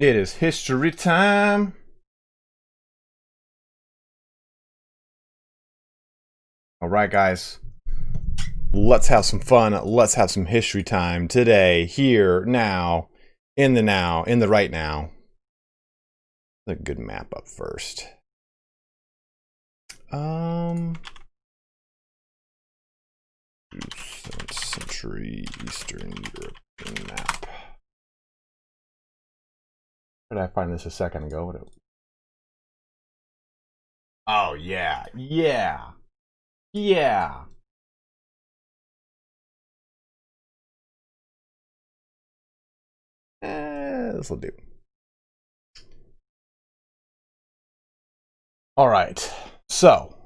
It is history time. All right, guys. Let's have some fun. Let's have some history time today, here, now, in the right now. A good map up first. 7th century Eastern European map. Where did I find this a second ago? Oh, yeah. This will do. All right. So,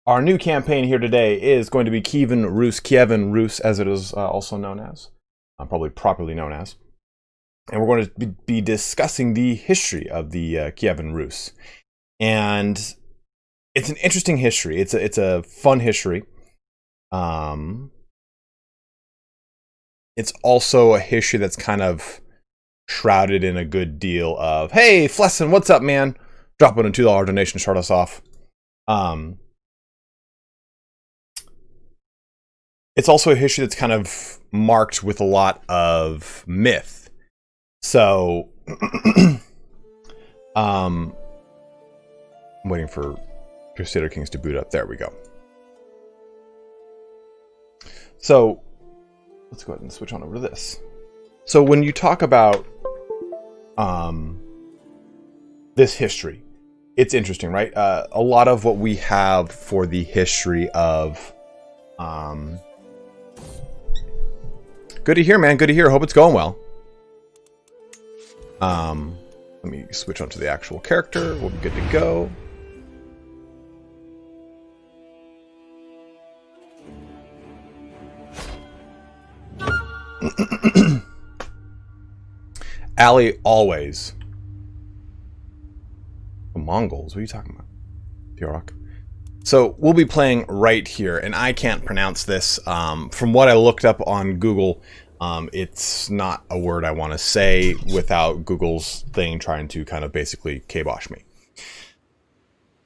our new campaign here today is going to be KIEVAN Rus, as it is also known as, probably properly known as. And we're going to be discussing the history of the KIEVAN Rus. And it's an interesting history. It's a fun history. It's also a history that's kind of shrouded in a good deal of, hey, Flesson, what's up, man? Drop in a $2 donation to start us off. It's also a history that's kind of marked with a lot of myth. So, I'm waiting for Crusader Kings to boot up. There we go. So, let's go ahead and switch on over to this. So when you talk about this history, it's interesting, right? A lot of what we have for the history of... good to hear, man. Good to hear. Hope it's going well. Let me switch on to the actual character. We'll be good to go. Ali always. The Mongols? What are you talking about? Piorok. So we'll be playing right here, and I can't pronounce this. From what I looked up on Google, it's not a word I want to say without Google's thing trying to kind of basically kibosh me.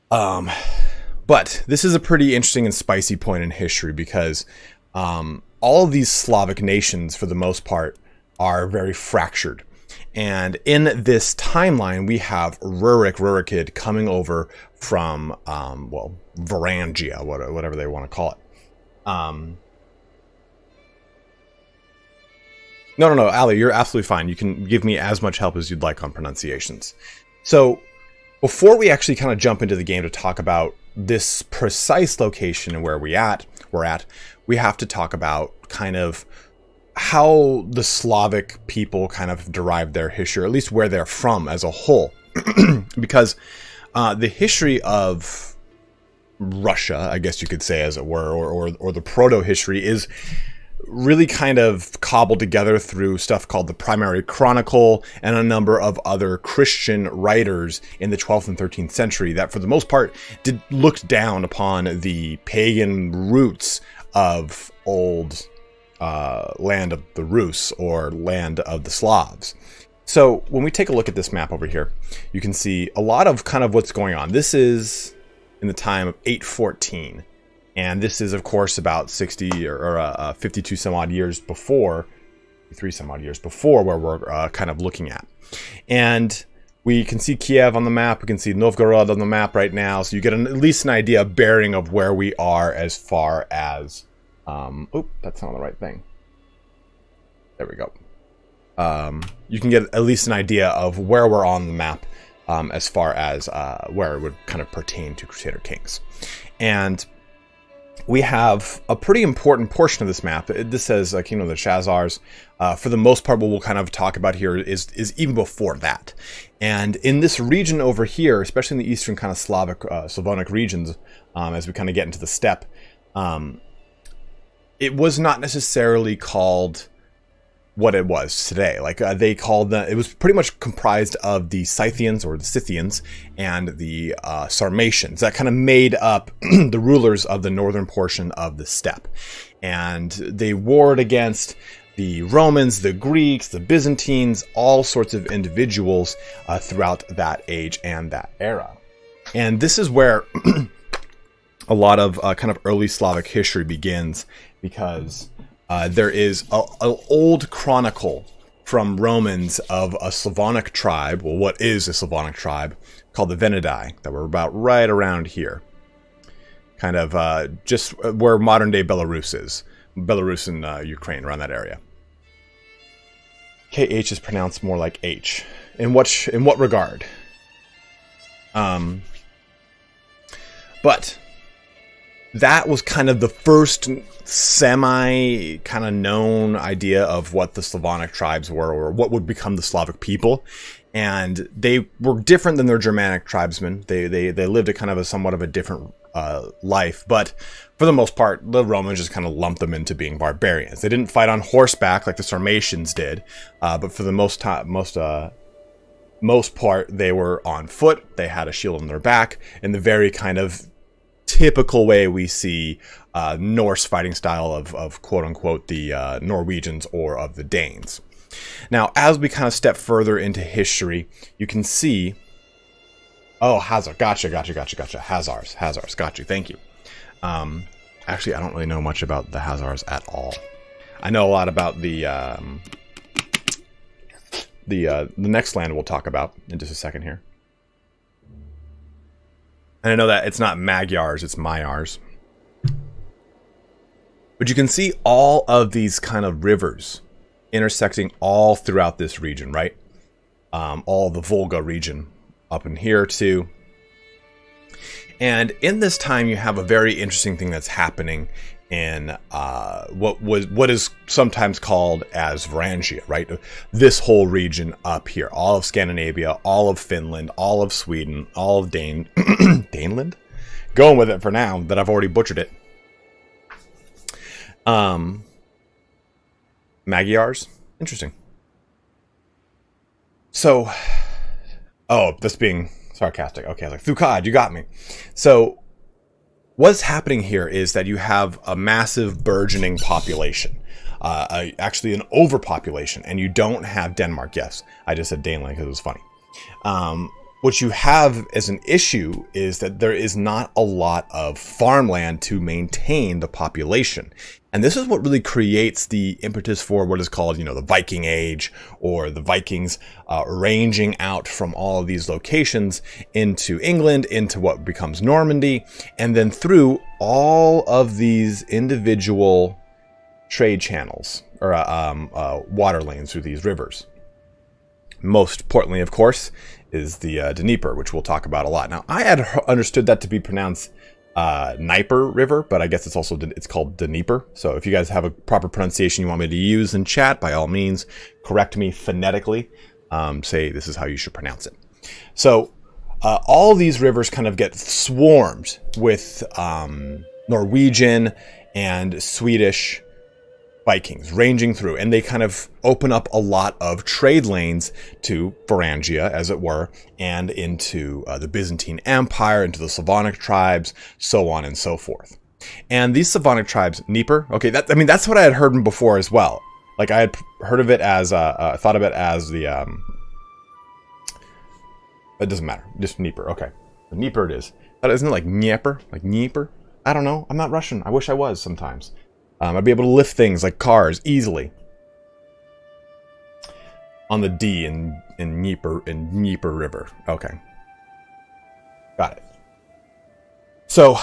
But this is a pretty interesting and spicy point in history because all of these Slavic nations, for the most part, are very fractured. And in this timeline, we have Rurikid coming over from, well, Varangia, whatever they want to call it. No, Ali, you're absolutely fine. You can give me as much help as you'd like on pronunciations. So, before we actually kind of jump into the game to talk about this precise location and where we're at, we have to talk about kind of how the Slavic people kind of derived their history, or at least where they're from as a whole. Because the history of Russia, I guess you could say, as it were, or the proto-history is really kind of cobbled together through stuff called the Primary Chronicle and a number of other Christian writers in the 12th and 13th century that, for the most part, looked down upon the pagan roots of old land of the Rus, or land of the Slavs. So when we take a look at this map over here, you can see a lot of kind of what's going on. This is in the time of 814, and this is, of course, about 60 or 52 some odd years before, 53 some odd years before where we're kind of looking at. And we can see Kiev on the map. We can see Novgorod on the map right now. So you get at least an idea, a bearing of where we are as far as oop, that's not the right thing. There we go. You can get at least an idea of where we're on the map as far as where it would kind of pertain to Crusader Kings. And we have a pretty important portion of this map. This says Kingdom of the Chazars. For the most part, what we'll kind of talk about here is even before that. And in this region over here, especially in the eastern kind of Slavonic regions, as we kind of get into the steppe, it was not necessarily called what it was today. Like they called it was pretty much comprised of the Scythians or the Scythians and the Sarmatians that kind of made up the rulers of the northern portion of the steppe. And they warred against the Romans, the Greeks, the Byzantines, all sorts of individuals throughout that age and that era. And this is where a lot of kind of early Slavic history begins, because there is an old chronicle from Romans of a Slavonic tribe, well, what is a Slavonic tribe, called the Venedi, that were about right around here. Kind of just where modern-day Belarus is. Belarus and Ukraine, around that area. KH is pronounced more like H. In what regard? But that was kind of the first semi kind of known idea of what the Slavonic tribes were, or what would become the Slavic people. And they were different than their Germanic tribesmen. They lived a kind of a somewhat of a different life, but for the most part, the Romans just kind of lumped them into being barbarians. They didn't fight on horseback like the Sarmatians did, but for the most part, they were on foot. They had a shield on their back, in the very kind of typical way we see Norse fighting style of quote unquote the Norwegians or of the Danes. Now, as we kind of step further into history, you can see, oh, Hazar, gotcha, Hazars, got you, thank you. Actually, I don't really know much about the Hazars at all. I know a lot about the next land we'll talk about in just a second here. And I know that it's not Magyars, it's Magyars. But you can see all of these kind of rivers intersecting all throughout this region, right? All the Volga region up in here too. And in this time, you have a very interesting thing that's happening in what is sometimes called as Varangia, right? This whole region up here, all of Scandinavia, all of Finland, all of Sweden, all of Daneland? Going with it for now, that I've already butchered it. Magyars? Interesting. So, oh, this being sarcastic. Okay, I was like, Thukad, you got me. So, what's happening here is that you have a massive burgeoning population. Actually, an overpopulation. And you don't have Denmark. Yes, I just said Daneland because it was funny. What you have as an issue is that there is not a lot of farmland to maintain the population. And this is what really creates the impetus for what is called, the Viking Age, or the Vikings ranging out from all of these locations into England, into what becomes Normandy, and then through all of these individual trade channels, or water lanes through these rivers. Most importantly, of course, is the Dnieper, which we'll talk about a lot. Now, I had understood that to be pronounced Dnieper River, but I guess it's called Dnieper. So if you guys have a proper pronunciation you want me to use in chat, by all means, correct me phonetically. Say this is how you should pronounce it. So all these rivers kind of get swarmed with Norwegian and Swedish Vikings ranging through, and they kind of open up a lot of trade lanes to Varangia, as it were, and into the Byzantine Empire, into the Slavonic tribes, so on and so forth. And these Slavonic tribes, Dnieper, okay, that's what I had heard before as well. Like, I had heard of it as, thought of it as the, it doesn't matter, just Dnieper, okay. Dnieper it is. Isn't it like Dnieper? Like Dnieper? I don't know, I'm not Russian, I wish I was sometimes. I'd be able to lift things like cars easily. On the D in Dnieper River. Okay. Got it. So,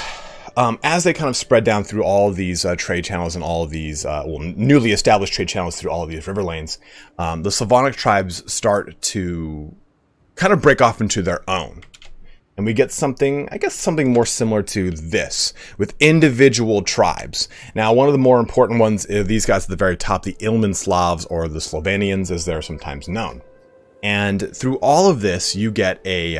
as they kind of spread down through all of these trade channels and all of these newly established trade channels through all of these river lanes, the Slavonic tribes start to kind of break off into their own. And we get something, I guess something more similar to this, with individual tribes. Now, one of the more important ones is these guys at the very top, the Ilmen Slavs, or the Slovenians, as they're sometimes known. And through all of this, you get a...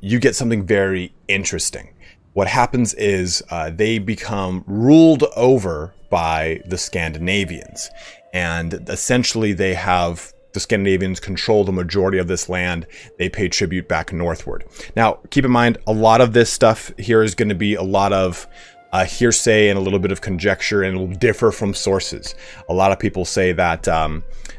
you get something very interesting. What happens is they become ruled over by the Scandinavians. And essentially they have the Scandinavians control the majority of this land, they pay tribute back northward. Now, keep in mind, a lot of this stuff here is going to be a lot of hearsay and a little bit of conjecture, and it will differ from sources. A lot of people say that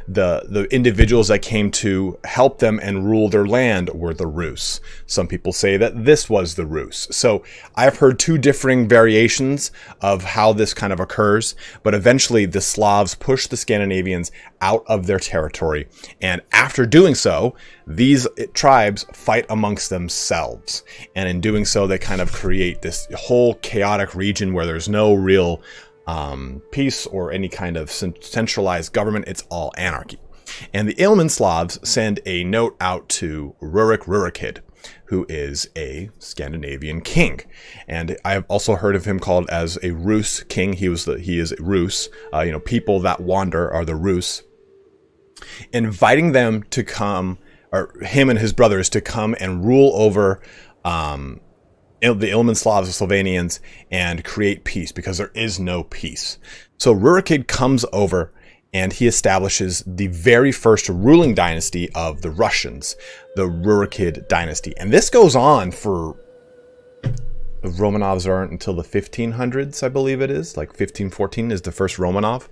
the individuals that came to help them and rule their land were the Rus. Some people say that this was the Rus. So I've heard two differing variations of how this kind of occurs, but eventually the Slavs push the Scandinavians out of their territory, and after doing so, these tribes fight amongst themselves, and in doing so they kind of create this whole chaotic region where there's no real peace or any kind of centralized government. It's all anarchy. And the Ilmen Slavs send a note out to Rurikid, who is a Scandinavian king, and I have also heard of him called as a Rus king. He is Rus. People that wander are the Rus, inviting them to come, or him and his brothers to come and rule over the Ilmen Slavs, the Slovenians, and create peace, because there is no peace. So Rurikid comes over and he establishes the very first ruling dynasty of the Russians, the Rurikid dynasty. And this goes on for, the Romanovs aren't until the 1500s, I believe it is. Like 1514 is the first Romanov.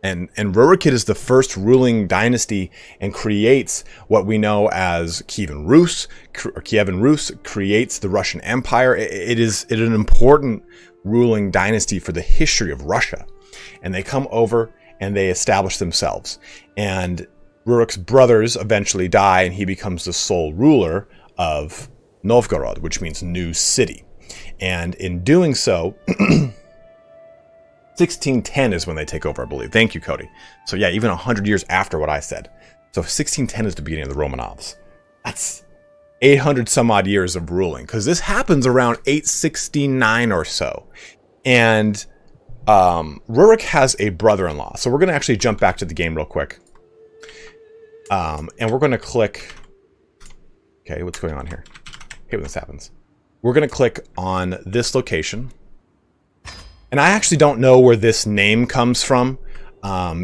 And Rurikid is the first ruling dynasty and creates what we know as KIEVAN Rus, creates the Russian Empire. It is an important ruling dynasty for the history of Russia. And they come over and they establish themselves. And Rurik's brothers eventually die, and he becomes the sole ruler of Novgorod, which means new city. And in doing so, 1610 is when they take over, I believe. Thank you, Cody. So yeah, even 100 years after what I said. So 1610 is the beginning of the Romanovs. That's 800 some odd years of ruling, because this happens around 869 or so. And Rurik has a brother-in-law. So we're going to actually jump back to the game real quick. And we're going to click... Okay, what's going on here? Okay, when this happens. We're going to click on this location. And I actually don't know where this name comes from.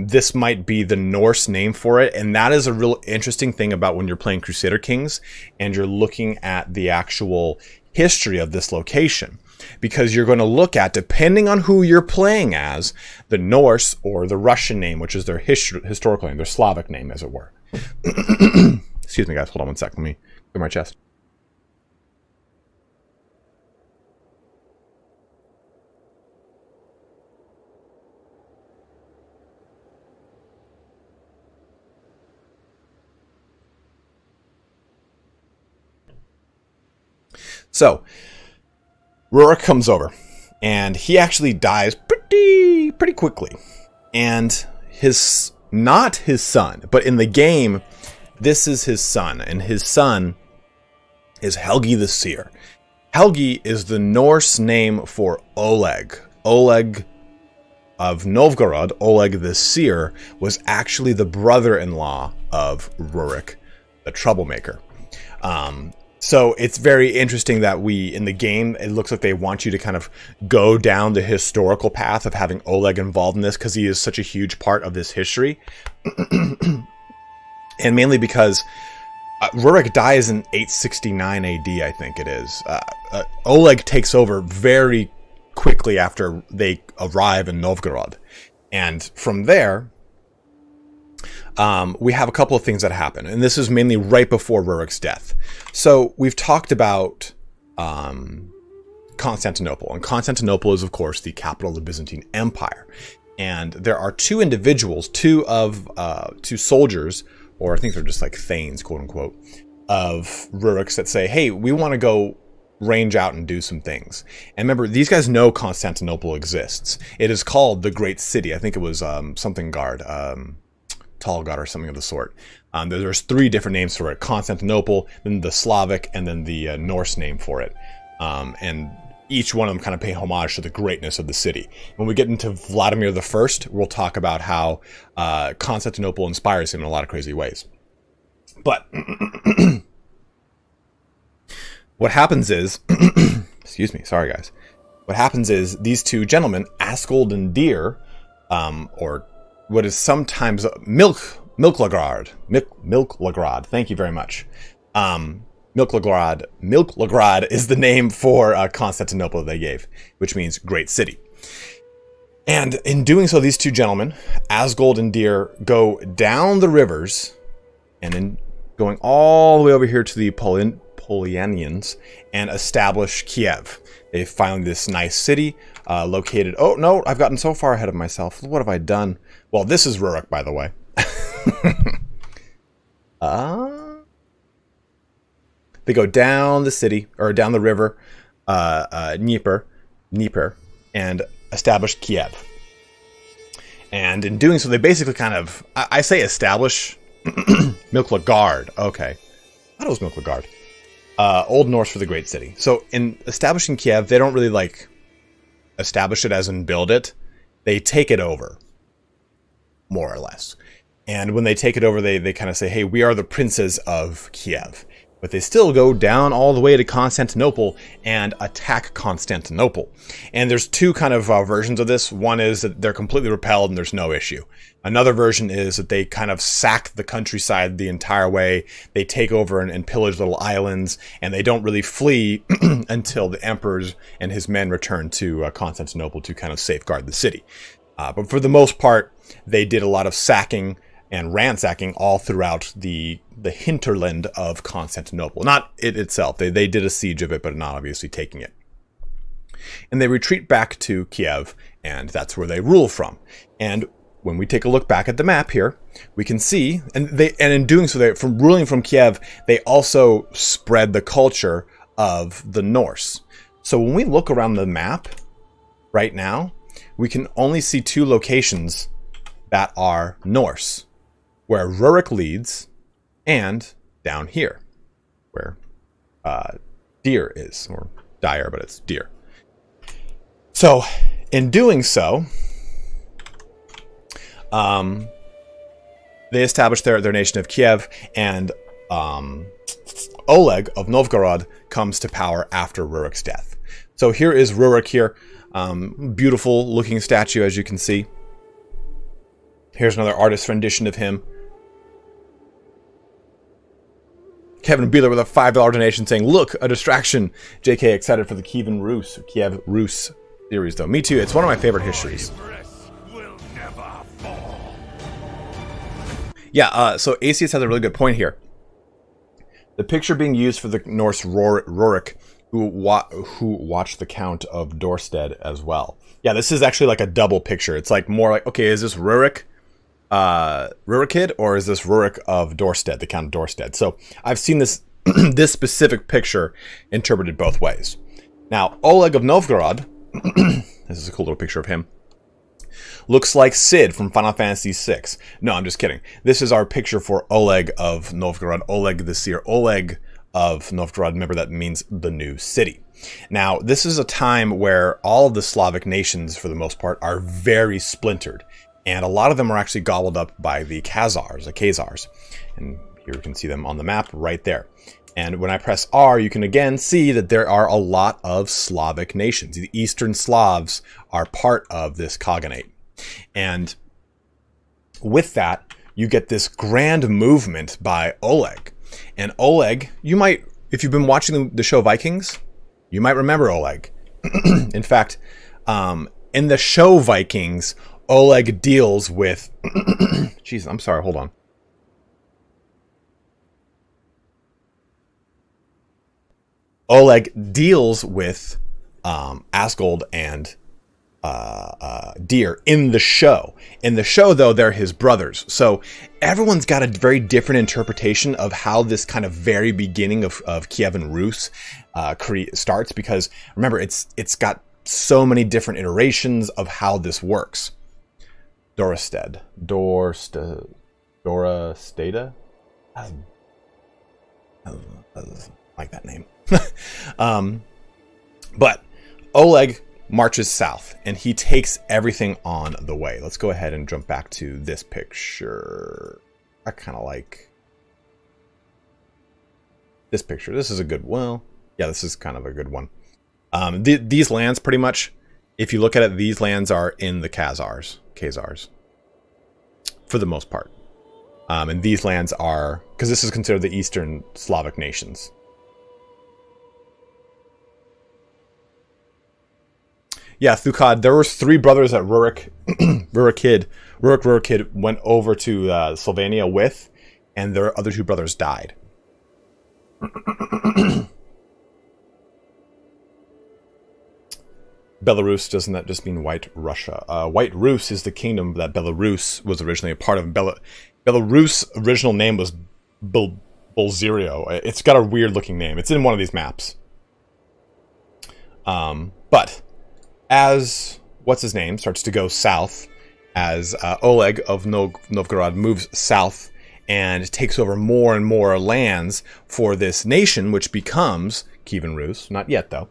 This might be the Norse name for it. And that is a real interesting thing about when you're playing Crusader Kings and you're looking at the actual history of this location. Because you're going to look at, depending on who you're playing as, the Norse or the Russian name, which is their historical name, their Slavic name, as it were. Excuse me, guys. Hold on one sec. Let me clear my chest. So, Rurik comes over, and he actually dies pretty quickly. And not his son, but in the game, this is his son, and his son is Helgi the Seer. Helgi is the Norse name for Oleg. Oleg of Novgorod, Oleg the Seer, was actually the brother-in-law of Rurik, the troublemaker. So it's very interesting that in the game, it looks like they want you to kind of go down the historical path of having Oleg involved in this, because he is such a huge part of this history. And mainly because Rurik dies in 869 AD, I think it is. Oleg takes over very quickly after they arrive in Novgorod. And from there, we have a couple of things that happen, and this is mainly right before Rurik's death. So we've talked about Constantinople, and Constantinople is, of course, the capital of the Byzantine Empire. And there are two individuals, two soldiers, or I think they're just like thanes, quote unquote, of Rurik's that say, hey, we want to go range out and do some things. And remember, these guys know Constantinople exists. It is called the Great City. I think it was something guard. Tall God or something of the sort. There's three different names for it: Constantinople, then the Slavic, and then the Norse name for it. And each one of them kind of pay homage to the greatness of the city. When we get into Vladimir the First, we'll talk about how Constantinople inspires him in a lot of crazy ways. But what happens is, excuse me, sorry guys. What happens is these two gentlemen, Askold and Dyre, or what is sometimes Milklograd. Thank you very much. Milklograd is the name for Constantinople they gave, which means great city. And in doing so, these two gentlemen, Asgold and Dyre, go down the rivers, and in going all the way over here to the Polianians, and establish Kiev. They find this nice city located... Oh, no, I've gotten so far ahead of myself. What have I done? Well, this is Rurik, by the way. They go down the city, or down the river, Dnieper, and establish Kiev. And in doing so, they basically kind of... I say establish... Milklogard. Okay. I thought it was Milklogard. Old Norse for the great city. So in establishing Kiev, they don't really like establish it as in build it. They take it over, more or less. And when they take it over, they kind of say, hey, we are the princes of Kiev. But they still go down all the way to Constantinople and attack Constantinople. And there's two kind of versions of this. One is that they're completely repelled and there's no issue. Another version is that they kind of sack the countryside the entire way. They take over and pillage little islands, and they don't really flee until the emperor and his men return to Constantinople to kind of safeguard the city. But for the most part, they did a lot of sacking and ransacking all throughout the hinterland of Constantinople. Not it itself. They did a siege of it, but not obviously taking it. And they retreat back to Kiev, and that's where they rule from. And when we take a look back at the map here, we can see, and in doing so, from ruling from Kiev, they also spread the culture of the Norse. So when we look around the map right now, we can only see two locations that are Norse, where Rurik leads, and down here, where Dyre is, or Dyre, but it's Dyre. So, in doing so, they established their nation of Kiev, and Oleg of Novgorod comes to power after Rurik's death. So here is Rurik here. Beautiful looking statue, as you can see. Here's another artist rendition of him. Kevin Beeler with a $5 donation saying, look, a distraction. JK excited for the KIEVAN Rus, Kiev Rus series, though. Me too. It's one of my favorite histories. Yeah, so Asus has a really good point here. The picture being used for the Norse Rurik, who watched the Count of Dorstead as well. Yeah, this is actually like a double picture. It's like more like, okay, is this Rurik? Rurikid, or is this Rurik of Dorstead, the Count of Dorstead? So I've seen this this specific picture interpreted both ways. Now, Oleg of Novgorod, this is a cool little picture of him, looks like Sid from Final Fantasy VI. No, I'm just kidding. This is our picture for Oleg of Novgorod, Oleg the Seer. Oleg of Novgorod, remember that means the new city. Now, this is a time where all of the Slavic nations, for the most part, are very splintered. And a lot of them are actually gobbled up by the Khazars. And here you can see them on the map right there. And when I press R, you can again see that there are a lot of Slavic nations. The Eastern Slavs are part of this Khaganate. And with that, you get this grand movement by Oleg. And Oleg, you might, if you've been watching the show Vikings, you might remember Oleg. In fact, in the show Vikings, Oleg deals with... Jeez, I'm sorry, hold on. Oleg deals with Asgold and Dyre in the show. In the show, though, they're his brothers. So everyone's got a very different interpretation of how this kind of very beginning of KIEVAN Rus starts, because remember, it's got so many different iterations of how this works. Dorstead. Dorasteda? I like that name. But Oleg marches south, and he takes everything on the way. Let's go ahead and jump back to this picture. I kind of like this picture. This is a good one. Well, yeah, this is kind of a good one. These lands, pretty much, if you look at it, these lands are in the Khazars, for the most part. And these lands are, because this is considered the Eastern Slavic nations. Yeah, Thukad, there was 3 brothers that Rurik went over to Slovenia with, and their other 2 brothers died. Belarus, doesn't that just mean White Russia? White Rus is the kingdom that Belarus was originally a part of. Belarus' original name was Bulgaria. It's got a weird looking name. It's in one of these maps. But as what's his name starts to go south, as Oleg of Novgorod moves south and takes over more and more lands for this nation, which becomes Kievan Rus. Not yet, though.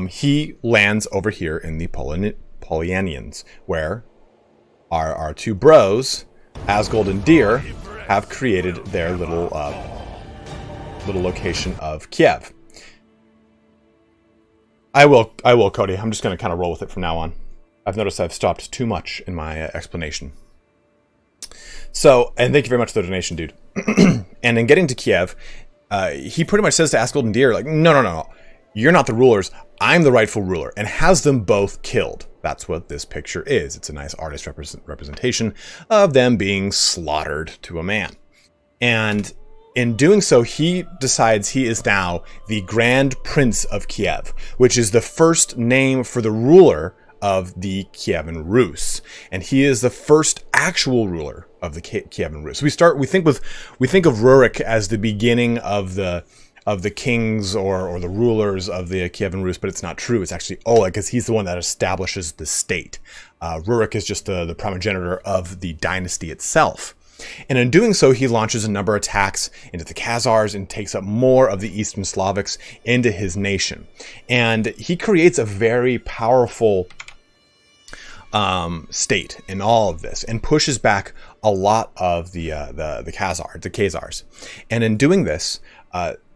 He lands over here in the Polyanians, where our 2 bros, Asgold and Dyre, have created their little location of Kiev. I will, Cody. I'm just going to kind of roll with it from now on. I've noticed I've stopped too much in my explanation. So, and thank you very much for the donation, dude. And in getting to Kiev, he pretty much says to Asgold and Dyre, like, no. You're not the rulers. I'm the rightful ruler, and has them both killed. That's what this picture is. It's a nice artist representation of them being slaughtered to a man. And in doing so, he decides he is now the Grand Prince of Kiev, which is the first name for the ruler of the Kievan Rus, and he is the first actual ruler of the Kievan Rus. We think of Rurik as the beginning of the kings or the rulers of the Kievan Rus, but it's not true. It's actually Oleg, because he's the one that establishes the state. Rurik is just the primogenitor of the dynasty itself. And in doing so, he launches a number of attacks into the Khazars and takes up more of the Eastern Slavics into his nation. And he creates a very powerful state in all of this, and pushes back a lot of the Khazars. And in doing this,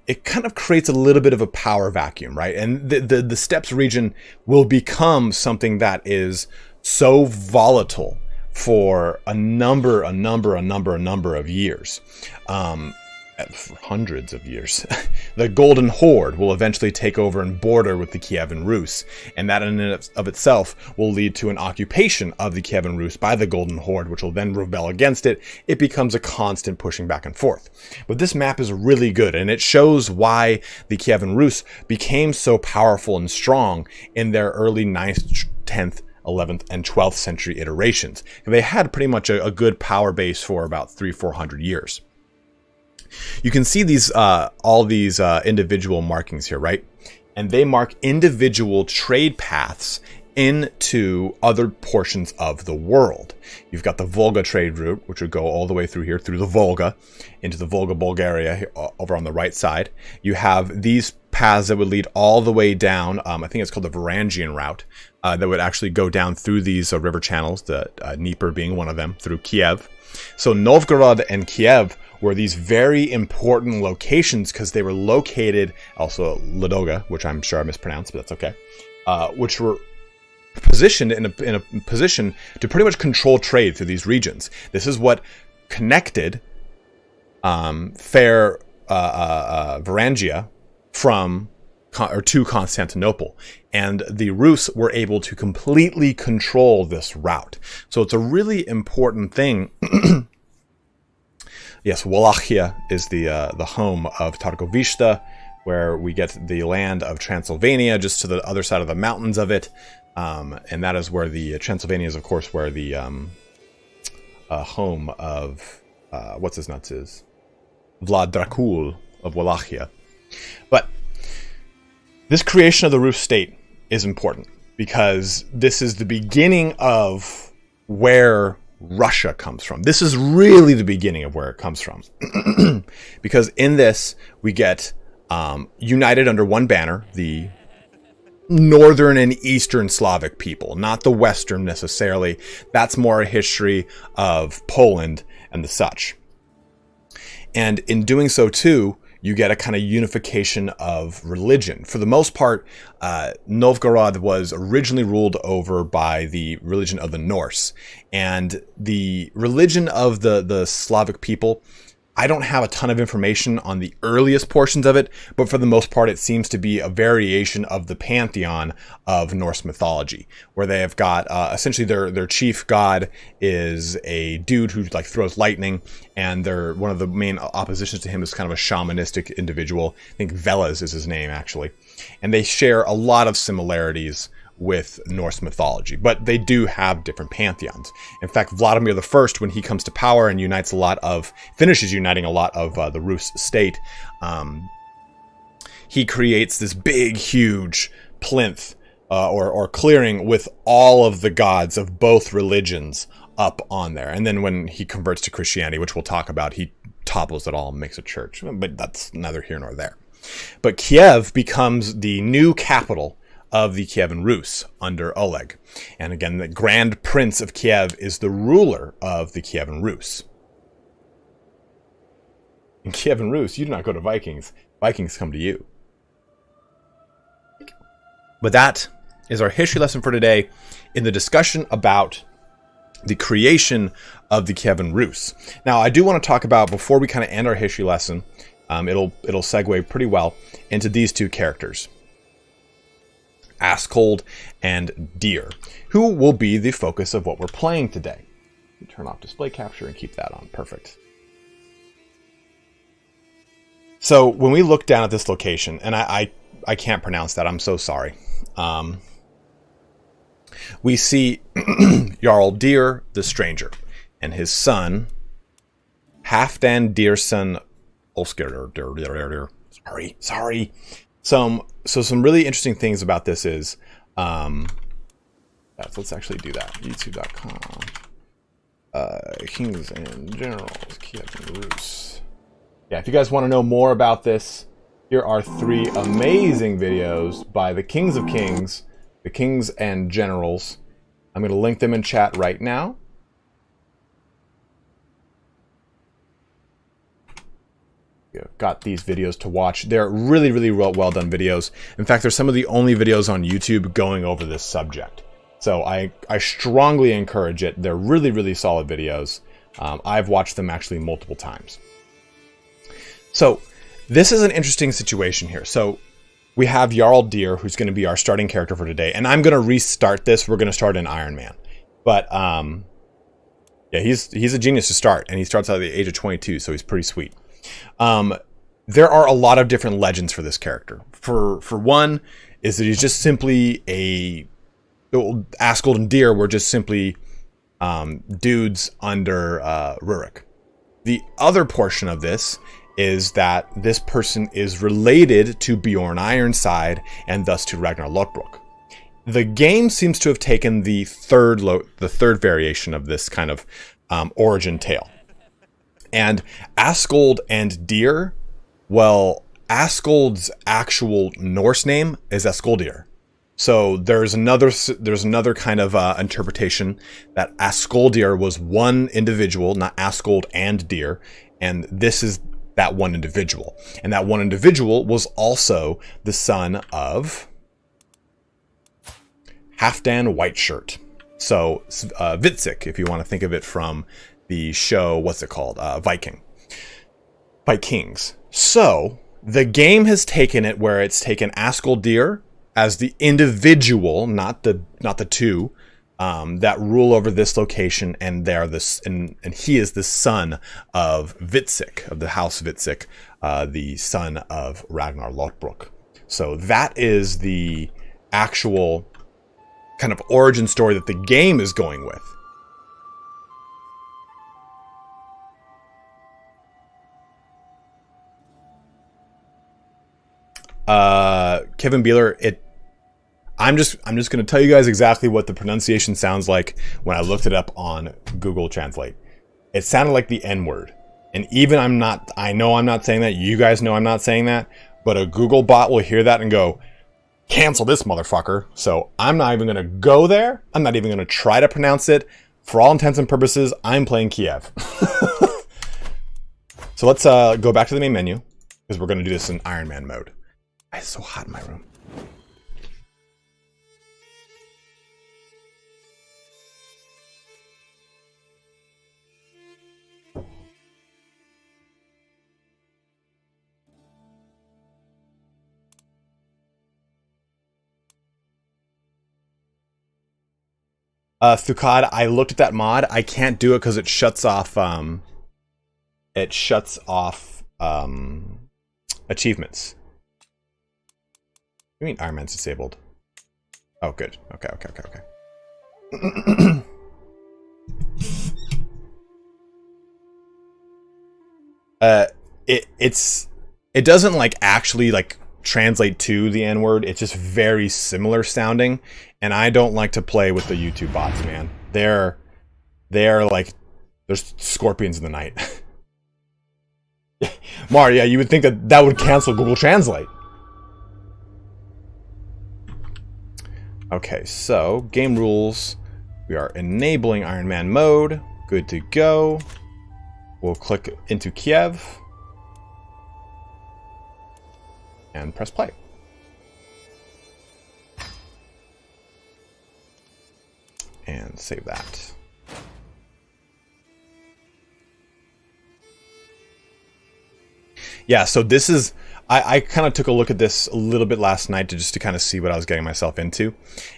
it kind of creates a little bit of a power vacuum, right? And the Steppes region will become something that is so volatile for a number of years, for hundreds of years. The Golden Horde will eventually take over and border with the Kievan Rus, and that in and of itself will lead to an occupation of the Kievan Rus by the Golden Horde, which will then rebel against it. It becomes a constant pushing back and forth. But this map is really good, and it shows why the Kievan Rus became so powerful and strong in their early 9th, 10th, 11th, and 12th century iterations. They had pretty much a good power base for about 300-400 years. You can see these all these individual markings here, right? And they mark individual trade paths into other portions of the world. You've got the Volga trade route, which would go all the way through here, through the Volga, into the Volga, Bulgaria, over on the right side. You have these paths that would lead all the way down, I think it's called the Varangian route, that would actually go down through these river channels, the Dnieper being one of them, through Kiev. So Novgorod and Kiev were these very important locations because they were located, also Ladoga, which I'm sure I mispronounced, but that's okay, which were positioned in a position to pretty much control trade through these regions. This is what connected Varangia to Constantinople, and the Rus were able to completely control this route. So it's a really important thing. Yes, Wallachia is the home of Targovishta, where we get the land of Transylvania, just to the other side of the mountains of it. And that is where the Transylvania is, of course, where the home of what's his nuts is, Vlad Dracul of Wallachia. But this creation of the Rus state is important because this is the beginning of where Russia comes from. This is really the beginning of where it comes from. Because in this, we get united under one banner, the Northern and Eastern Slavic people, not the Western necessarily. That's more a history of Poland and the such. And in doing so too, you get a kind of unification of religion. For the most part, Novgorod was originally ruled over by the religion of the Norse, and the religion of the Slavic people, I don't have a ton of information on the earliest portions of it, but for the most part, it seems to be a variation of the pantheon of Norse mythology, where they have got essentially their chief god is a dude who like throws lightning, and one of the main oppositions to him is kind of a shamanistic individual. I think Velas is his name, actually, and they share a lot of similarities with Norse mythology, but they do have different pantheons. In fact, Vladimir I, when he comes to power and finishes uniting a lot of the Rus state, he creates this big, huge plinth or clearing with all of the gods of both religions up on there. And then when he converts to Christianity, which we'll talk about, he topples it all and makes a church. But that's neither here nor there. But Kiev becomes the new capital of the KIEVAN Rus under Oleg. And again, the Grand Prince of Kiev is the ruler of the KIEVAN Rus. In KIEVAN Rus, you do not go to Vikings. Vikings come to you. But that is our history lesson for today in the discussion about the creation of the KIEVAN Rus. Now, I do want to talk about, before we kind of end our history lesson, it'll segue pretty well into these two characters, Askold and Dyre, who will be the focus of what we're playing today. Turn off display capture and keep that on. Perfect. So when we look down at this location, and I can't pronounce that, I'm so sorry. We see Jarl Dyre the Stranger and his son, Halfdan Dyreson Olsker. Sorry. So some really interesting things about this is, let's actually do that. YouTube.com. Kings and Generals, KIEVAN Rus. Yeah, if you guys want to know more about this, here are 3 amazing videos by the Kings of Kings, the Kings and Generals. I'm going to link them in chat right now. Got these videos to watch. They're really, really well done videos. In fact, they're some of the only videos on YouTube going over this subject. So I strongly encourage it. They're really, really solid videos. I've watched them actually multiple times. So this is an interesting situation here. So we have Jarl Dyre, who's going to be our starting character for today. And I'm going to restart this. We're going to start in Iron Man. But yeah, he's a genius to start. And he starts out at the age of 22, so he's pretty sweet. There are a lot of different legends for this character. For one, is that he's just simply Askold and Dyre were just simply dudes under Rurik. The other portion of this is that this person is related to Bjorn Ironside and thus to Ragnar Lothbrok. The game seems to have taken the third variation of this kind of origin tale. And Askold and Dyre, well, Askold's actual Norse name is Askoldir. So there's another kind of interpretation that Askoldir was one individual, not Askold and Dyre, and this is that one individual. And that one individual was also the son of Halfdan Whiteshirt. So Vitsik, if you want to think of it from the show, what's it called? Vikings. So the game has taken it where it's taken Askold Dyre as the individual, not the two, that rule over this location, and and he is the son of Vitsik, of the House Vitsik, the son of Ragnar Lothbrok. So that is the actual kind of origin story that the game is going with. Kevin Beeler, I'm just going to tell you guys exactly what the pronunciation sounds like when I looked it up on Google Translate. It sounded like the N-word. And even I know I'm not saying that, you guys know I'm not saying that, but a Google bot will hear that and go, cancel this motherfucker. So I'm not even going to go there. I'm not even going to try to pronounce it. For all intents and purposes, I'm playing Kiev. So let's go back to the main menu. because we're going to do this in Iron Man mode. It's so hot in my room. Thukad, I looked at that mod. I can't do it because it shuts off. It shuts off achievements. What do you mean Iron Man's disabled? Oh, good. Okay. It doesn't like actually like translate to the N-word. It's just very similar sounding, and I don't like to play with the YouTube bots, man. They're like, there's scorpions in the night. Mar, yeah, you would think that would cancel Google Translate. Okay, so game rules. We are enabling Iron Man mode. Good to go. We'll click into Kiev and press play. And save that. Yeah, so this is, I kind of took a look at this a little bit last night to kind of see what I was getting myself into.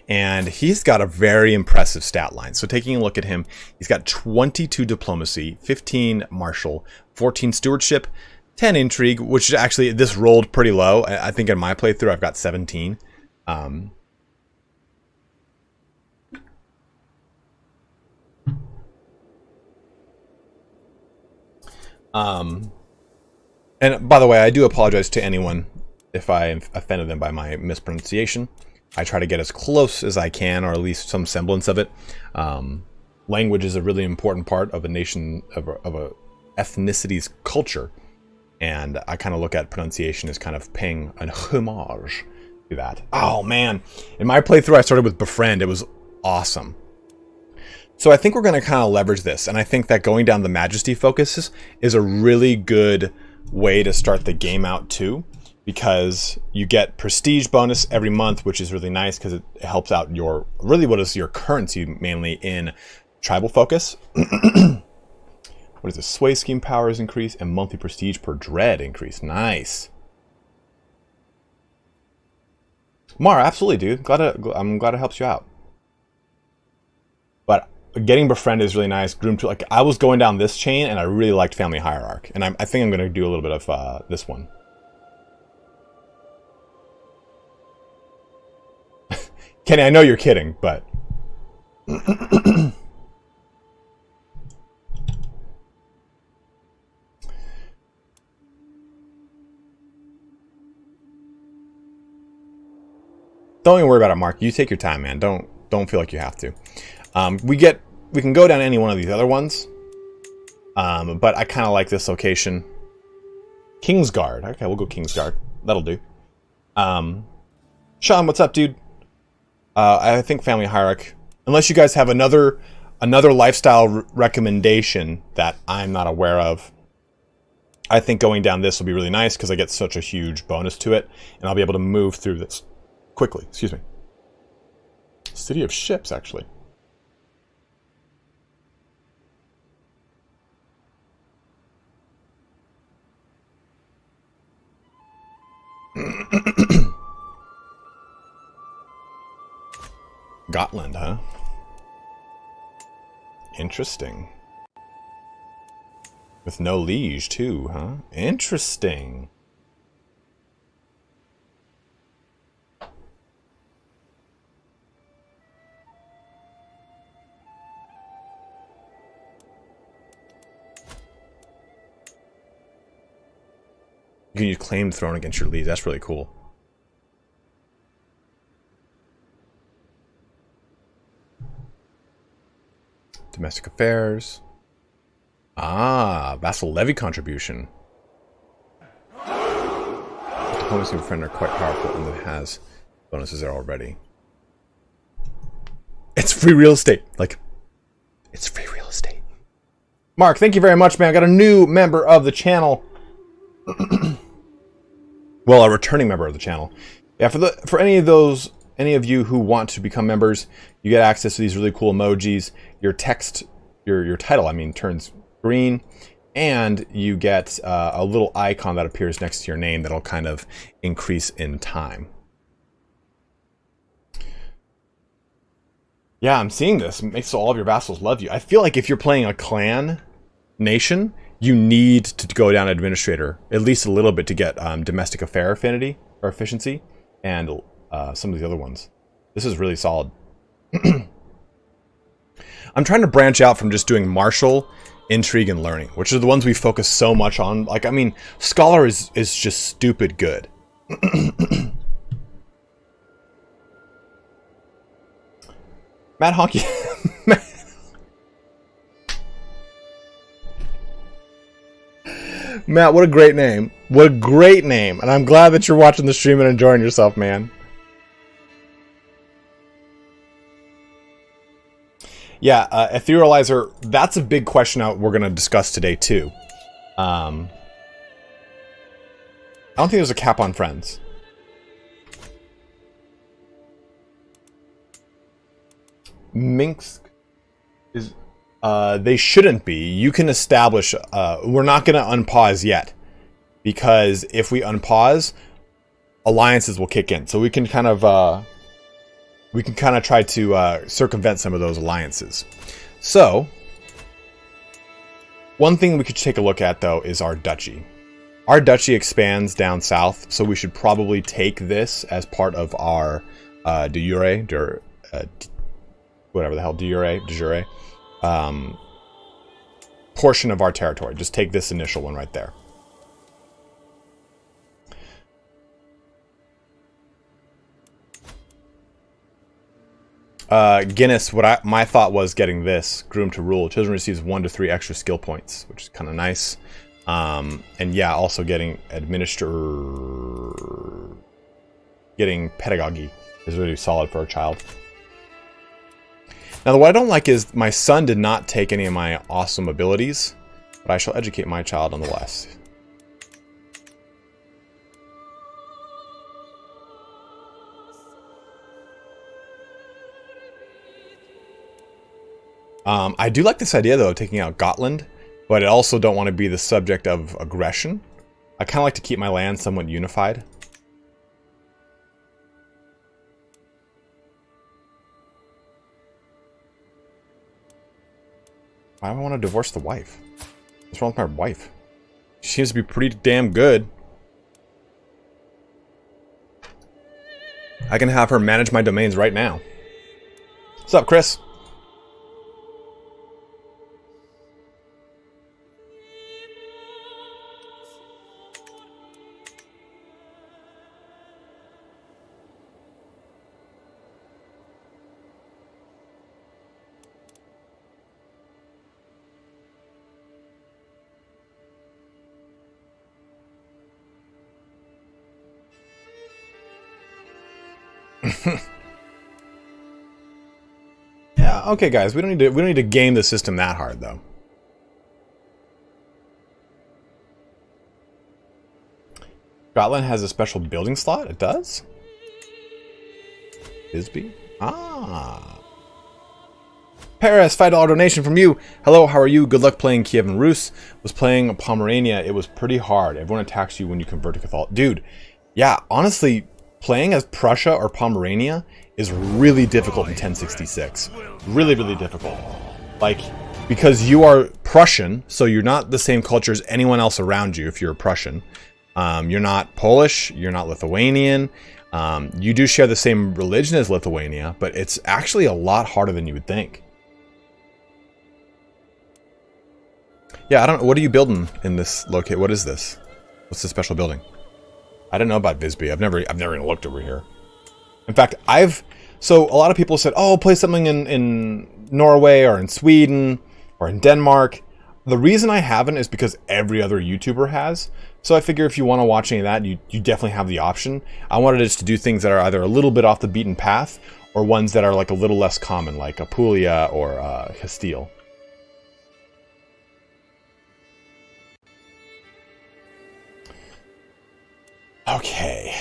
And he's got a very impressive stat line. So taking a look at him, he's got 22 diplomacy, 15 martial, 14 stewardship, 10 intrigue, which actually, this rolled pretty low. I think in my playthrough, I've got 17. And by the way, I do apologize to anyone if I offended them by my mispronunciation. I try to get as close as I can, or at least some semblance of it. Language is a really important part of a nation, of a ethnicity's culture. And I kind of look at pronunciation as kind of paying an homage to that. Oh man, in my playthrough I started with befriend. It was awesome. So I think we're going to kind of leverage this, and I think that going down the majesty focus is a really good way to start the game out too, because you get prestige bonus every month, which is really nice because it helps out your, really what is your currency mainly in tribal focus. What is this? Sway scheme powers increase and monthly prestige per dread increase. Nice. Mara, absolutely, dude. I'm glad it helps you out. But getting befriend is really nice. Groom to, like, I was going down this chain and I really liked family hierarch, and I think I'm going to do a little bit of this one. Kenny, I know you're kidding, but don't even worry about it, Mark. You take your time, man. Don't feel like you have to. We can go down any one of these other ones, but I kind of like this location. Kingsguard. Okay, we'll go Kingsguard. That'll do. Sean, what's up, dude? I think family hierarch. Unless you guys have another lifestyle recommendation that I'm not aware of, I think going down this will be really nice because I get such a huge bonus to it, and I'll be able to move through this quickly. Excuse me. City of Ships, actually. Gotland, huh? Interesting. With no liege, too, huh? Interesting. You can use claim throne against your liege. That's really cool. Domestic affairs. Ah, vassal levy contribution. Diplomacy and friend are quite powerful, and it has bonuses there already. It's free real estate. Like, it's free real estate. Mark, thank you very much, man. I got a new member of the channel. well, a returning member of the channel. Yeah, for any of you who want to become members, you get access to these really cool emojis. Your text, your title, I mean, turns green, and you get a little icon that appears next to your name that'll kind of increase in time. Yeah, I'm seeing this. It makes all of your vassals love you. I feel like if you're playing a clan nation, you need to go down administrator at least a little bit to get domestic affair affinity or efficiency, and some of the other ones. This is really solid. I'm trying to branch out from just doing martial, intrigue, and learning, which are the ones we focus so much on. Like, I mean, scholar is just stupid good. Matt Honky. Matt, what a great name. What a great name. And I'm glad that you're watching the stream and enjoying yourself, man. Yeah, Etherealizer, that's a big question we're going to discuss today, too. I don't think there's a cap on friends. Minsk is... they shouldn't be. You can establish... we're not going to unpause yet. Because if we unpause, alliances will kick in. So we can kind of... try to circumvent some of those alliances. So, one thing we could take a look at, though, is our duchy. Our duchy expands down south, so we should probably take this as part of our de jure, whatever the hell, de jure, portion of our territory. Just take this initial one right there. Guinness, my thought was getting this. Groom to rule. Children receives 1 to 3 extra skill points, which is kind of nice. And yeah, also getting getting pedagogy is really solid for a child. Now, what I don't like is my son did not take any of my awesome abilities, but I shall educate my child nonetheless. I do like this idea, though, of taking out Gotland, but I also don't want to be the subject of aggression. I kind of like to keep my land somewhat unified. Why do I want to divorce the wife? What's wrong with my wife? She seems to be pretty damn good. I can have her manage my domains right now. What's up, Chris? Yeah, okay, guys. We don't need to game the system that hard, though. Scotland has a special building slot. It does. Bisbee. Ah. Paris, $5 donation from you. Hello, how are you? Good luck playing KIEVAN RUS. Was playing Pomerania. It was pretty hard. Everyone attacks you when you convert to Catholic. Dude, yeah, honestly, playing as Prussia or Pomerania is really difficult in 1066. Really, really difficult. Like, because you are Prussian, so you're not the same culture as anyone else around you if you're a Prussian. You're not Polish, you're not Lithuanian. You do share the same religion as Lithuania, but it's actually a lot harder than you would think. Yeah, I don't know. What are you building in this locate? What is this? What's the special building? I don't know about Visby. I've never even looked over here. In fact, so a lot of people said, oh, play something in Norway or in Sweden or in Denmark. The reason I haven't is because every other YouTuber has. So I figure if you want to watch any of that, you definitely have the option. I wanted just to do things that are either a little bit off the beaten path or ones that are like a little less common, like Apulia or Castile. Okay.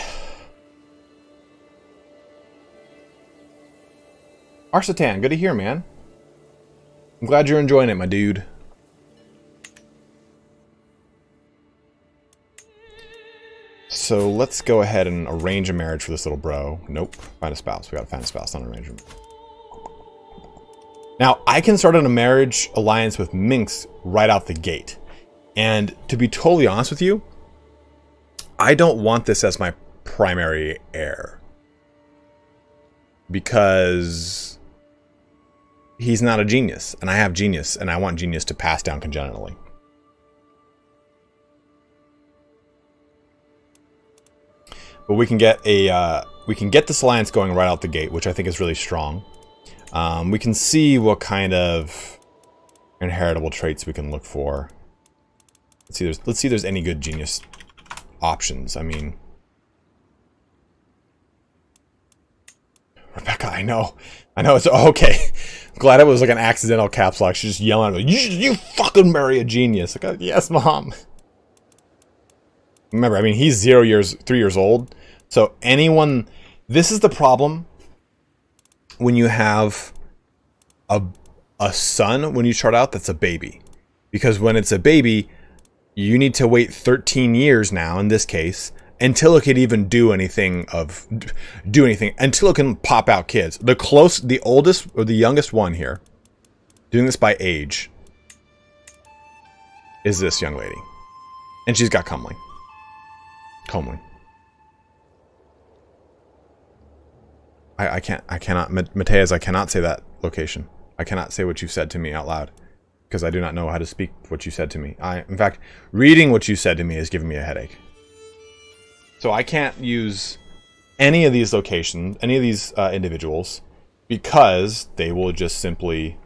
Arsatan, good to hear, man. I'm glad you're enjoying it, my dude. So let's go ahead and arrange a marriage for this little bro. Nope. Find a spouse. We gotta find a spouse, not arrange him. Now, I can start on a marriage alliance with Minx right out the gate. And to be totally honest with you, I don't want this as my primary heir. Because he's not a genius, and I have genius, and I want genius to pass down congenitally. But we can get this alliance going right out the gate, which I think is really strong. We can see what kind of inheritable traits we can look for. Let's see if there's any good genius options. I mean, Rebecca, I know it's okay. I'm glad it was like an accidental caps lock. She's just yelling at me, you fucking marry a genius. Like, yes, mom. Remember, I mean, he's 3 years old. So anyone, this is the problem when you have a son when you start out that's a baby. Because when it's a baby, you need to wait 13 years now, in this case, until it can even do anything, until it can pop out kids. The oldest or the youngest one here, doing this by age, is this young lady. And she's got comely. I cannot, Mateus, I cannot say that location. I cannot say what you said to me out loud. Because I do not know how to speak what you said to me. In fact, reading what you said to me is giving me a headache. So I can't use any of these locations, any of these individuals, because they will just simply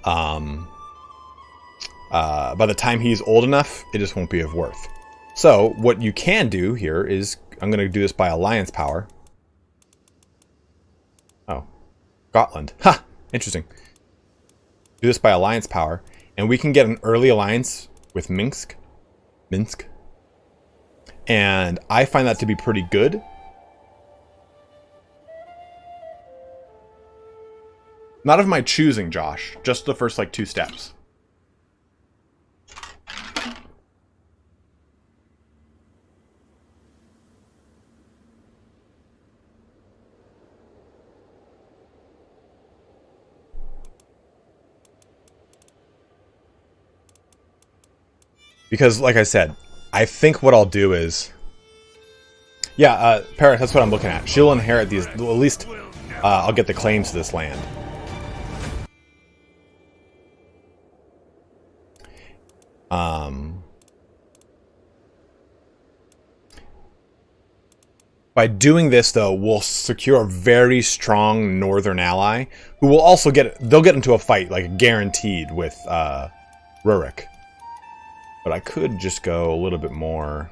by the time he's old enough, it just won't be of worth. So what you can do here is, I'm going to do this by alliance power. Oh, Scotland. Ha! Interesting. Do this by alliance power, and we can get an early alliance with Minsk. And I find that to be pretty good. Not of my choosing, Josh. Just the first, like, 2 steps. Because, like I said, I think what I'll do is... Yeah, Parrot, that's what I'm looking at. She'll inherit these... At least, I'll get the claims to this land. By doing this, though, we'll secure a very strong northern ally, who will also they'll get into a fight, like, guaranteed with, Rurik. But I could just go a little bit more.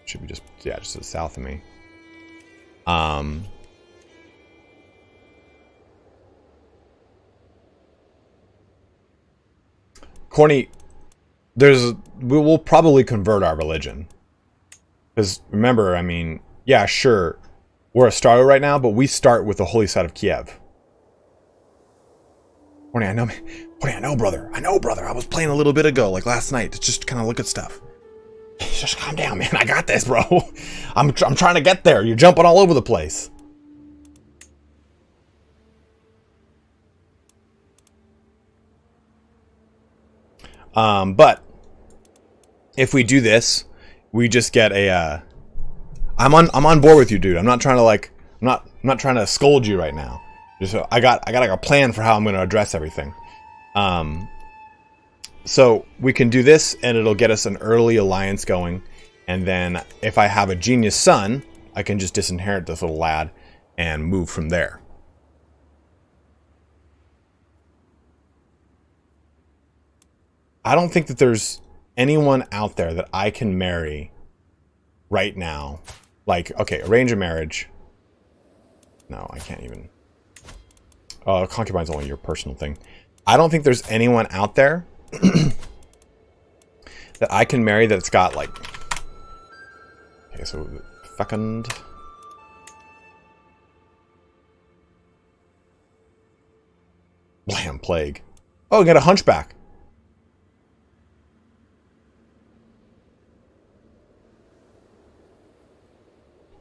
Should be just to the south of me. Corny, we'll probably convert our religion. Because remember, I mean, yeah, sure, we're a starter right now, but we start with the holy site of Kiev. Corny, I know, brother. I was playing a little bit ago, like last night, to just kind of look at stuff. Just calm down, man. I got this, bro. I'm trying to get there. You're jumping all over the place. But if we do this, we just get a. I'm on board with you, dude. I'm not trying to I'm not trying to scold you right now. Just I got like a plan for how I'm going to address everything. So we can do this, and it'll get us an early alliance going. And then if I have a genius son, I can just disinherit this little lad and move from there. I don't think that there's anyone out there that I can marry right now. Like, okay, arrange a marriage. No, I can't even. Concubine's only your personal thing. I don't think there's anyone out there that I can marry that's got like... Okay, so fecund... Blam, plague. Oh, we got a hunchback.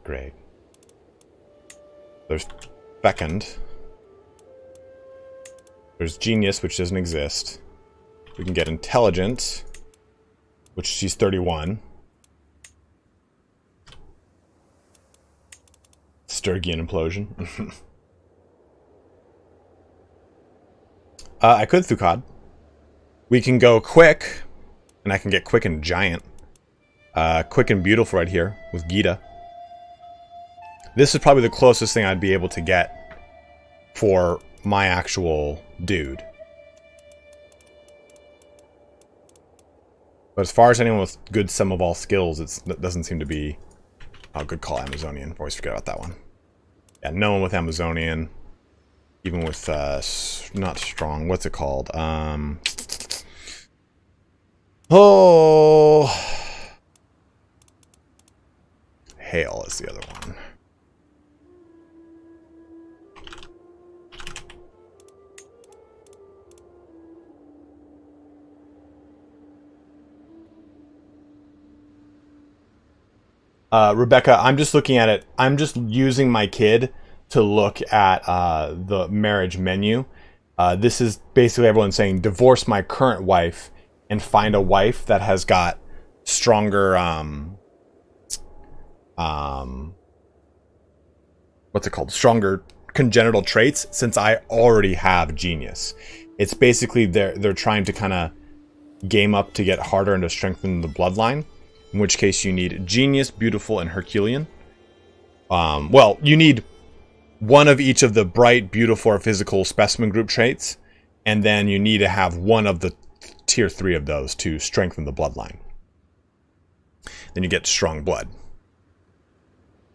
Great. There's fecund. There's genius, which doesn't exist. We can get intelligent, which she's 31. Sturgian implosion. I could Thukad. We can go quick, and I can get quick and giant. Quick and beautiful right here with Gita. This is probably the closest thing I'd be able to get for my actual dude. But as far as anyone with good sum of all skills, it doesn't seem to be... Oh, good call, Amazonian. Always forget about that one. Yeah, no one with Amazonian. Even with, not strong. What's it called? Oh! Hail is the other one. Rebecca, I'm just looking at it. I'm just using my kid to look at the marriage menu. This is basically everyone saying, divorce my current wife and find a wife that has got stronger, what's it called? Stronger congenital traits, since I already have genius. It's basically they're trying to kind of game up to get harder and to strengthen the bloodline. In which case you need genius, beautiful, and Herculean. Well, you need one of each of the bright, beautiful, or physical specimen group traits, and then you need to have one of the tier 3 of those to strengthen the bloodline. Then you get strong blood.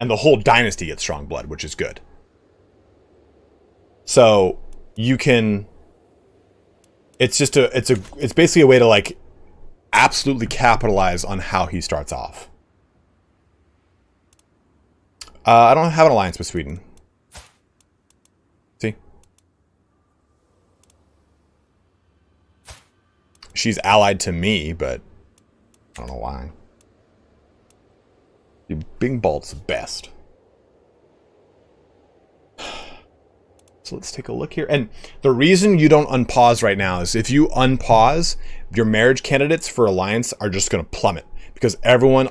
And the whole dynasty gets strong blood, which is good. So you can... It's basically a way to like absolutely capitalize on how he starts off. I don't have an alliance with Sweden. See? She's allied to me, but I don't know why. Bing Balt's best. So let's take a look here. And the reason you don't unpause right now is if you unpause, your marriage candidates for alliance are just going to plummet. Because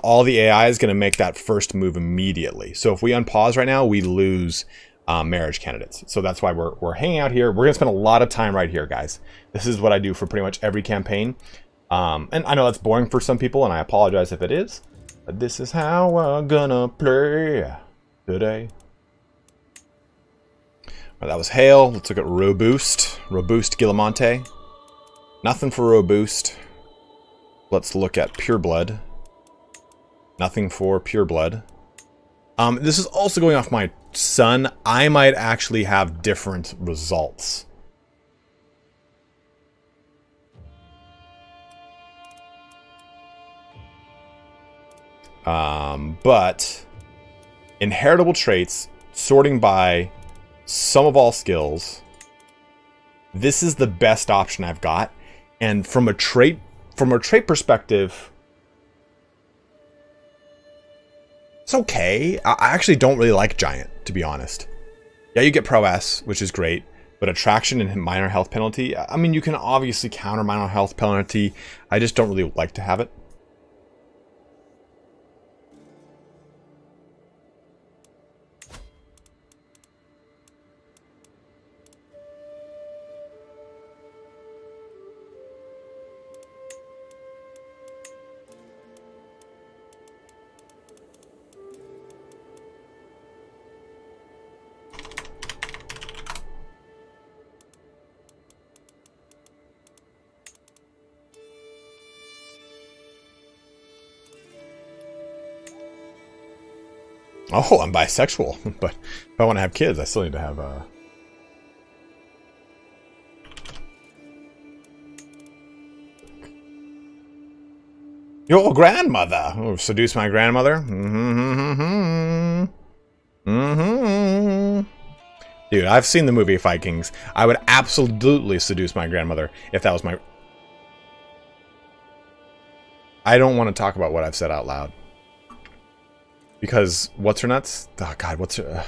all the AI is going to make that first move immediately. So if we unpause right now, we lose marriage candidates. So that's why we're hanging out here. We're going to spend a lot of time right here, guys. This is what I do for pretty much every campaign. And I know that's boring for some people, and I apologize if it is. But this is how we're gonna play today. Well, that was Hail. Let's look at Robust. Robust Guillemante. Nothing for Robust. Let's look at Pureblood. Nothing for Pureblood. This is also going off my son. I might actually have different results. But inheritable traits, sorting by sum of all skills. This is the best option I've got. And from a trait perspective, it's okay. I actually don't really like Giant, to be honest. Yeah, you get prowess, which is great, but attraction and minor health penalty, I mean, you can obviously counter minor health penalty. I just don't really like to have it. Oh, I'm bisexual, but if I want to have kids, I still need to have Your grandmother. Oh, seduce my grandmother? Mm-hmm. Mm-hmm. Dude, I've seen the movie Vikings. I would absolutely seduce my grandmother if that was my... I don't want to talk about what I've said out loud. Because, what's her nuts? Oh, God, what's her...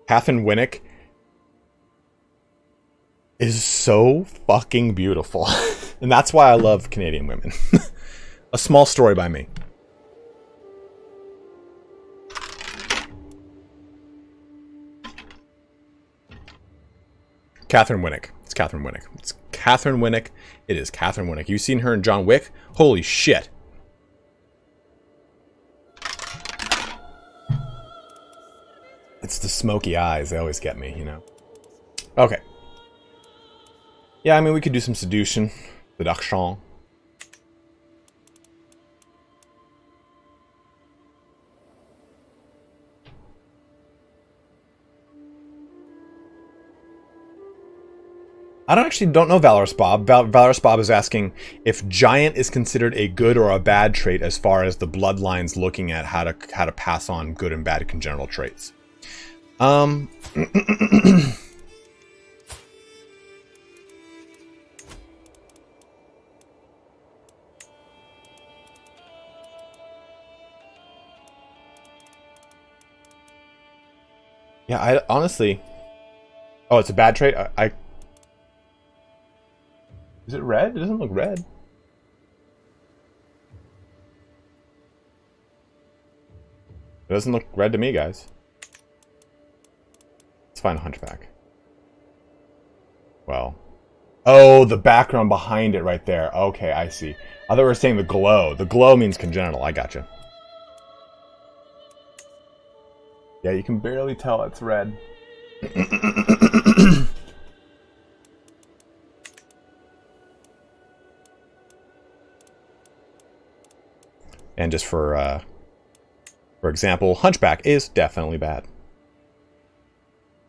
Catherine Winnick is so fucking beautiful. And that's why I love Canadian women. A small story by me. Catherine Winnick. It's Catherine Winnick. It's Catherine Winnick. It is Catherine Winnick. You seen her in John Wick? Holy shit. It's the smoky eyes. They always get me, you know. Okay. Yeah, I mean, we could do some seduction. Seduction. I don't know Valorous Bob. Valorous Bob is asking if Giant is considered a good or a bad trait as far as the bloodlines looking at how to pass on good and bad congenital traits. Yeah, I honestly... Oh, it's a bad trait? Is it red? It doesn't look red. It doesn't look red to me, guys. Let's find a Hunchback. Well. Oh, the background behind it right there. Okay, I see. I thought we were saying the glow. The glow means congenital. I gotcha. Yeah, you can barely tell it's red. And just for example, Hunchback is definitely bad.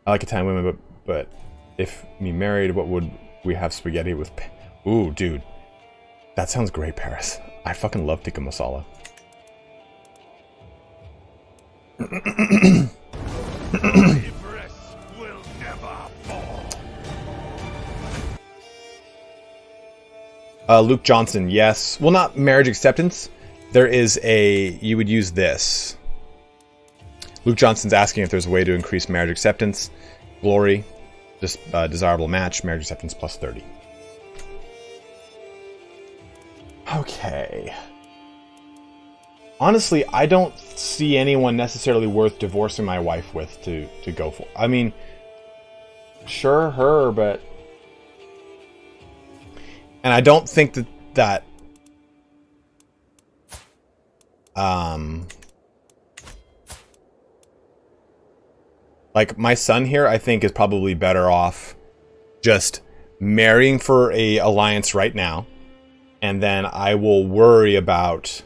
I like Italian women, but if me married, what would we have spaghetti with? Ooh, dude. That sounds great, Paris. I fucking love tikka masala. Luke Johnson, yes. Well, not marriage acceptance. There is a... You would use this. Luke Johnson's asking if there's a way to increase marriage acceptance. Glory. Just desirable match. Marriage acceptance plus 30. Okay. Honestly, I don't see anyone necessarily worth divorcing my wife with to go for. I mean, sure, her, but... And I don't think that like my son here, I think is probably better off just marrying for a alliance right now, and then I will worry about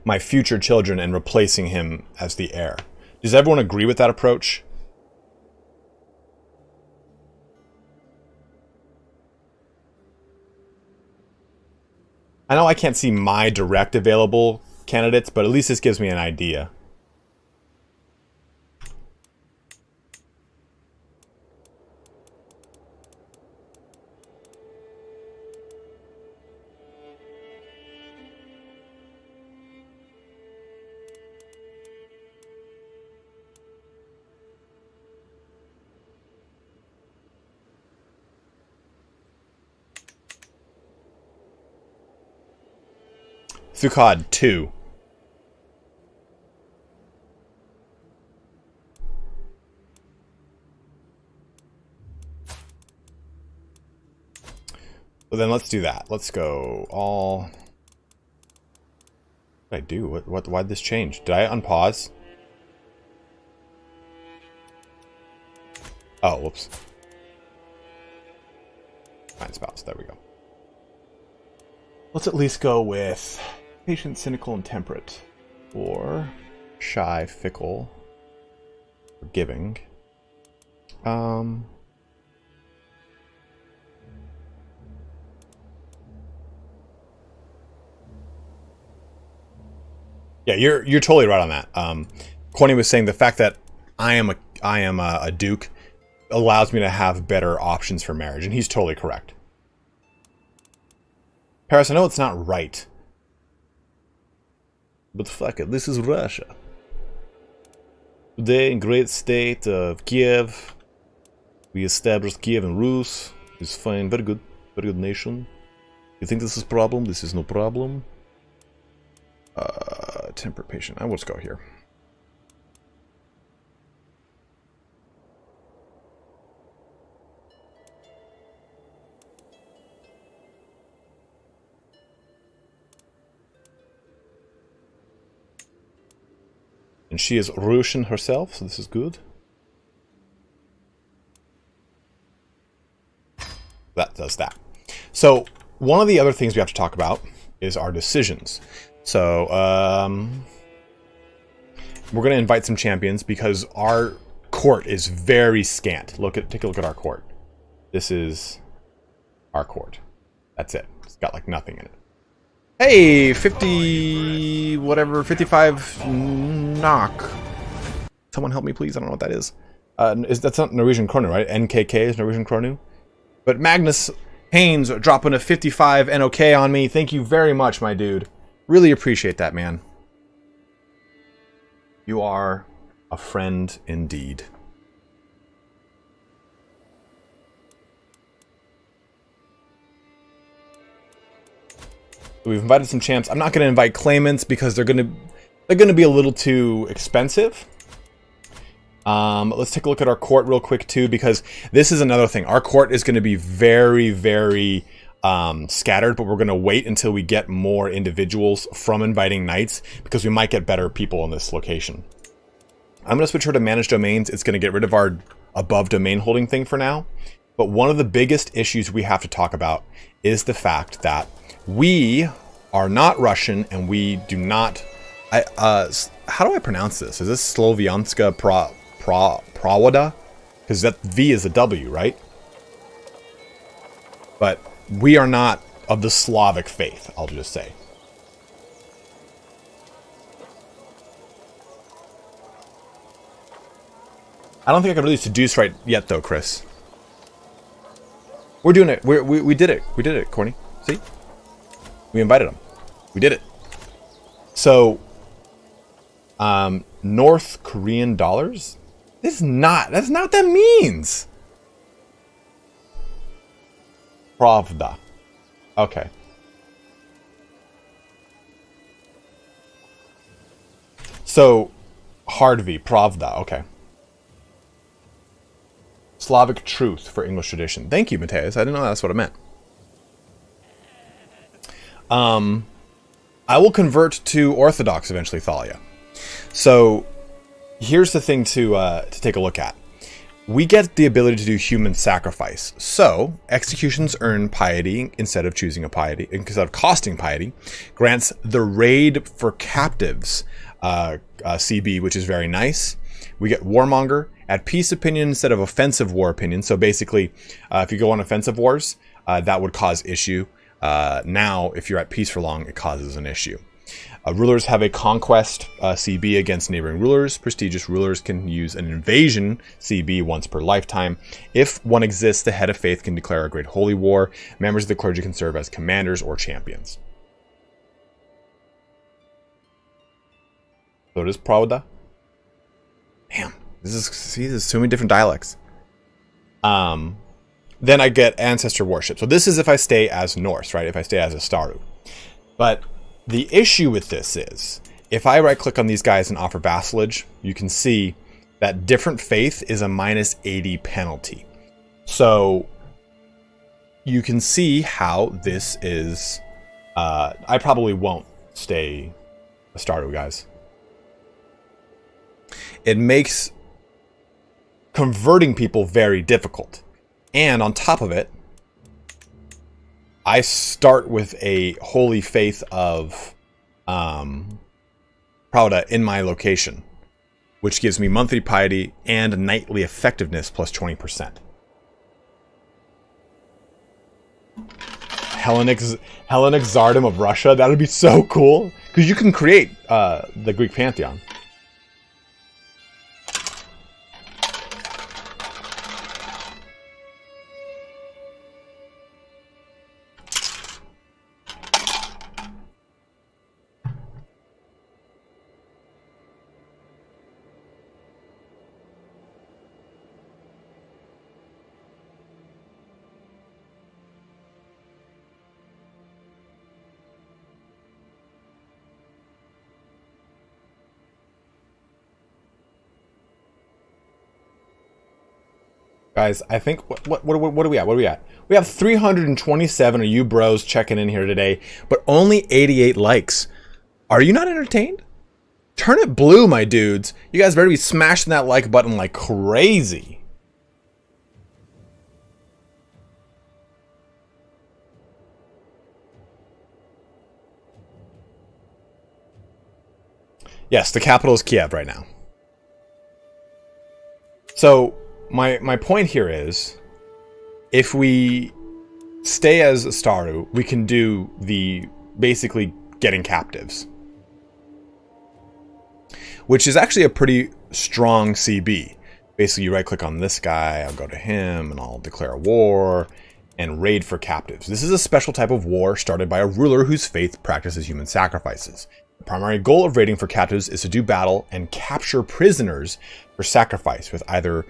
my future children and replacing him as the heir. Does everyone agree with that approach? I know I can't see my direct available candidates, but at least this gives me an idea. Thukad 2. Well, then let's do that. Let's go all... What did I do? Why'd this change? Did I unpause? Oh, whoops. Find spouse. There we go. Let's at least go with patient, cynical, and temperate. or shy, fickle, forgiving. Yeah, you're totally right on that. Corny was saying the fact that I am a duke allows me to have better options for marriage, and he's totally correct. Paris, I know it's not right, but fuck it, this is Russia. Today, in great state of Kiev, we established KIEVAN RUS. It's fine, very good nation. You think this is a problem? This is no problem. Temper patient. I will just go here. And she is Russian herself, so this is good. That does that. So one of the other things we have to talk about is our decisions. So we're going to invite some champions because our court is very scant. Take a look at our court. This is our court. That's it. It's got like nothing in it. Hey, 50 whatever, 55 knock. Someone help me, please. I don't know what that is. That's not Norwegian Kronu, right? NKK is Norwegian Kronu. But Magnus Haynes dropping a 55 NOK on me. Thank you very much, my dude. Really appreciate that, man. You are a friend indeed. We've invited some champs. I'm not going to invite claimants because they're going to be a little too expensive. Let's take a look at our court real quick too, because this is another thing. Our court is going to be very, very scattered, but we're going to wait until we get more individuals from inviting knights because we might get better people in this location. I'm going to switch her to manage domains. It's going to get rid of our above domain holding thing for now. But one of the biggest issues we have to talk about is the fact that we are not Russian and we do not... how do I pronounce this? Is this Slovianska Pravda? Because that V is a W, right? But we are not of the Slavic faith, I'll just say. I don't think I can really seduce right yet, though, Chris. We're doing it. We did it. We did it, Corny. See? We invited them. We did it. So, North Korean dollars? That's not what that means. Pravda. Okay. So, hard V, Pravda, okay. Slavic truth for English tradition. Thank you, Mateus. I didn't know that's what it meant. I will convert to Orthodox eventually, Thalia. So, here's the thing to take a look at. We get the ability to do human sacrifice. So, executions earn piety instead of choosing a piety, instead of costing piety, grants the raid for captives CB, which is very nice. We get warmonger at peace opinion instead of offensive war opinion. So basically, if you go on offensive wars, that would cause issue. Now, if you're at peace for long, it causes an issue. Rulers have a conquest CB against neighboring rulers. Prestigious rulers can use an invasion CB once per lifetime. If one exists, the head of faith can declare a great holy war. Members of the clergy can serve as commanders or champions. So it is Pravda. Damn, there's so many different dialects. Then I get ancestor worship. So this is if I stay as Norse, right? If I stay as a Staru. But the issue with this is, if I right click on these guys and offer vassalage, you can see that different faith is a minus 80 penalty. So you can see how this is, I probably won't stay a Staru, guys. It makes converting people very difficult. And on top of it, I start with a holy faith of Pravda in my location, which gives me monthly piety and nightly effectiveness plus 20%. Hellenic Tsardom of Russia. That would be so cool. Because you can create the Greek pantheon. Guys, I think, what are we at? What are we at? We have 327 of you bros checking in here today, but only 88 likes. Are you not entertained? Turn it blue, my dudes. You guys better be smashing that like button like crazy. Yes, the capital is Kiev right now. So, my point here is, if we stay as Staru, we can do the basically getting captives, which is actually a pretty strong CB. Basically, you right click on this guy, I'll go to him, and I'll declare a war and raid for captives. This is a special type of war started by a ruler whose faith practices human sacrifices. The primary goal of raiding for captives is to do battle and capture prisoners for sacrifice, with either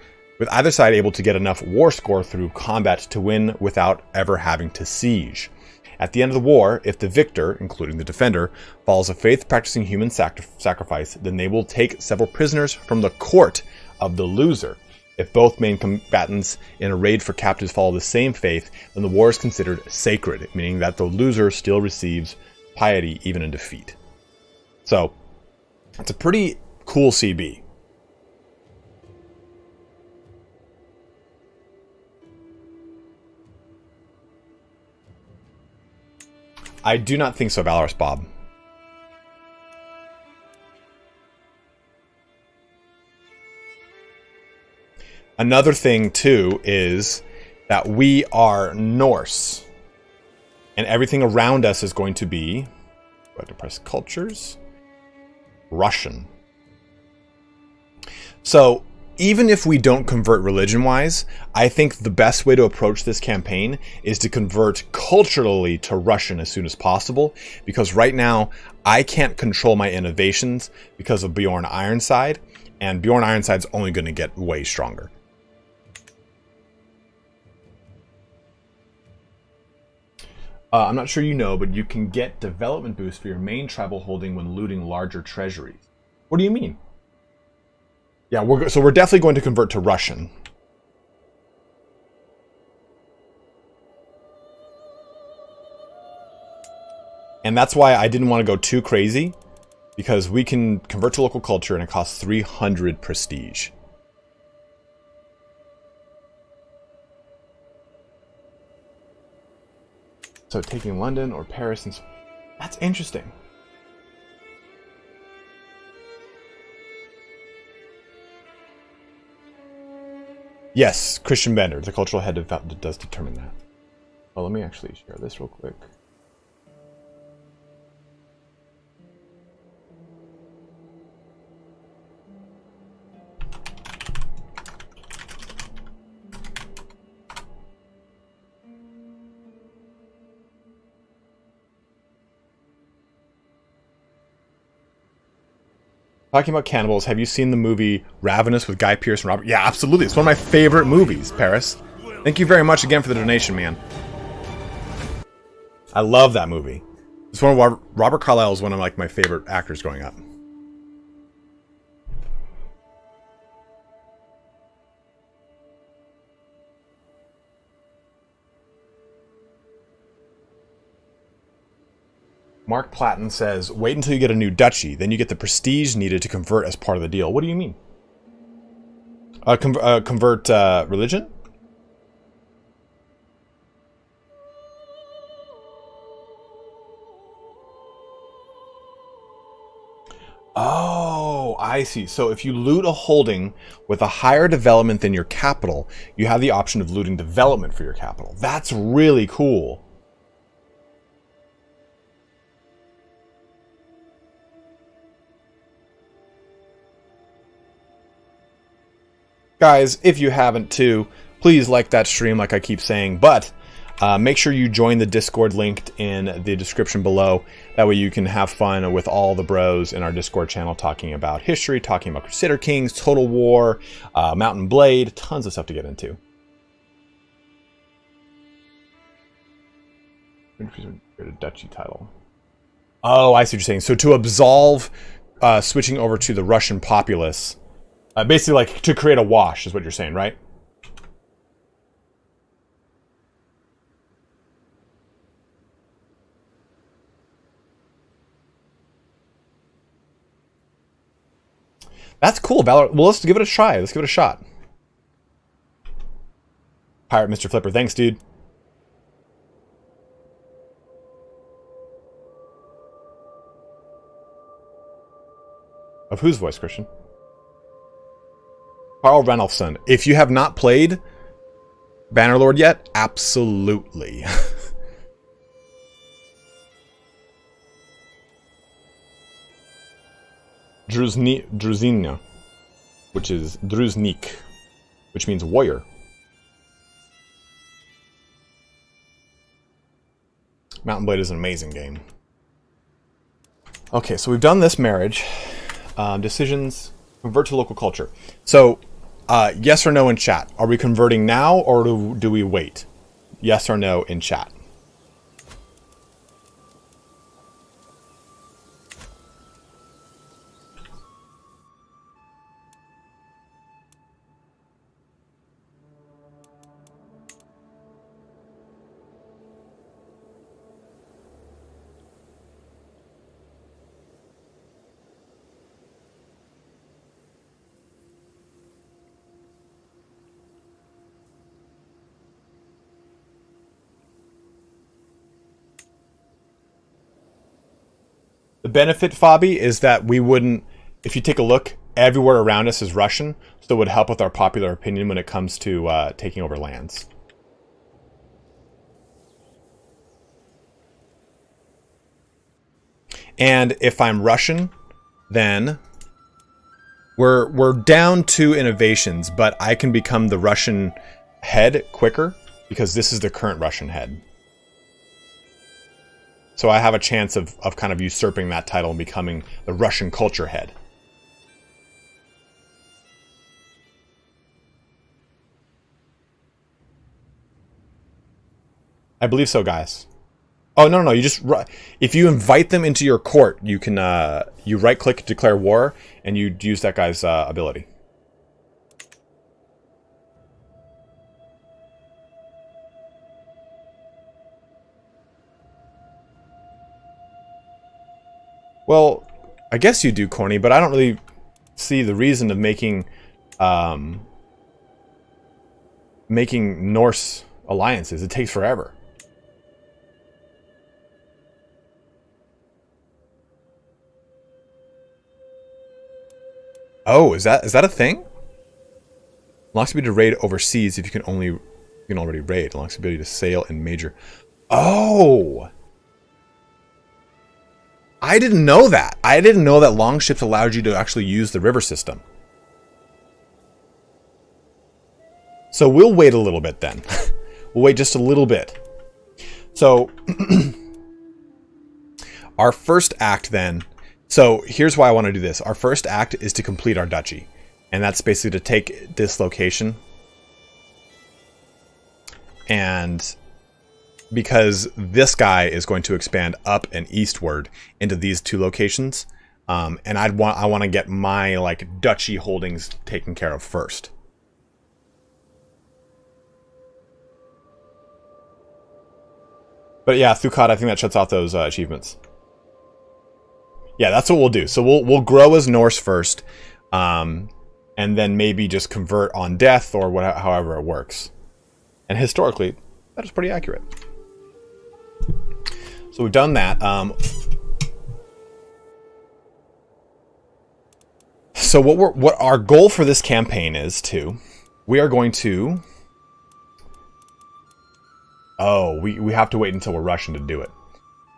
side able to get enough war score through combat to win without ever having to siege. At the end of the war, if the victor, including the defender, follows a faith practicing human sacrifice, then they will take several prisoners from the court of the loser. If both main combatants in a raid for captives follow the same faith, then the war is considered sacred, meaning that the loser still receives piety even in defeat. So, it's a pretty cool CB. I do not think so, Valorous Bob. Another thing, too, is that we are Norse. And everything around us is going to be, go ahead and press cultures, Russian. So, even if we don't convert religion-wise, I think the best way to approach this campaign is to convert culturally to Russian as soon as possible, because right now, I can't control my innovations because of Bjorn Ironside, and Bjorn Ironside's only going to get way stronger. I'm not sure you know, but you can get development boost for your main tribal holding when looting larger treasuries. What do you mean? Yeah, so we're definitely going to convert to Russian. And that's why I didn't want to go too crazy, because we can convert to local culture and it costs 300 prestige. So taking London or Paris, and that's interesting. Yes, Christian Bender, the cultural head does determine that. Well, let me actually share this real quick. Talking about cannibals, have you seen the movie Ravenous with Guy Pearce and Robert? Yeah, absolutely. It's one of my favorite movies, Paris. Thank you very much again for the donation, man. I love that movie. It's one of Robert Carlyle is one of like my favorite actors growing up. Mark Platten says, wait until you get a new duchy, then you get the prestige needed to convert as part of the deal. What do you mean? Convert religion? I see. So if you loot a holding with a higher development than your capital, you have the option of looting development for your capital. That's really cool. Guys, if you haven't too, please like that stream like I keep saying, but make sure you join the Discord linked in the description below. That way you can have fun with all the bros in our Discord channel talking about history, talking about Crusader Kings, Total War, Mountain Blade, tons of stuff to get into. A duchy title. Oh, I see what you're saying. So to absolve switching over to the Russian populace, basically like to create a wash is what you're saying, right? That's cool, Valor. Well, let's give it a try. Let's give it a shot. Pirate Mr. Flipper. Thanks, dude. Of whose voice, Christian? Carl Renolfson. If you have not played Bannerlord yet, absolutely. Druzina, which is Druznik, which means warrior. Mountain Blade is an amazing game. Okay, so we've done this marriage. Decisions, convert to local culture. So, yes or no in chat. Are we converting now or do we wait? Yes or no in chat. The benefit, Fabi, is that we wouldn't, if you take a look, everywhere around us is Russian, so it would help with our popular opinion when it comes to taking over lands. And if I'm Russian, then we're down 2 innovations, but I can become the Russian head quicker because this is the current Russian head. So I have a chance of kind of usurping that title and becoming the Russian culture head. I believe so, guys. Oh, no. You just... If you invite them into your court, you can... you right-click, declare war, and you use that guy's ability. Well, I guess you do, Corny, but I don't really see the reason of making Norse alliances. It takes forever. Oh, is that a thing? Unlocks the ability to raid overseas if you can already raid. Unlocks the ability to sail in major. Oh! I didn't know that. I didn't know that longships allowed you to actually use the river system. So we'll wait a little bit then. We'll wait just a little bit. So our first act then. So here's why I want to do this. Our first act is to complete our duchy. And that's basically to take this location. And because this guy is going to expand up and eastward into these 2 locations, and I want to get my like duchy holdings taken care of first. But yeah, Thukat, I think that shuts off those achievements. Yeah, that's what we'll do. So we'll grow as Norse first, and then maybe just convert on death or however it works. And historically, that is pretty accurate. So we've done that. So what our goal for this campaign is we are going to. Oh, we have to wait until we're Russian to do it.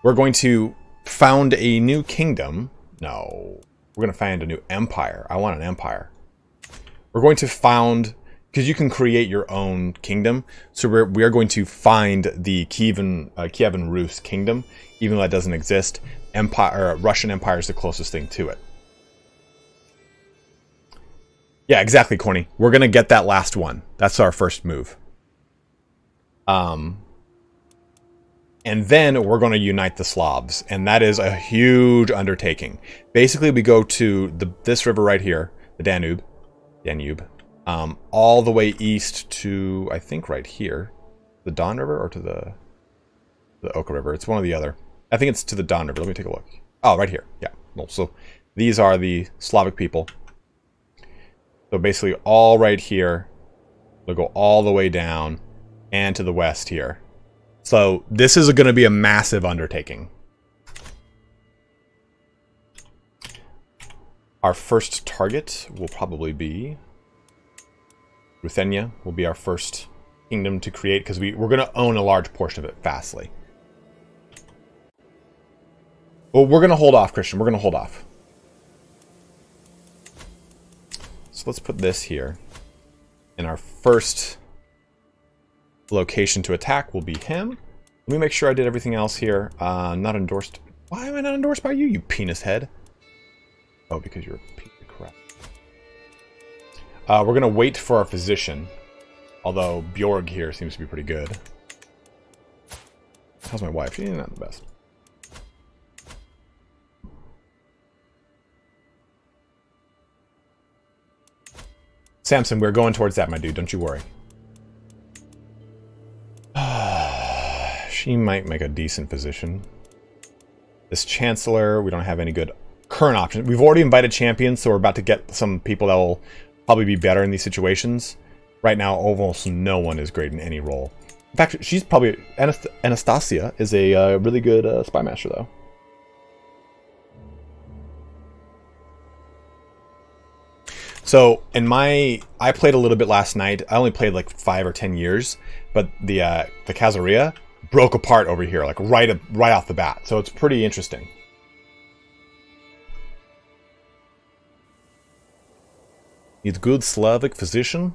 We're going to found a new kingdom. No, we're going to find a new empire. I want an empire. We're going to found, because you can create your own kingdom. So we are going to find the KIEVAN Rus kingdom, even though that doesn't exist. Russian Empire is the closest thing to it. Yeah, exactly, Corny. We're going to get that last one. That's our first move. And then we're going to unite the Slavs. And that is a huge undertaking. Basically, we go to this river right here, the Danube. All the way east to, I think, right here. The Don River or to the Oka River? It's one or the other. I think it's to the Don River. Let me take a look. Oh, right here. Yeah. Well, so these are the Slavic people. So basically all right here. They'll go all the way down and to the west here. So this is going to be a massive undertaking. Our first target will probably be Ruthenia. Will be our first kingdom to create because we're going to own a large portion of it fastly. Well, we're going to hold off, Christian. We're going to hold off. So let's put this here. And our first location to attack will be him. Let me make sure I did everything else here. Not endorsed. Why am I not endorsed by you, you penis head? Oh, because you're a piece of crap. We're going to wait for our physician. Although Bjorg here seems to be pretty good. How's my wife? She's not the best. Samson, we're going towards that, my dude. Don't you worry. She might make a decent position. This Chancellor, we don't have any good current options. We've already invited champions, so we're about to get some people that will probably be better in these situations. Right now, almost no one is great in any role. In fact, she's probably... Anastasia is a really good spy master, though. So, I played a little bit last night. I only played like 5 or 10 years, but the Khazaria broke apart over here, like right off the bat. So it's pretty interesting. Need good Slavic physician.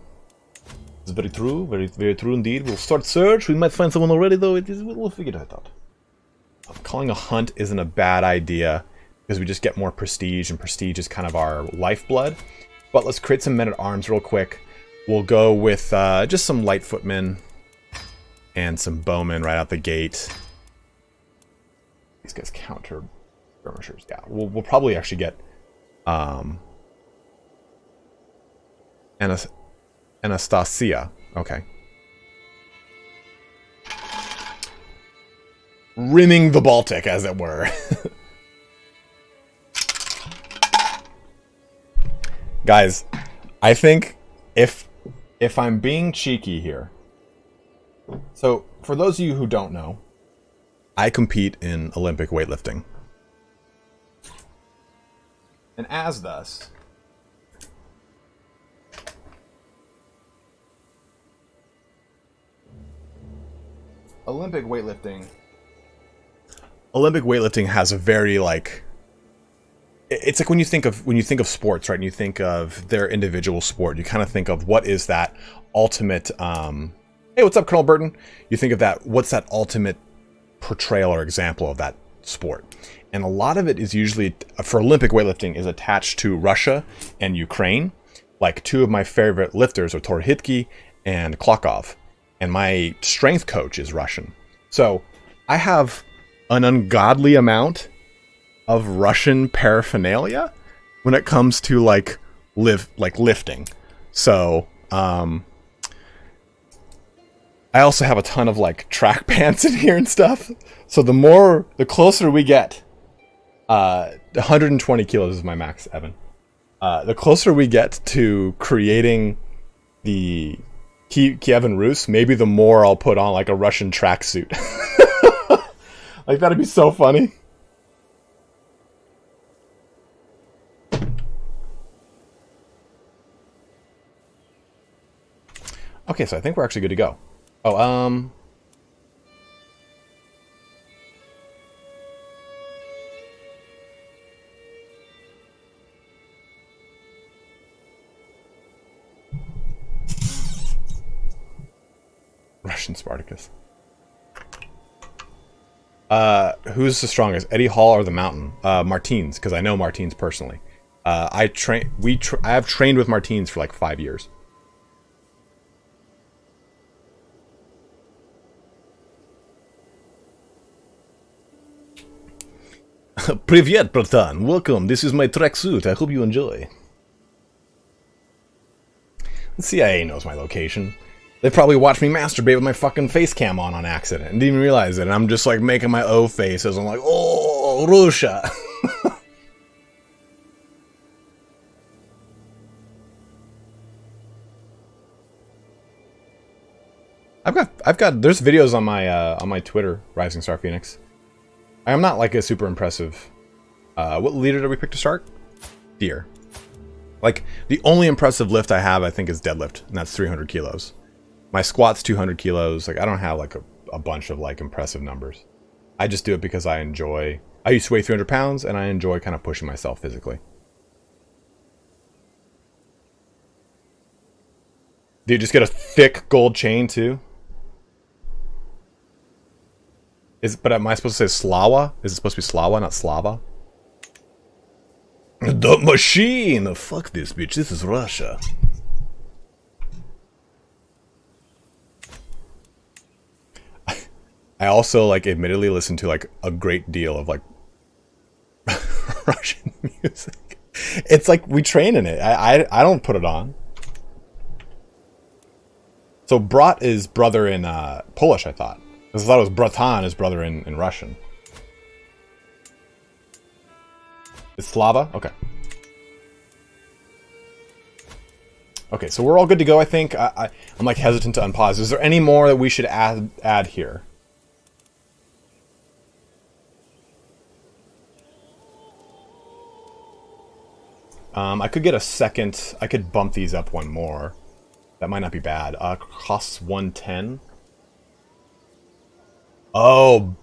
It's very true, very, very true indeed. We'll start search. We might find someone already, though. We'll figure that out. Calling a hunt isn't a bad idea because we just get more prestige, and prestige is kind of our lifeblood. But let's create some men-at-arms real quick. We'll go with just some light footmen and some bowmen right out the gate. These guys counter skirmishers. Yeah, we'll probably actually get Anastasia. Okay. Rimming the Baltic, as it were. Guys, I think if I'm being cheeky here, so for those of you who don't know, I compete in Olympic weightlifting. And as thus, Olympic weightlifting has a very it's like when you think of sports, right? And you think of their individual sport, you kind of think of what is that ultimate hey, what's up, Colonel Burton? You think of that, what's that ultimate portrayal or example of that sport? And a lot of it is usually, for Olympic weightlifting, is attached to Russia and Ukraine. Like, two of my favorite lifters are Torhitki and Klokov. And my strength coach is Russian. So I have an ungodly amount of Russian paraphernalia when it comes to lifting. So I also have a ton of track pants in here and stuff. So the closer we get, 120 kilos is my max, Evan. The closer we get to creating the KIEVAN Rus, maybe the more I'll put on a Russian tracksuit. That'd be so funny. Okay, so I think we're actually good to go. Oh, Russian Spartacus. Who's the strongest, Eddie Hall or the Mountain? Martins, because I know Martins personally. I have trained with Martins for like 5 years. Привет, Bratan. Welcome. This is my tracksuit. I hope you enjoy. The CIA knows my location. They probably watched me masturbate with my fucking face cam on accident and didn't even realize it. And I'm just like making my O face as I'm like, oh, Russia. I've got there's videos on my Twitter, Rising Star Phoenix. I'm not like a super impressive. What leader did we pick to start? Dyre. Like the only impressive lift I have, I think, is deadlift, and that's 300 kilos. My squat's 200 kilos. Like I don't have like a bunch of like impressive numbers. I just do it because I enjoy. I used to weigh 300 pounds, and I enjoy kind of pushing myself physically. Do you just get a thick gold chain too? But am I supposed to say Slava? Is it supposed to be Slava, not Slava? The machine! Fuck this bitch, this is Russia. I also, like, admittedly listen to, like, a great deal of, like, Russian music. It's like, we train in it. I don't put it on. So, Brat is brother in Polish, I thought. I thought it was Bratan, his brother in Russian. It's Slava? Okay. Okay, so we're all good to go, I think. I'm like hesitant to unpause. Is there any more that we should add here? I could get a second. I could bump these up one more. That might not be bad. Costs 110. Oh.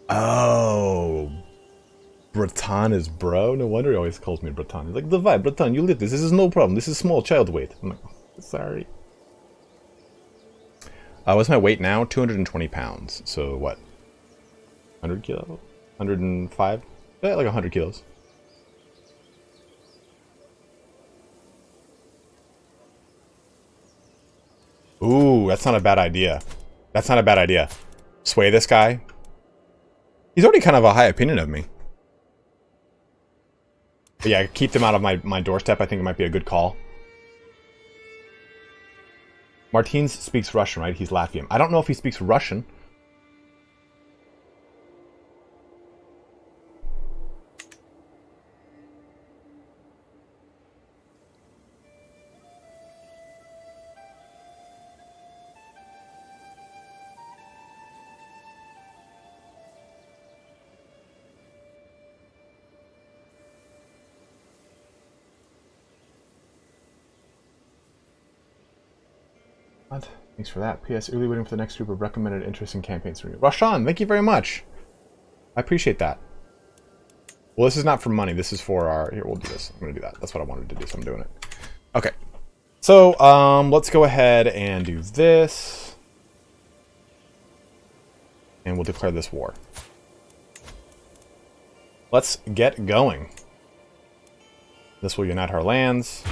Oh. Bratan is bro? No wonder he always calls me Bratan. He's like, Davai, Bratan, you lift this. This is no problem. This is small child weight. I'm like, oh, sorry. What's my weight now? 220 pounds. So what? 100 kilos? 105? Yeah, like 100 kilos. Ooh, that's not a bad idea. That's not a bad idea. Sway this guy. He's already kind of a high opinion of me. But yeah, keep them out of my doorstep. I think it might be a good call. Martins speaks Russian, right? He's Latvian. I don't know if he speaks Russian. What? Thanks for that. P.S. Early waiting for the next group of recommended interesting campaigns from you. Rashan, thank you very much. I appreciate that. Well, this is not for money. This is for our... Here, we'll do this. I'm going to do that. That's what I wanted to do, so I'm doing it. Okay. So, let's go ahead and do this. And we'll declare this war. Let's get going. This will unite our lands.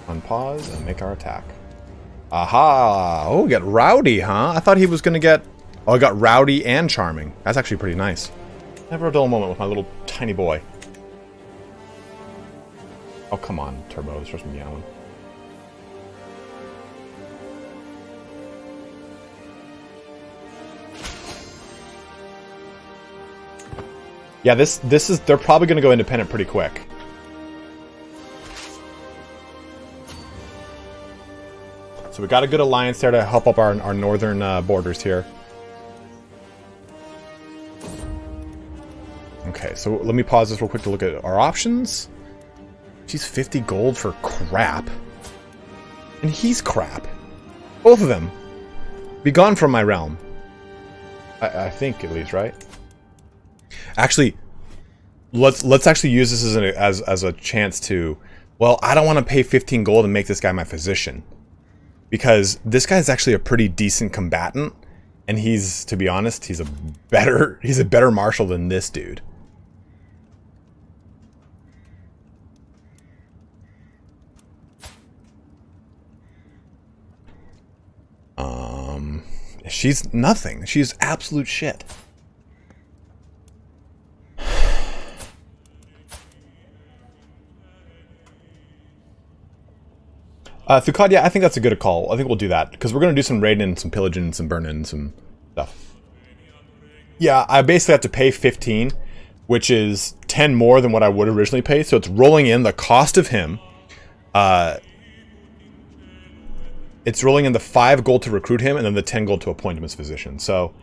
Unpause and make our attack. Aha! Oh, get rowdy, huh? I thought he was gonna get... Oh, I got rowdy and charming. That's actually pretty nice. Never a dull moment with my little tiny boy. Oh, come on, Turbo. It's just meowing. Yeah, this is... They're probably gonna go independent pretty quick. So we got a good alliance there to help up our northern borders here. Okay, so let me pause this real quick to look at our options. She's 50 gold for crap. And he's crap. Both of them. Be gone from my realm. I think, at least, right? Actually, let's actually use this as a chance to... Well, I don't want to pay 15 gold and make this guy my physician. Because this guy's actually a pretty decent combatant. And he's, to be honest, he's a better marshal than this dude. She's nothing. She's absolute shit. Thukad, yeah, I think that's a good call. I think we'll do that. Because we're going to do some raiding and some pillaging and some burning and some stuff. Yeah, I basically have to pay 15, which is 10 more than what I would originally pay. So it's rolling in the cost of him. It's rolling in the 5 gold to recruit him, and then the 10 gold to appoint him as physician. So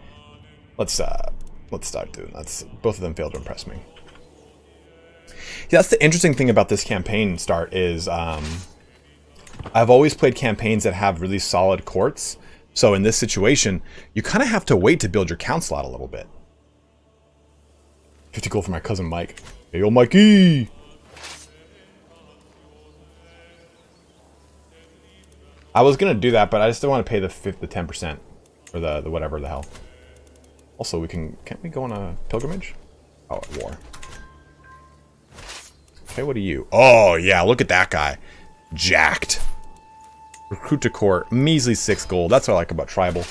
let's start doing that. Both of them failed to impress me. Yeah, that's the interesting thing about this campaign start is I've always played campaigns that have really solid courts. So in this situation, you kind of have to wait to build your council out a little bit. 50 gold for my cousin Mike. Hey, yo, Mikey! I was gonna do that, but I just don't want to pay the 10% or the whatever the hell. Also, can't we go on a pilgrimage? Oh, at war. Okay, what are you? Oh yeah, look at that guy, jacked. Recruit to court, measly 6 gold. That's what I like about tribal.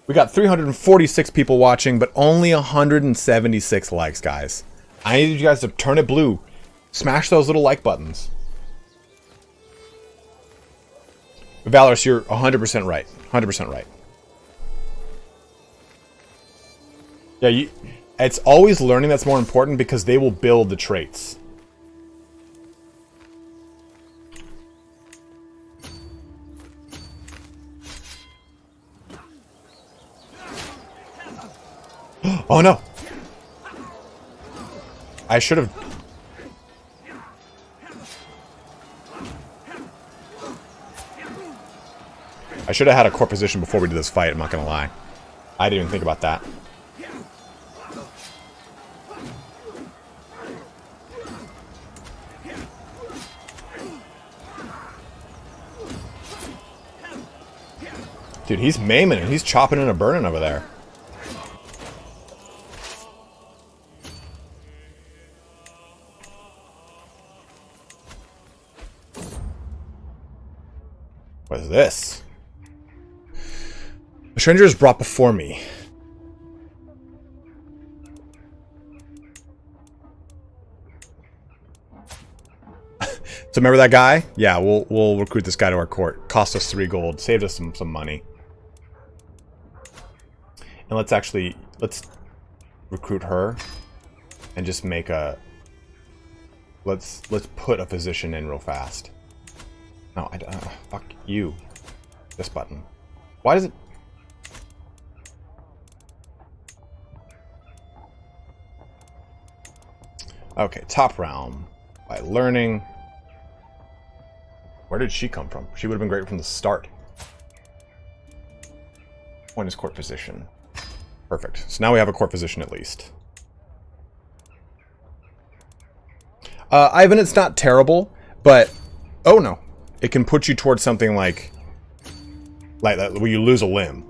We got 346 people watching, but only 176 likes, guys. I need you guys to turn it blue. Smash those little like buttons. Valorous, you're 100% right. 100% right. Yeah, it's always learning that's more important because they will build the traits. Oh no! I should have... I should have had a core position before we did this fight, I'm not gonna lie. I didn't even think about that. Dude, he's maiming it. He's chopping and burning over there. What is this? A stranger is brought before me. So remember that guy? Yeah, we'll recruit this guy to our court. Cost us 3 gold. Saved us some money. And let's recruit her and just make a... Let's put a physician in real fast. No, fuck you. This button. Why does it... Okay, top realm. By learning. Where did she come from? She would have been great from the start. Point is court position. Perfect. So now we have a court position at least. Ivan, it's not terrible, but... Oh no. It can put you towards something like that, where you lose a limb.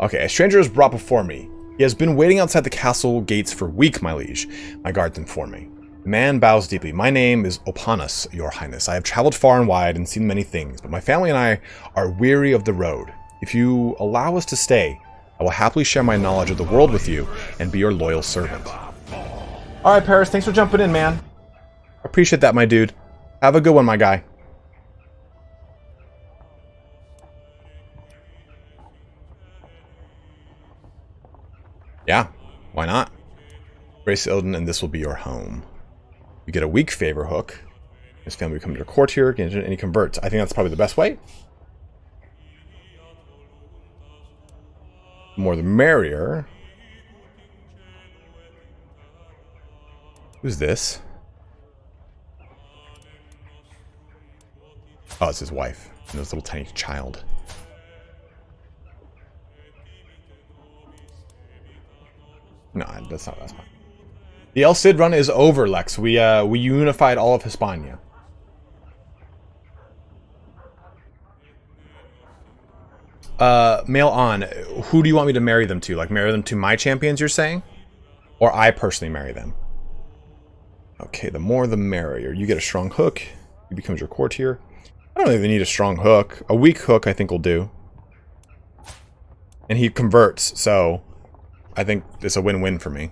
Okay, a stranger is brought before me. He has been waiting outside the castle gates for a week, my liege. My guards inform me. The man bows deeply. My name is Opanus, your highness. I have traveled far and wide and seen many things, but my family and I are weary of the road. If you allow us to stay, I will happily share my knowledge of the world with you and be your loyal servant. Alright, Paris, thanks for jumping in, man. Appreciate that, my dude. Have a good one, my guy. Yeah, why not? Grace Ilden, and this will be your home. You get a weak favor hook. His family becomes your courtier, and he converts. I think that's probably the best way. The more the merrier. Who's this? Oh, it's his wife and his little tiny child. No, that's fine. The El Cid run is over, Lex. We unified all of Hispania. Mail on. Who do you want me to marry them to? Like, marry them to my champions, you're saying? Or I personally marry them? Okay, the more the merrier. You get a strong hook. He becomes your courtier. I don't really need a strong hook. A weak hook, I think, will do. And he converts, so I think it's a win-win for me.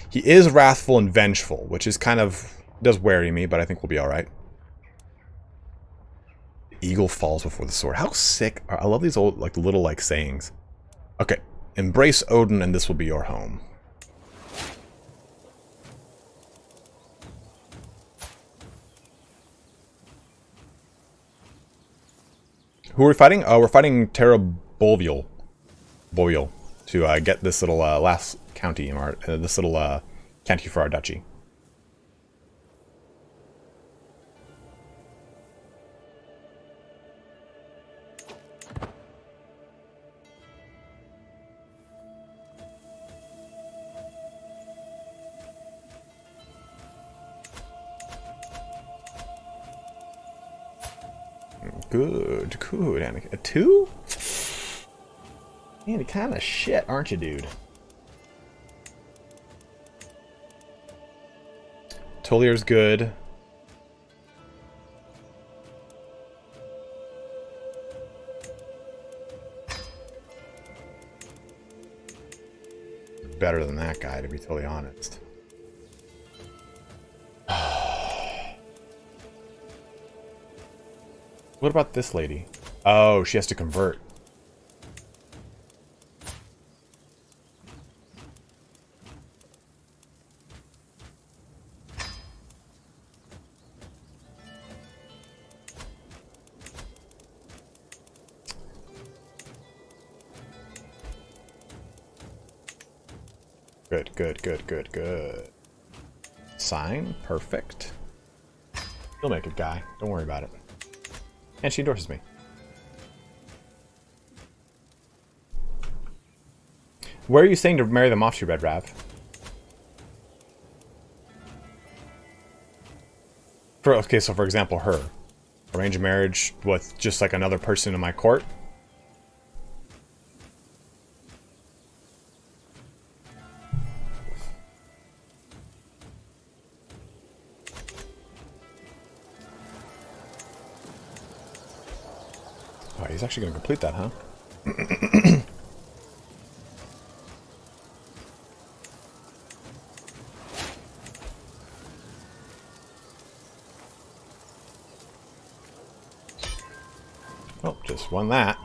He is wrathful and vengeful, which is kind of... does worry me, but I think we'll be alright. Eagle falls before the sword. How sick. I love these old, like, little, like, sayings. Okay. Embrace Odin and this will be your home. Who are we fighting? We're fighting Terra Bovial to get this little last county in our, this little county for our duchy. Good. A 2? Man, you're kind of shit, aren't you, dude? Tolier's good. Better than that guy, to be totally honest. What about this lady? Oh, she has to convert. Good. Sign. Perfect. He'll make it, guy. Don't worry about it. And she endorses me. Where are you saying to marry them off to, Red Rav? Okay, so for example, her. Arrange a marriage with just like another person in my court. Oh, he's actually going to complete that, huh? Oh, just won that.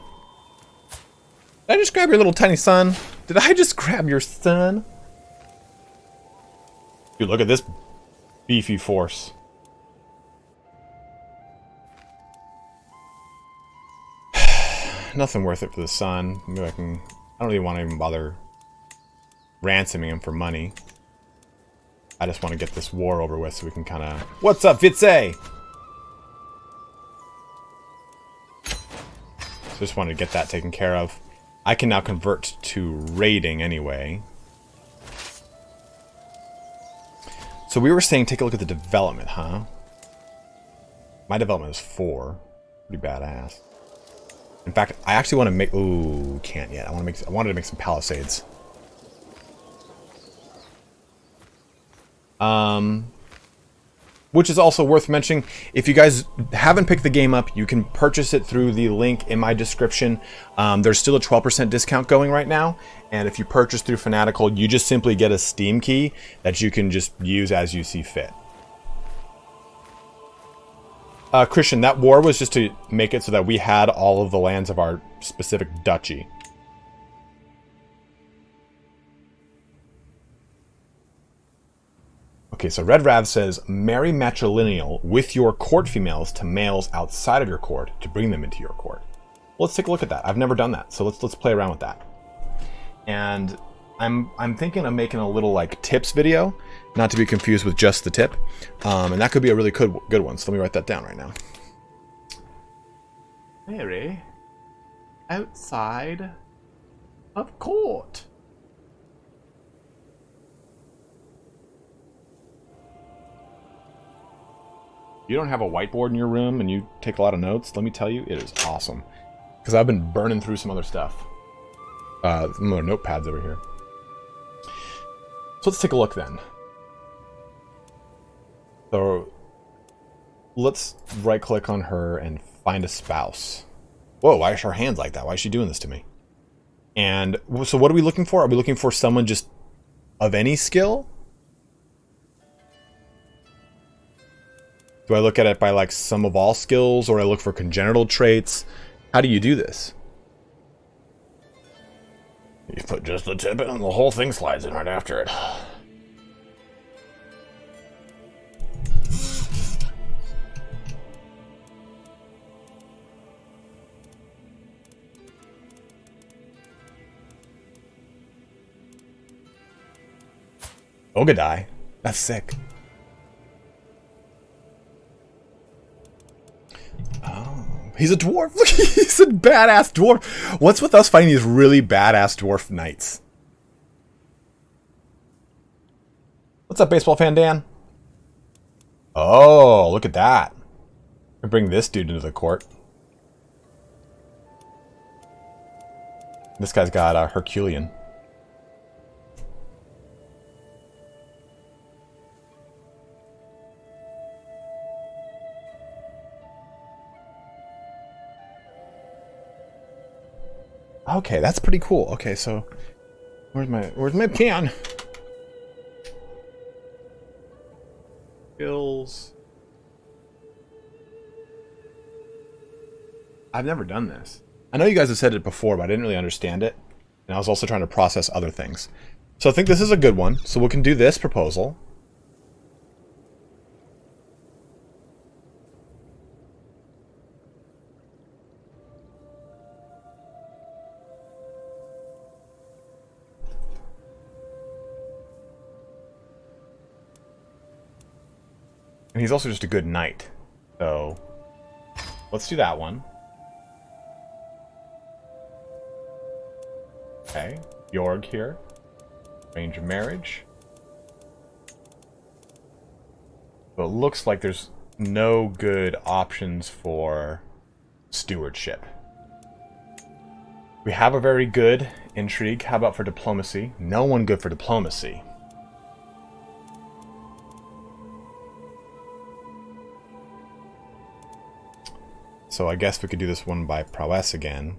Did I just grab your little tiny son? Did I just grab your son? Dude, look at this beefy force. Nothing worth it for the son. Maybe I don't really want to even bother ransoming him for money. I just want to get this war over with so we can kind of... What's up, Vitze? So just wanted to get that taken care of. I can now convert to raiding anyway. So we were saying take a look at the development, huh? My development is 4. Pretty badass. In fact, I actually want to make... Ooh, can't yet. I wanted to make some palisades. Which is also worth mentioning. If you guys haven't picked the game up, you can purchase it through the link in my description. There's still a 12% discount going right now. And if you purchase through Fanatical, you just simply get a Steam key that you can just use as you see fit. Christian, that war was just to make it so that we had all of the lands of our specific duchy. Okay, Okay, so Red Rav says, marry matrilineal with your court females to males outside of your court to bring them into your court. Well, let's take a look at that. I've never done that, so let's play around with that. And I'm thinking of making a little like tips video, not to be confused with just the tip, and that could be a really good one. So let me write that down right now. Marry outside of court. You don't have a whiteboard in your room and you take a lot of notes, let me tell you, it is awesome. Because I've been burning through some other stuff. More notepads over here. So let's take a look then. So let's right click on her and find a spouse. Whoa, why is her hands like that? Why is she doing this to me? And so what are we looking for? Are we looking for someone just of any skill? Do I look at it by like sum of all skills, or I look for congenital traits? How do you do this? You put just the tip in and the whole thing slides in right after it. Ogadai? That's sick. He's a dwarf. Look, he's a badass dwarf. What's with us finding these really badass dwarf knights? What's up, baseball fan Dan? Oh, look at that. I bring this dude into the court. This guy's got Herculean. Okay, that's pretty cool. Okay, so where's my pen? Skills. I've never done this. I know you guys have said it before, but I didn't really understand it. And I was also trying to process other things. So I think this is a good one. So we can do this proposal. And he's also just a good knight. So let's do that one. Okay, Jorg here. Range of marriage. So it looks like there's no good options for stewardship. We have a very good intrigue. How about for diplomacy? No one good for diplomacy. So I guess we could do this one by prowess again.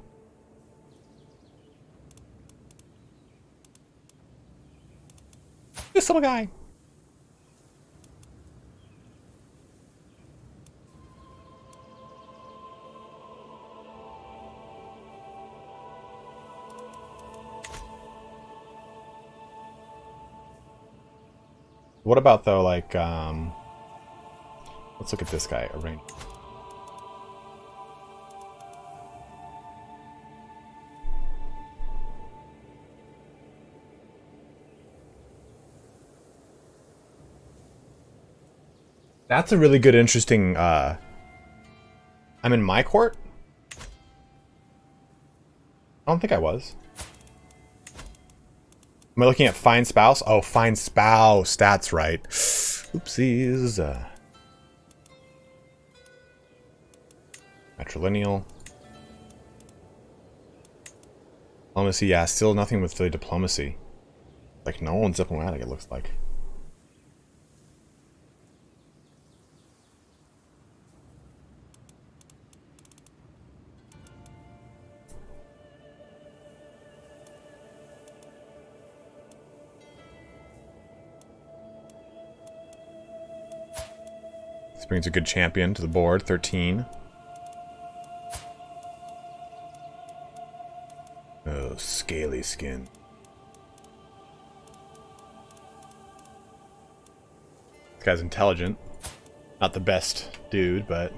This little guy. What about though, like, let's look at this guy, arrange. That's a really good, interesting, I'm in my court? I don't think I was. Am I looking at find spouse? Oh, find spouse, that's right. Oopsies. Matrilineal. Diplomacy, yeah, still nothing with the diplomacy. Like, no one's diplomatic, it looks like. This brings a good champion to the board, 13. Oh, scaly skin. guy's intelligent. Not the best dude, but...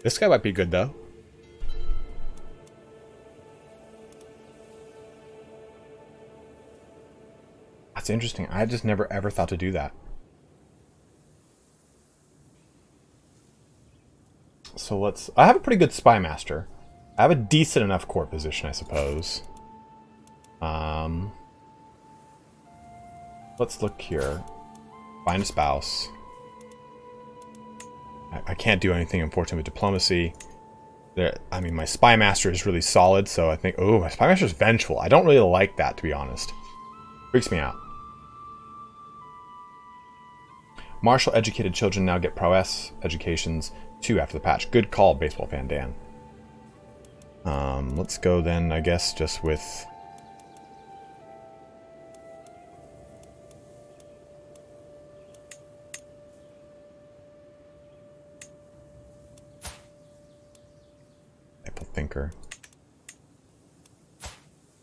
This guy might be good, though. That's interesting. I just never ever thought to do that. So let's... I have a pretty good Spy Master. I have a decent enough court position, I suppose. Let's look here. Find a spouse. I can't do anything important with diplomacy. I mean, my Spy Master is really solid, so I think... Oh, my Spy Master is vengeful. I don't really like that, to be honest. Freaks me out. Martial educated children now get prowess educations 2 after the patch. Good call, baseball fan Dan. Let's go then, I guess, just with... Apple Thinker.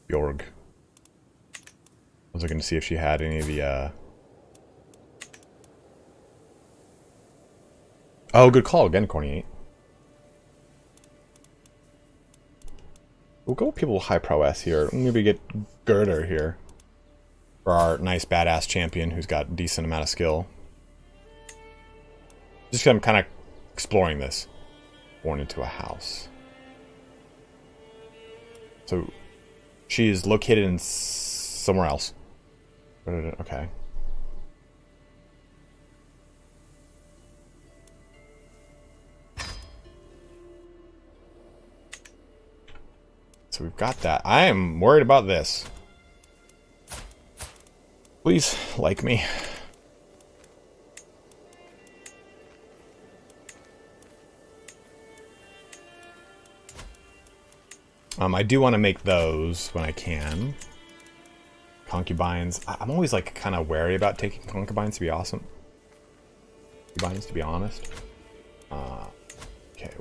Bjorg. I was looking to see if she had any of the, Oh, good call again, Corny 8. We'll go with people with high prowess here. Maybe get Girder here. For our nice badass champion who's got a decent amount of skill. Just 'cause I'm kind of exploring this. Born into a house. So, she is located in somewhere else. Okay. So we've got that. I am worried about this. Please like me. I do want to make those when I can. Concubines. I'm always like kind of wary about taking concubines, to be awesome. Concubines, to be honest. Okay,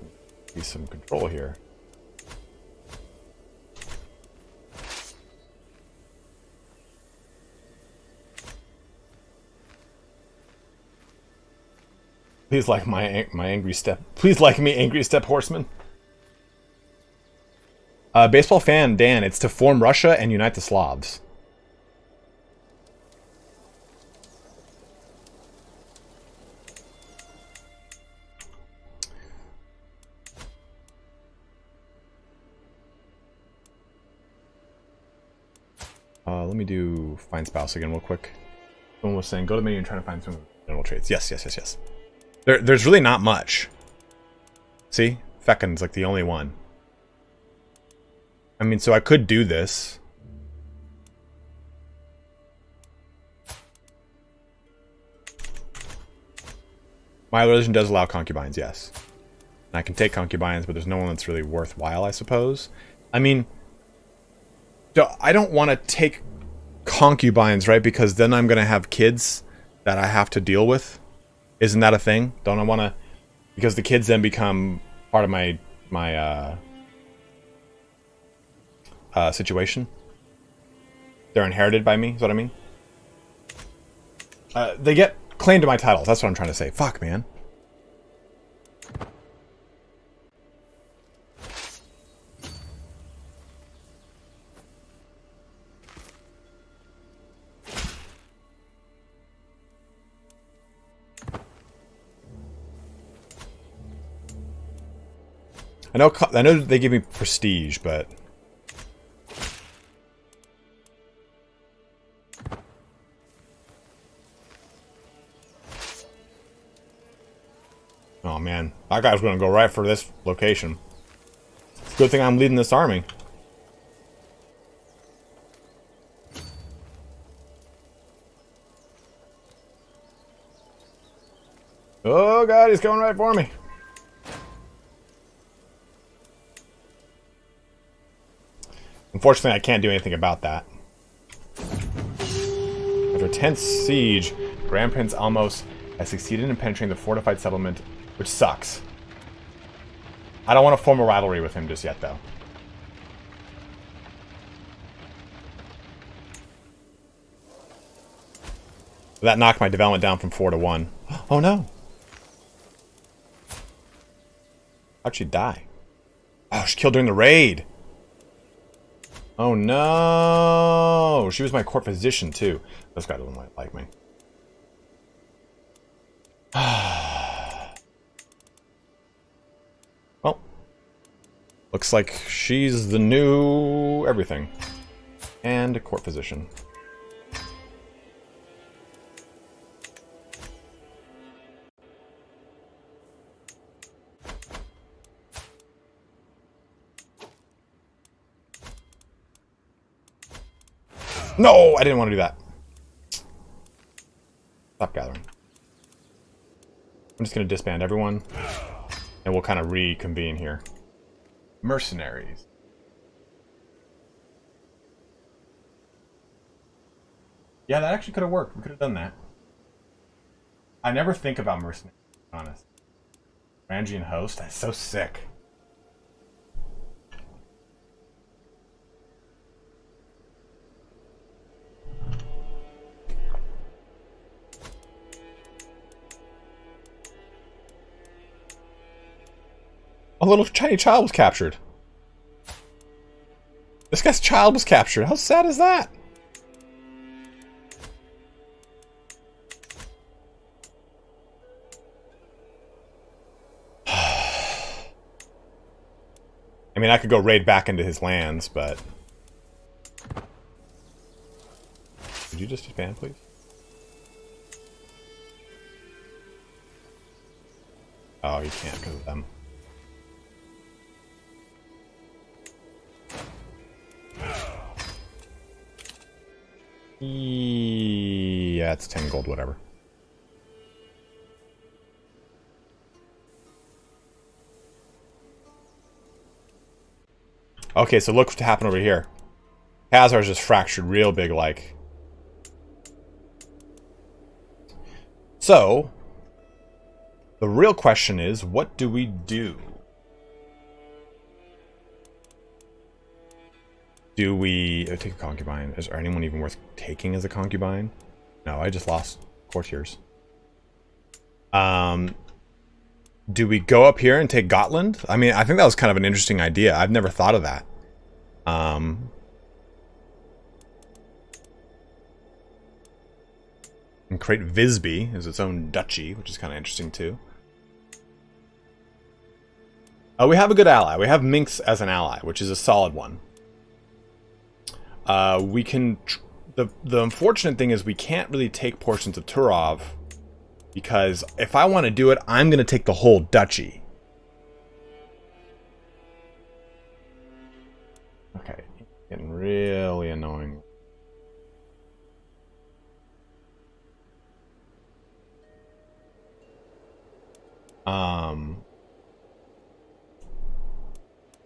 need some control here. Please like my angry step. Please like me, angry step horseman. Baseball fan Dan, it's to form Russia and unite the Slavs. Let me do find spouse again real quick. Someone was saying go to the menu and try to find some general traits. Yes. There's really not much. See? Feckin's like the only one. I mean, so I could do this. My religion does allow concubines, yes. And I can take concubines, but there's no one that's really worthwhile, I suppose. I mean, I don't want to take concubines, right? Because then I'm going to have kids that I have to deal with. Isn't that a thing? Don't I want to... Because the kids then become part of my situation. They're inherited by me, is what I mean. They get claim to my titles, that's what I'm trying to say. Fuck, man. I know they give me prestige, but oh man, that guy's gonna go right for this location. Good thing I'm leading this army. Oh god, he's coming right for me. Unfortunately, I can't do anything about that. After a tense siege, Grand Prince Almos has succeeded in penetrating the fortified settlement, which sucks. I don't want to form a rivalry with him just yet, though. That knocked my development down from 4 to 1. Oh no! How'd she die? Oh, she killed during the raid! Oh no! She was my court physician too. This guy doesn't like me. Well, looks like she's the new everything. And a court physician. No, I didn't want to do that. Stop gathering. I'm just going to disband everyone, and we'll kind of reconvene here. Mercenaries. Yeah, that actually could have worked. We could have done that. I never think about mercenaries, to be honest. Rangian host, that's so sick. A little tiny child was captured. This guy's child was captured. How sad is that? I mean, I could go raid back into his lands, but... Could you just disband, please? Oh, you can't because of them. Yeah, it's 10 gold, whatever. Okay, so look what happened over here. Khazar's just fractured real big, like. So, the real question is, what do we do? Do we take a concubine? Is there anyone even worth taking as a concubine? No, I just lost courtiers. Do we go up here and take Gotland? I mean, I think that was kind of an interesting idea. I've never thought of that. And create Visby as its own duchy, which is kind of interesting too. We have a good ally. We have Minx as an ally, which is a solid one. We can... The unfortunate thing is we can't really take portions of Turov, because if I want to do it, I'm going to take the whole duchy. Okay, getting really annoying.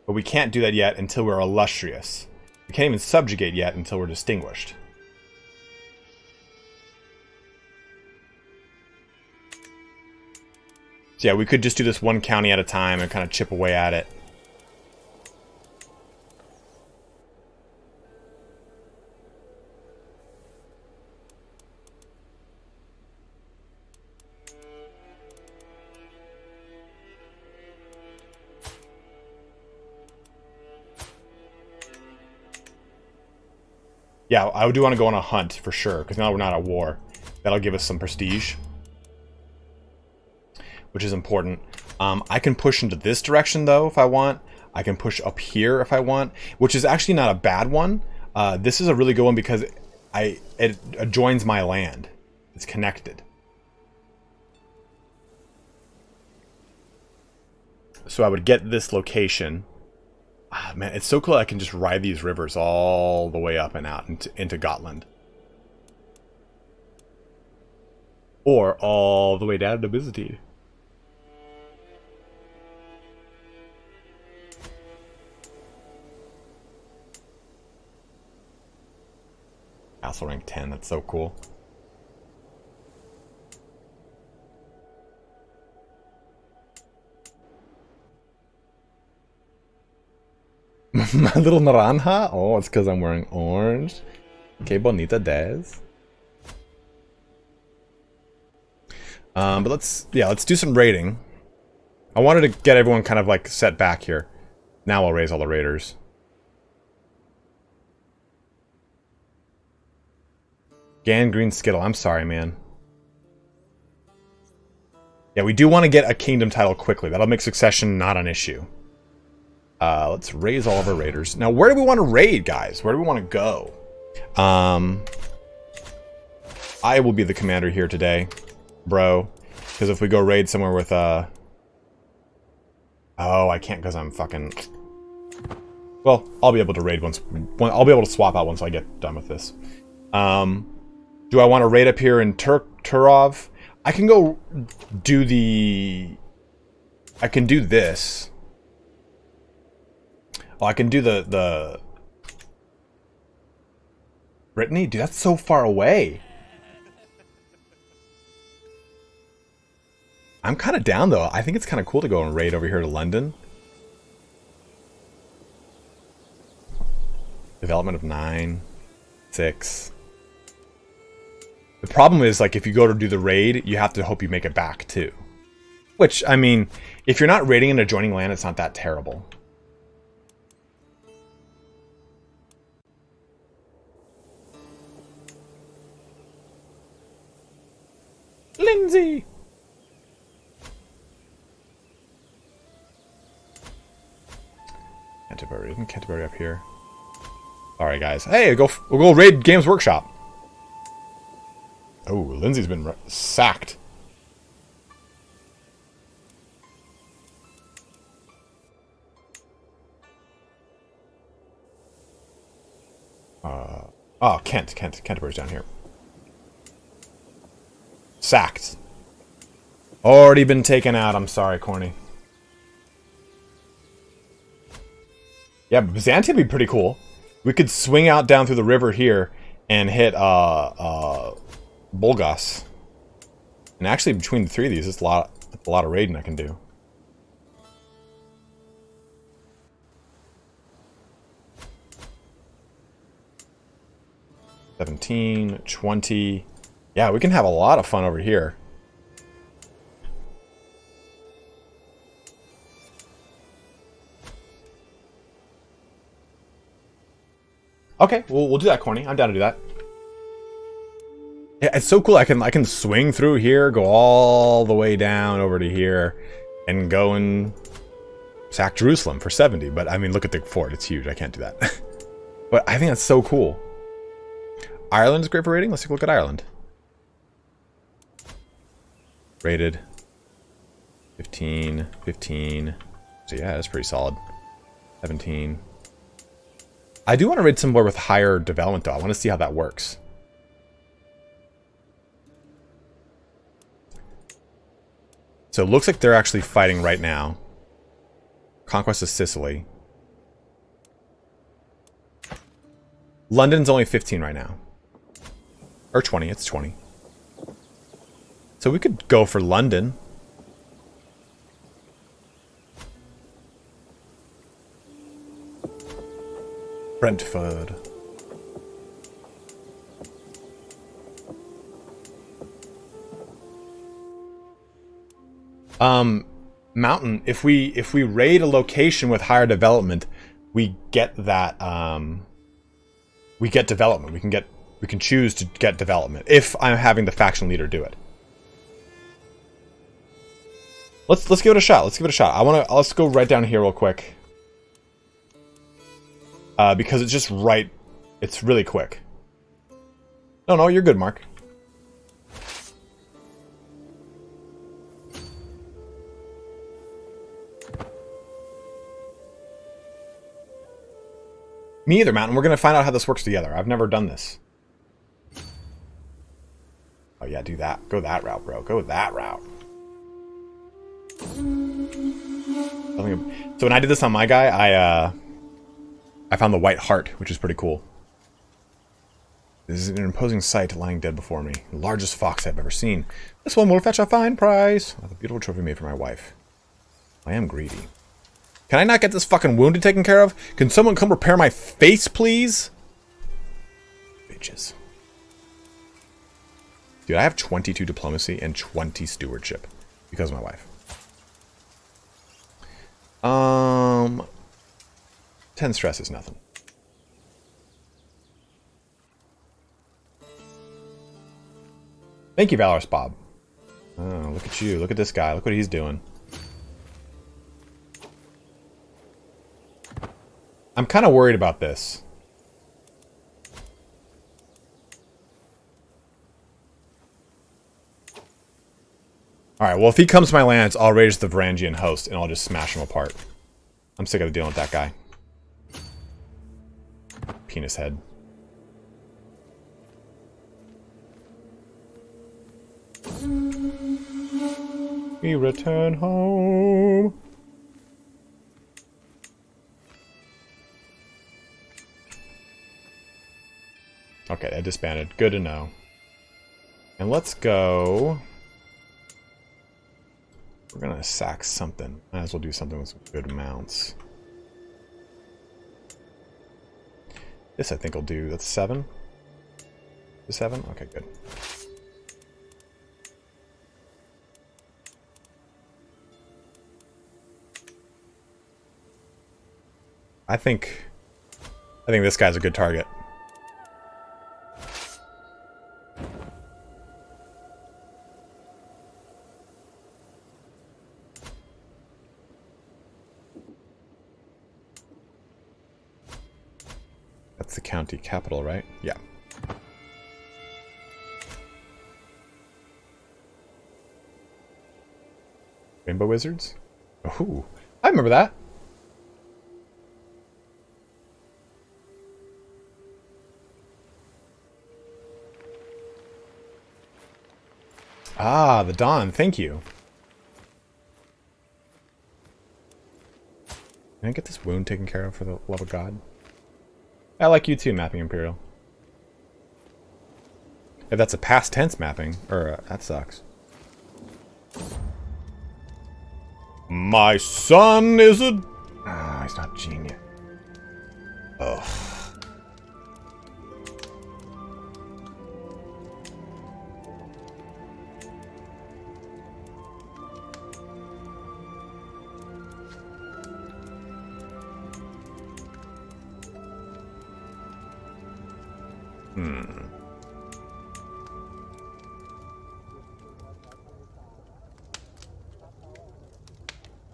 But we can't do that yet until we're illustrious. We can't even subjugate yet until we're distinguished. So yeah, we could just do this one county at a time and kind of chip away at it. Yeah, I do want to go on a hunt for sure, because now we're not at war. That'll give us some prestige, which is important. I can push into this direction, though, if I want. I can push up here if I want, which is actually not a bad one. This is a really good one because it adjoins my land. It's connected. So I would get this location. Ah, man, it's so cool I can just ride these rivers all the way up and out into Gotland. Or all the way down to Byzantine. Castle rank 10, that's so cool. My little naranja? Oh, it's because I'm wearing orange. Que bonita des. But let's do some raiding. I wanted to get everyone kind of like set back here. Now I'll raise all the raiders. Gangrene Skittle. I'm sorry, man. Yeah, we do want to get a kingdom title quickly. That'll make succession not an issue. Let's raise all of our raiders. Now, where do we want to raid, guys? Where do we want to go? I will be the commander here today, bro. Because if we go raid somewhere with, oh, I can't because I'm fucking... Well, I'll be able to raid once... I'll be able to swap out once I get done with this. Do I want to raid up here in Turov? I can go do the... I can do this. Oh, I can do the... Brittany? Dude, that's so far away. I'm kind of down, though. I think it's kind of cool to go and raid over here to London. Development of 9, 6. The problem is, like, if you go to do the raid, you have to hope you make it back, too. Which, I mean, if you're not raiding an adjoining land, it's not that terrible. Lindsay! Canterbury. Isn't Canterbury up here? Alright, guys. Hey, we'll go raid Games Workshop. Oh, Lindsay's been sacked. Oh, Canterbury's down here. Sacked. Already been taken out. I'm sorry, Corny. Yeah, but Byzantium would be pretty cool. We could swing out down through the river here and hit Bulgas. And actually, between the three of these, it's a lot of raiding I can do. $17, $20. Yeah, we can have a lot of fun over here. Okay, we'll do that, Corny. I'm down to do that. Yeah, it's so cool. I can swing through here, go all the way down over to here, and go and sack Jerusalem for 70. But I mean, look at the fort; it's huge. I can't do that. But I think that's so cool. Ireland is great for raiding. Let's take a look at Ireland. Rated 15, 15. So yeah, that's pretty solid. 17. I do want to raid somewhere with higher development, though. I want to see how that works. So it looks like they're actually fighting right now. Conquest of Sicily. London's only 15 right now. Or 20, it's 20. So we could go for London. Brentford. Mountain. If we raid a location with higher development, we get that. We get development. We can choose to get development if I'm having the faction leader do it. Let's give it a shot. Let's give it a shot. Let's go right down here real quick. Because it's just right. It's really quick. No, you're good, Mark. Me either, Mountain. We're going to find out how this works together. I've never done this. Oh, yeah, do that. Go that route, bro. Go that route. So when I did this on my guy, I found the White Hart, which is pretty cool. This is an imposing sight lying dead before me. The largest fox I've ever seen. This one will fetch a fine price. Oh, the beautiful trophy made for my wife. I am greedy. Can I not get this fucking wounded taken care of? Can someone come repair my face, please? Bitches. Dude, I have 22 diplomacy and 20 stewardship because of my wife. 10 stress is nothing. Thank you, Valorous Bob. Oh, look at you. Look at this guy. Look what he's doing. I'm kind of worried about this. Alright, well, if he comes to my lands, I'll raise the Varangian host, and I'll just smash him apart. I'm sick of dealing with that guy. Penis head. We return home. Okay, that disbanded. Good to know. And let's go... We're gonna sack something. Might as well do something with some good mounts. This I think will do. That's 7? 7? Okay, good. I think this guy's a good target. That's the county capital, right? Yeah. Rainbow Wizards? Oh, I remember that. Ah, the Dawn, thank you. Can I get this wound taken care of for the love of God? I like you too, Mapping Imperial. If that's a past tense mapping, or that sucks. My son is a... Ah, he's not genius. Ugh.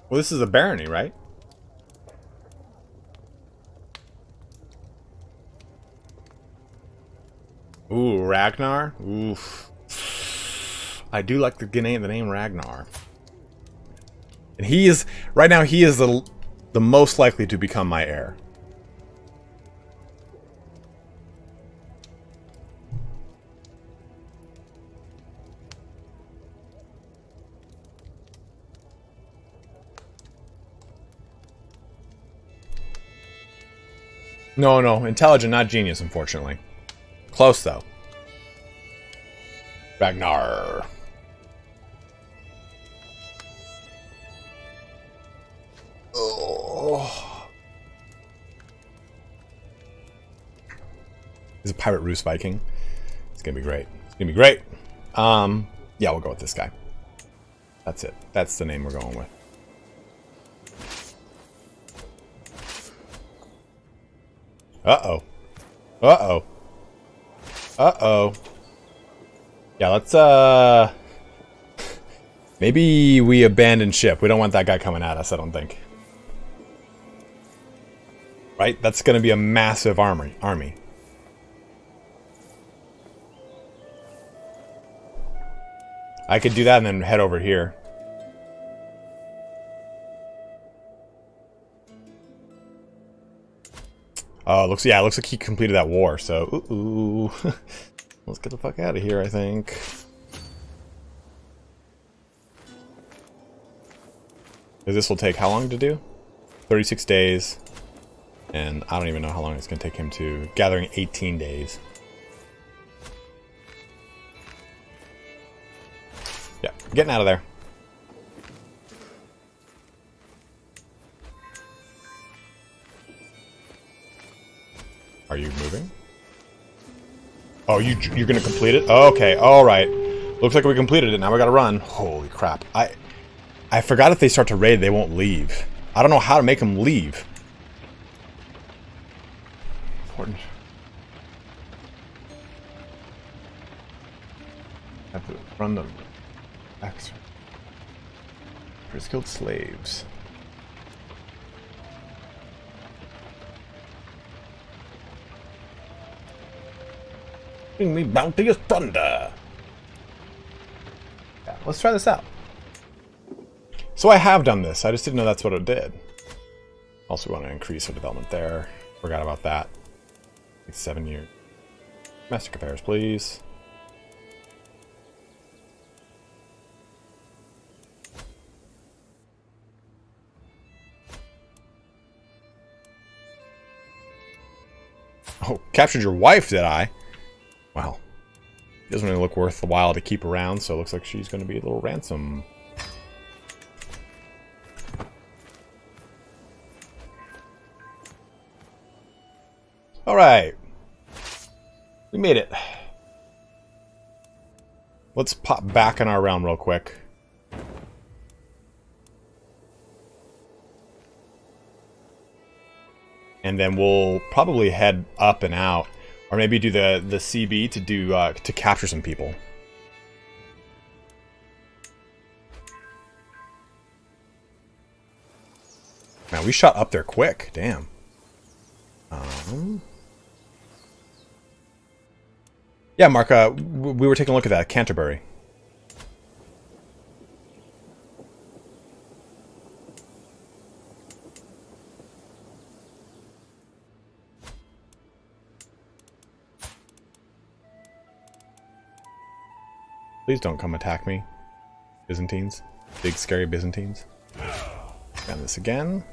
Well, this is a barony, right? Ooh, Ragnar? Oof. I do like the name Ragnar. And he is, right now, he is the most likely to become my heir. No, intelligent, not genius, unfortunately. Close, though. Ragnar. Oh. He's a pirate Rus Viking. It's gonna be great. It's gonna be great. Yeah, we'll go with this guy. That's it. That's the name we're going with. Uh-oh. Uh-oh. Uh-oh. Yeah, let's, maybe we abandon ship. We don't want that guy coming at us, I don't think. Right? That's gonna be a massive army. I could do that and then head over here. Oh, it looks like he completed that war, so ooh. Let's get the fuck out of here, I think. This will take how long to do? 36 days. And I don't even know how long it's going to take him to... Gathering 18 days. Yeah, getting out of there. Are you moving? Oh, you're gonna complete it? Oh, okay, alright. Looks like we completed it, now we gotta run. Holy crap. I forgot if they start to raid, they won't leave. I don't know how to make them leave. Important. Have to run them. X. For skilled slaves. Bring me bounty of thunder. Yeah, let's try this out. So I have done this. I just didn't know that's what it did. Also, we want to increase our development there. Forgot about that. Like 7 years. Domestic affairs, please. Oh, captured your wife, did I? Well, it doesn't really look worth the while to keep around, so it looks like she's going to be a little ransom. Alright. We made it. Let's pop back in our realm real quick. And then we'll probably head up and out. Or maybe do the CB to do to capture some people. Man, we shot up there quick. Damn. Yeah, Mark, we were taking a look at that. Canterbury. Please don't come attack me. Byzantines. Big, scary Byzantines. Run this again.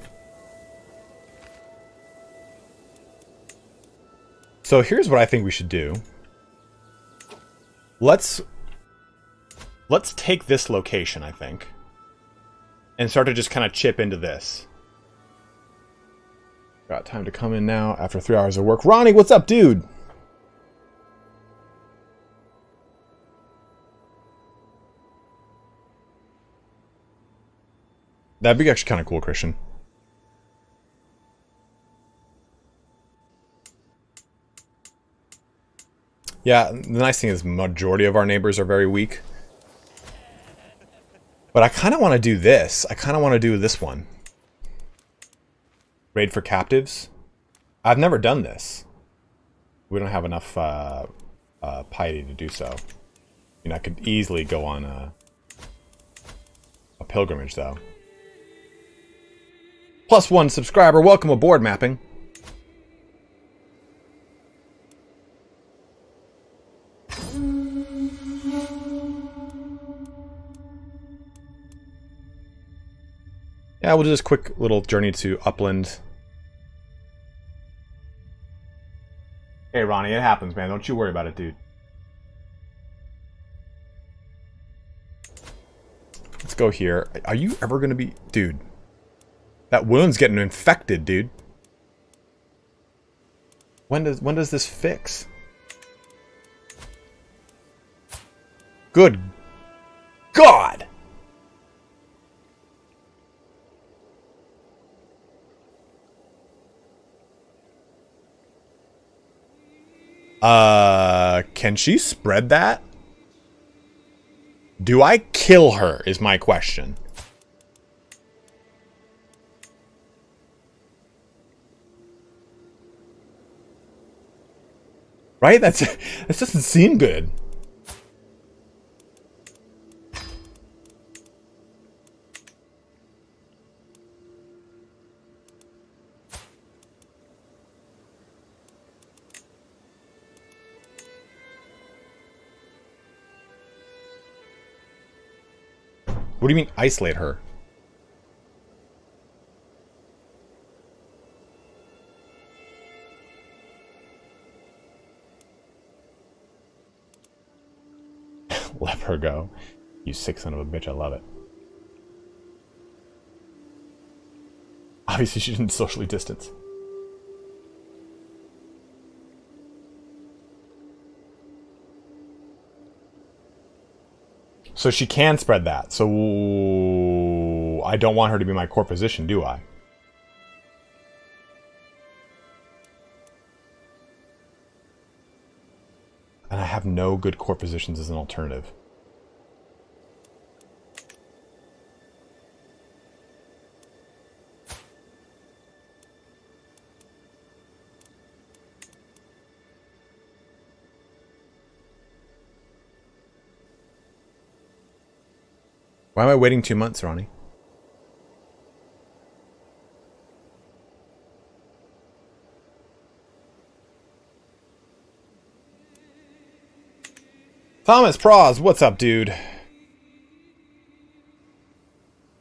So here's what I think we should do. Let's take this location, I think, and start to just kind of chip into this. Got time to come in now after 3 hours of work. Ronnie, what's up, dude? That'd be actually kind of cool, Christian. Yeah, the nice thing is majority of our neighbors are very weak. But I kind of want to do this. I kind of want to do this one. Raid for captives. I've never done this. We don't have enough piety to do so. I mean, I could easily go on a pilgrimage, though. +1 subscriber. Welcome aboard, Mapping. Yeah, we'll do this quick little journey to Upland. Hey, Ronnie, it happens, man. Don't you worry about it, dude. Let's go here. Are you ever going to be... Dude. That wound's getting infected, dude. When does this fix? Good God! Can she spread that? Do I kill her, is my question. Right? That doesn't seem good. What do you mean, isolate her? Let her go. You sick son of a bitch, I love it. Obviously she didn't socially distance. So she can spread that. So I don't want her to be my core position, do I? And I have no good core positions as an alternative. Why am I waiting 2 months, Ronnie? Thomas Praz, what's up, dude?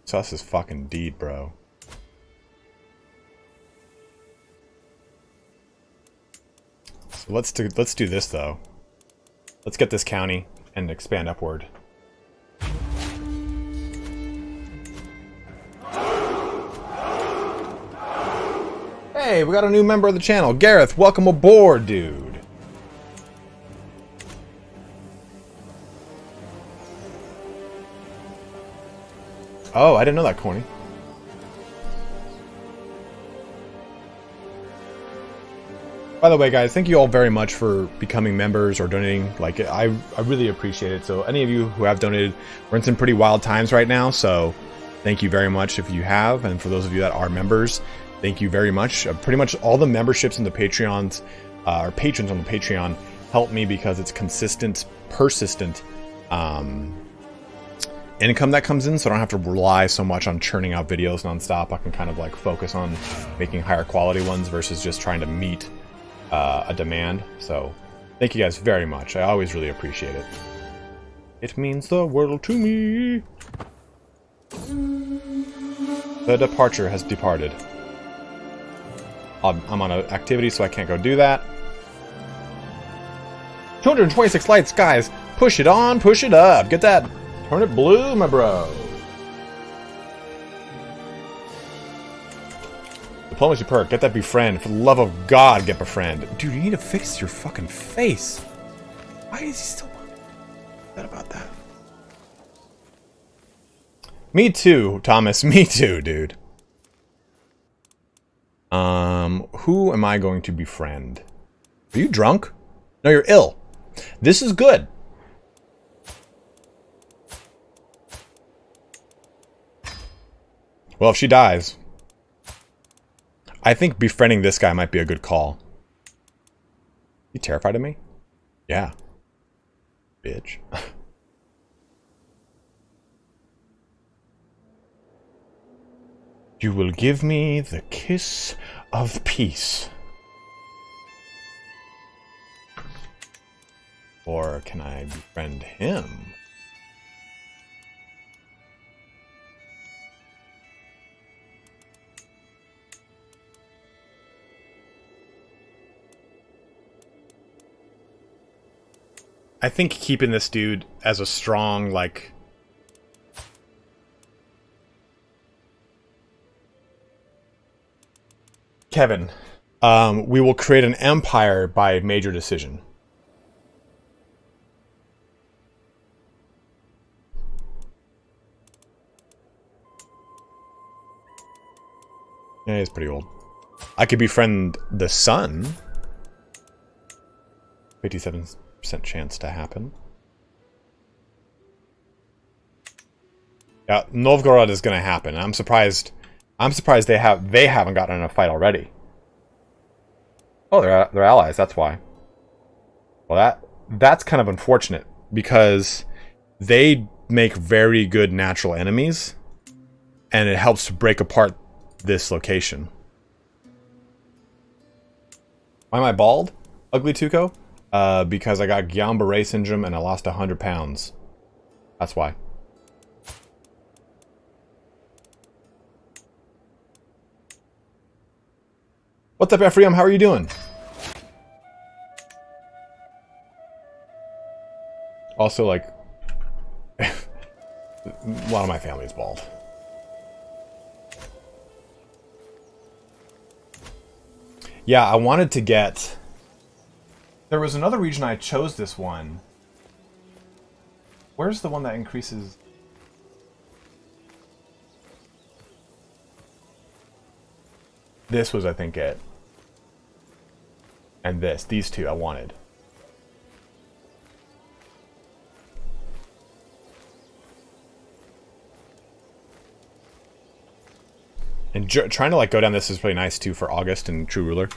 Sus is fucking deed, bro. So let's do this though. Let's get this county and expand upward. Hey, we got a new member of the channel. Gareth, welcome aboard, dude. Oh, I didn't know that, Corny. By the way, guys, thank you all very much for becoming members or donating. Like, I really appreciate it. So any of you who have donated, we're in some pretty wild times right now. So thank you very much if you have. And for those of you that are members, thank you very much. Pretty much all the memberships and the Patreons, or patrons on the Patreon, help me because it's consistent, persistent income that comes in, so I don't have to rely so much on churning out videos nonstop. I can kind of like focus on making higher quality ones versus just trying to meet a demand. So thank you guys very much. I always really appreciate it. It means the world to me. The departure has departed. I'm on an activity, so I can't go do that. 226 lights, guys. Push it on, push it up. Get that. Turn it blue, my bro. Diplomacy perk. Get that befriend. For the love of God, get befriend. Dude, you need to fix your fucking face. Why is he still upset about that? Me too, Thomas. Me too, dude. Who am I going to befriend? Are you drunk? No, you're ill. This is good. Well, if she dies, I think befriending this guy might be a good call. You terrified of me? Yeah. Bitch. You will give me the kiss of peace. Or can I befriend him? I think keeping this dude as a strong, like... Kevin, we will create an empire by major decision. Yeah, he's pretty old. I could befriend the son. 57% chance to happen. Yeah, Novgorod is going to happen. I'm surprised they haven't gotten in a fight already. Oh, they're allies. That's why. Well, that's kind of unfortunate because they make very good natural enemies, and it helps to break apart this location. Why am I bald, Ugly Tuco? Because I got Guillain-Barré syndrome and I lost 100 pounds. That's why. What's up, Ephraim? How are you doing? Also, like, a lot of my family is bald. Yeah, I wanted to get... There was another region I chose this one. Where's the one that increases? This was, I think, it. And this. These two I wanted. And trying to like go down this is really nice too for August and True Ruler.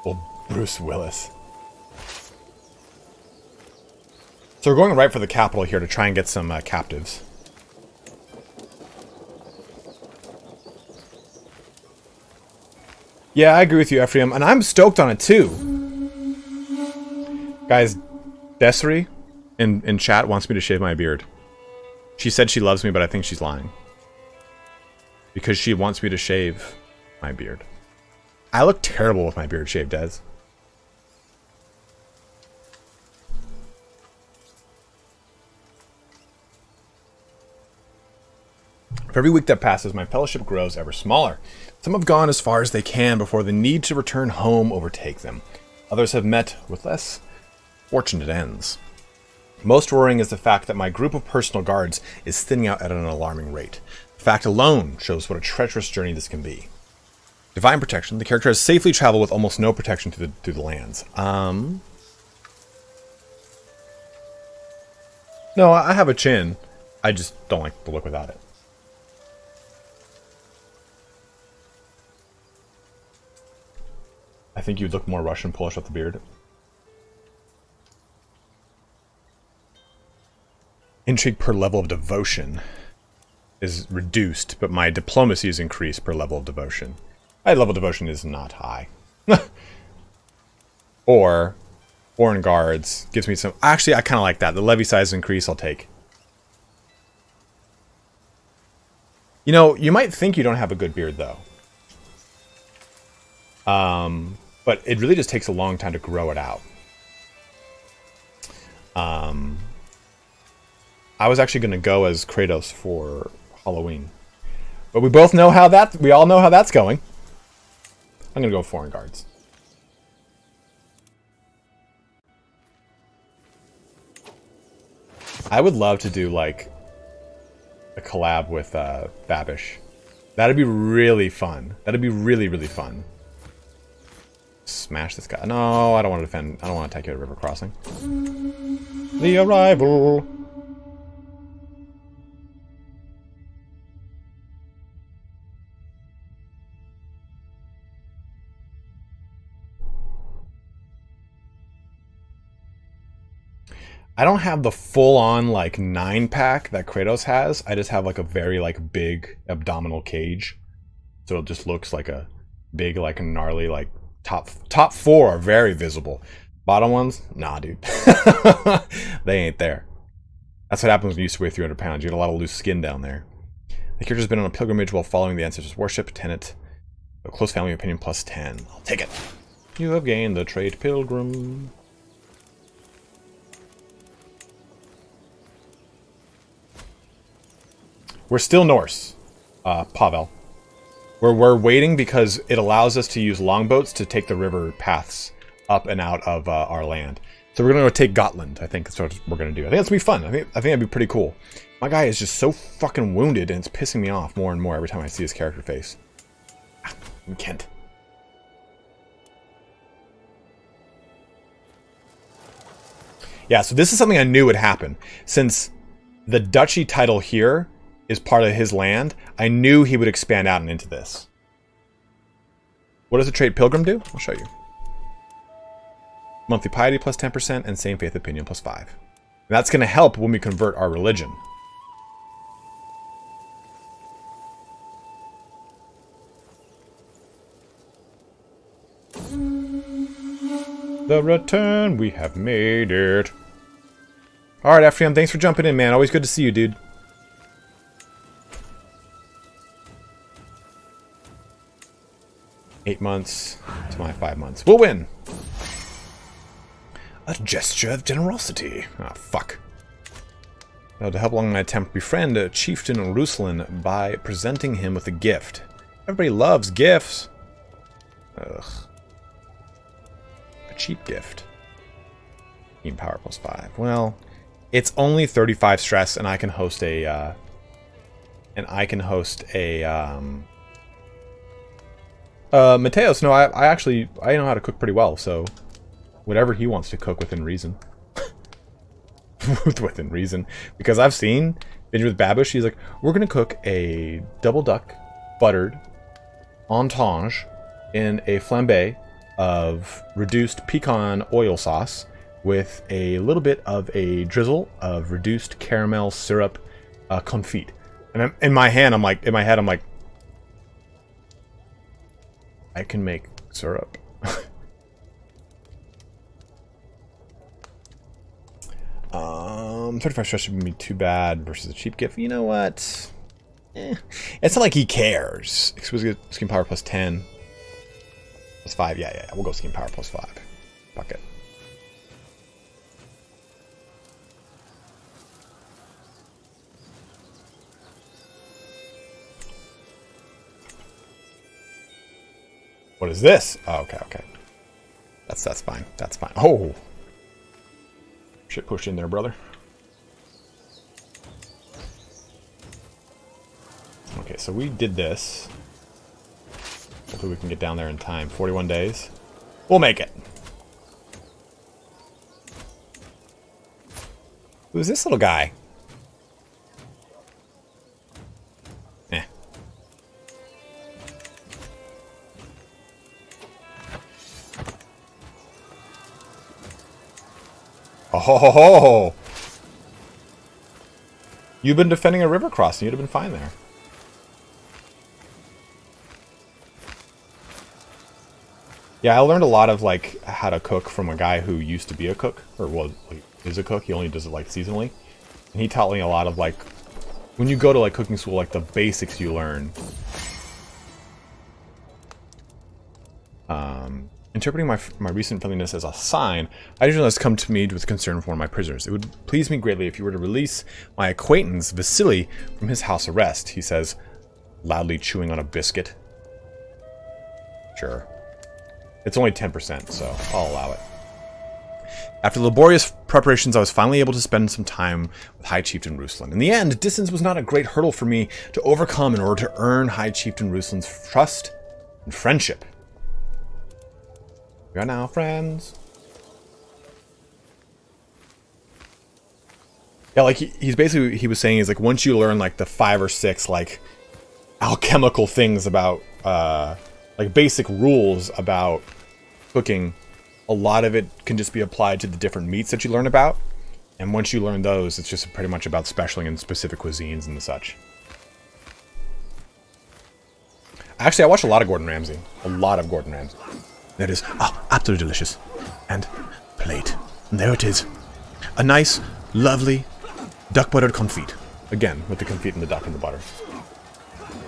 Well, Bruce Willis. So we're going right for the capital here to try and get some captives. Yeah, I agree with you, Ephraim, and I'm stoked on it too. Guys, Desiree in chat wants me to shave my beard. She said she loves me, but I think she's lying. Because she wants me to shave my beard. I look terrible with my beard shaved, Des. For every week that passes, my fellowship grows ever smaller. Some have gone as far as they can before the need to return home overtake them. Others have met with less fortunate ends. Most worrying is the fact that my group of personal guards is thinning out at an alarming rate. The fact alone shows what a treacherous journey this can be. Divine protection. The character has safely traveled with almost no protection through the lands. No, I have a chin. I just don't like the look without it. I think you'd look more Russian Polish with the beard. Intrigue per level of devotion is reduced, but my diplomacy is increased per level of devotion. My level of devotion is not high. Or foreign guards gives me some... Actually, I kind of like that. The levy size increase I'll take. You know, you might think you don't have a good beard, though. But it really just takes a long time to grow it out. I was actually going to go as Kratos for Halloween. But we both know how that... We all know how that's going. I'm going to go foreign guards. I would love to do, like, a collab with Babish. That'd be really fun. That'd be really, really fun. Smash this guy. No, I don't want to defend. I don't want to attack you at a river crossing. The arrival. I don't have the full-on, like, 9-pack that Kratos has. I just have, like, a very, like, big abdominal cage. So it just looks like a big, like, gnarly, like, top 4 are very visible. Bottom ones? Nah, dude. They ain't there. That's what happens when you weigh 300 pounds. You get a lot of loose skin down there. The character's been on a pilgrimage while following the ancestors' worship. Tenet. A close family opinion plus 10. I'll take it. You have gained the trait pilgrim. We're still Norse, Pavel. We're waiting because it allows us to use longboats to take the river paths up and out of our land. So we're going to go take Gotland. I think that's what we're going to do. I think that's going to be fun. I think that'd be pretty cool. My guy is just so fucking wounded, and it's pissing me off more and more every time I see his character face. Kent. Yeah, so this is something I knew would happen. Since the duchy title here is part of his land, I knew he would expand out and into this. What does the trait Pilgrim do? I'll show you. Monthly piety plus 10% and same faith opinion plus 5. And that's going to help when we convert our religion. The return, we have made it. Alright, Ephraim, thanks for jumping in, man. Always good to see you, dude. $8 months to my 5 months. We'll win! A gesture of generosity. Ah, fuck. Now, to help along my attempt, befriend a chieftain Ruslan by presenting him with a gift. Everybody loves gifts. Ugh. A cheap gift. Team power +5. Well, it's only 35 stress, and I can host a. Mateos. No, I know how to cook pretty well. So, whatever he wants to cook within reason. Within reason, because I've seen Binge with Babush. He's like, we're gonna cook a double duck buttered entenge in a flambe of reduced pecan oil sauce with a little bit of a drizzle of reduced caramel syrup confit. And in my head, I'm like, I can make syrup. 35 stress shouldn't be too bad versus a cheap gift. You know what? It's not like he cares. Scheme power +10. +5. Yeah. We'll go scheme power +5. Fuck it. What is this? Oh, okay. That's fine. That's fine. Oh. Shit pushed in there, brother. Okay, so we did this. Hopefully we can get down there in time. 41 days. We'll make it. Who's this little guy? Eh. Oh ho ho ho! You've been defending a river crossing. You'd have been fine there. Yeah, I learned a lot of like how to cook from a guy who used to be a cook, or is a cook. He only does it like seasonally, and he taught me a lot of like when you go to like cooking school, like the basics you learn. Interpreting my recent friendliness as a sign, I usually has come to me with concern for one of my prisoners. It would please me greatly if you were to release my acquaintance Vasily from his house arrest. He says, loudly chewing on a biscuit. Sure. It's only 10%, so I'll allow it. After laborious preparations, I was finally able to spend some time with High Chieftain Ruslan. In the end, distance was not a great hurdle for me to overcome in order to earn High Chieftain Ruslan's trust and friendship. We are now friends. Yeah, like he was saying is like once you learn like the 5 or 6 like alchemical things about like basic rules about cooking, a lot of it can just be applied to the different meats that you learn about. And once you learn those, it's just pretty much about specialing in specific cuisines and such. Actually, I watch a lot of Gordon Ramsay. A lot of Gordon Ramsay. That is absolutely delicious. And plate. And there it is. A nice, lovely duck buttered confit. Again, with the confit and the duck and the butter.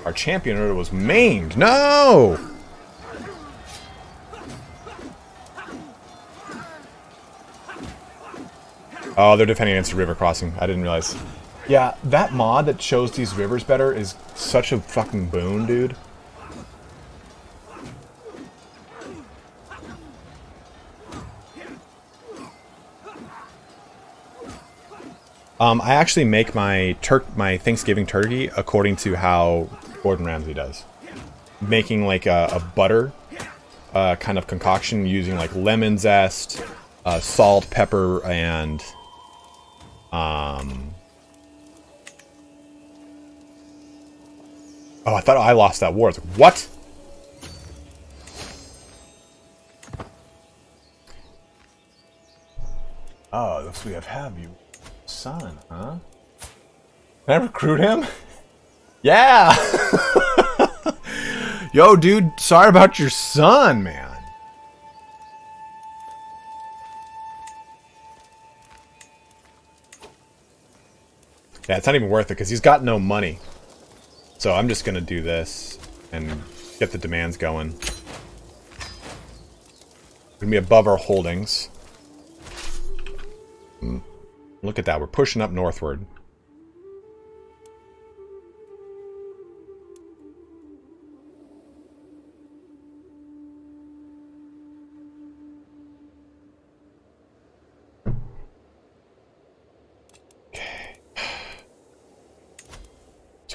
Our champion was maimed. No! Oh, they're defending against a river crossing. I didn't realize. Yeah, that mod that shows these rivers better is such a fucking boon, dude. I actually make my Thanksgiving turkey according to how Gordon Ramsay does. Making like a butter kind of concoction using like lemon zest, salt, pepper, and oh, I thought I lost that war. I was like, what? Oh, looks we have you. Son, huh? Can I recruit him? Yeah! Yo, dude, sorry about your son, man. Yeah, it's not even worth it because he's got no money. So I'm just gonna do this and get the demands going. We're gonna be above our holdings. Look at that, we're pushing up northward.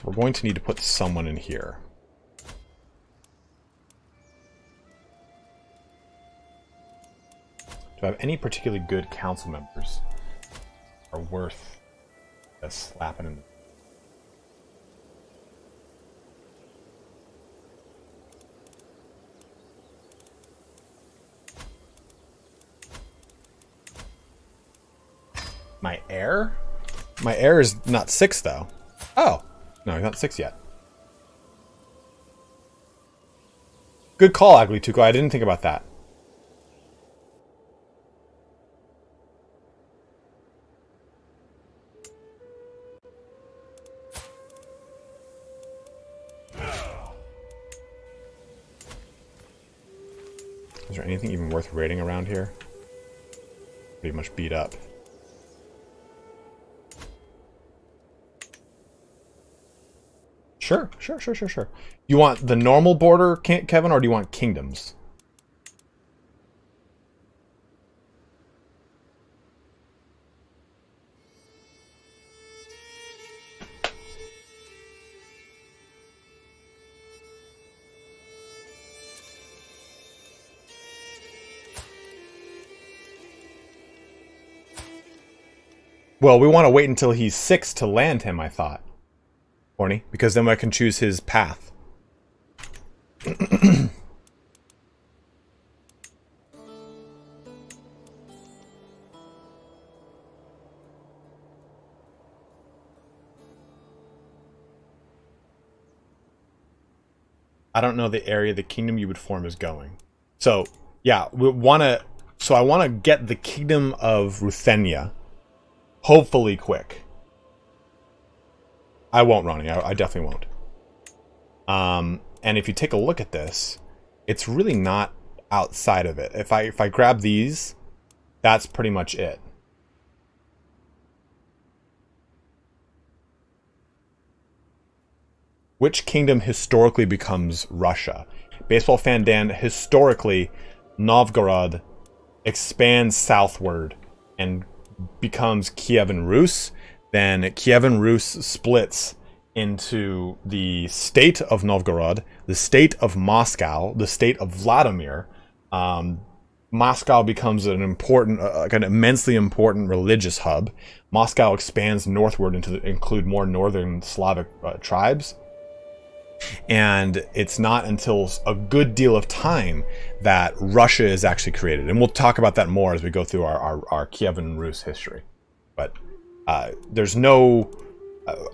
So we're going to need to put someone in here. Do I have any particularly good council members are worth slapping in? My heir? My heir is not 6 though. Oh, no, he's not 6 yet. Good call, Ugly Tuko. I didn't think about that. Is there anything even worth raiding around here? Pretty much beat up. Sure. You want the normal border, Kevin, or do you want kingdoms? Well, we want to wait until he's 6 to land him, I thought. Horny, because then I can choose his path. I don't know the area the kingdom you would form is going. So, yeah, we want to... So I want to get the kingdom of Ruthenia, hopefully quick. I won't, Ronnie. I definitely won't. And if you take a look at this, it's really not outside of it. If I grab these, that's pretty much it. Which kingdom historically becomes Russia? Baseball fan Dan, historically, Novgorod expands southward and becomes KIEVAN RUS. Then KIEVAN RUS splits into the state of Novgorod, the state of Moscow, the state of Vladimir. Moscow becomes an important, an immensely important religious hub. Moscow expands northward into include more northern Slavic tribes. And it's not until a good deal of time that Russia is actually created. And we'll talk about that more as we go through our KIEVAN RUS history. But there's no...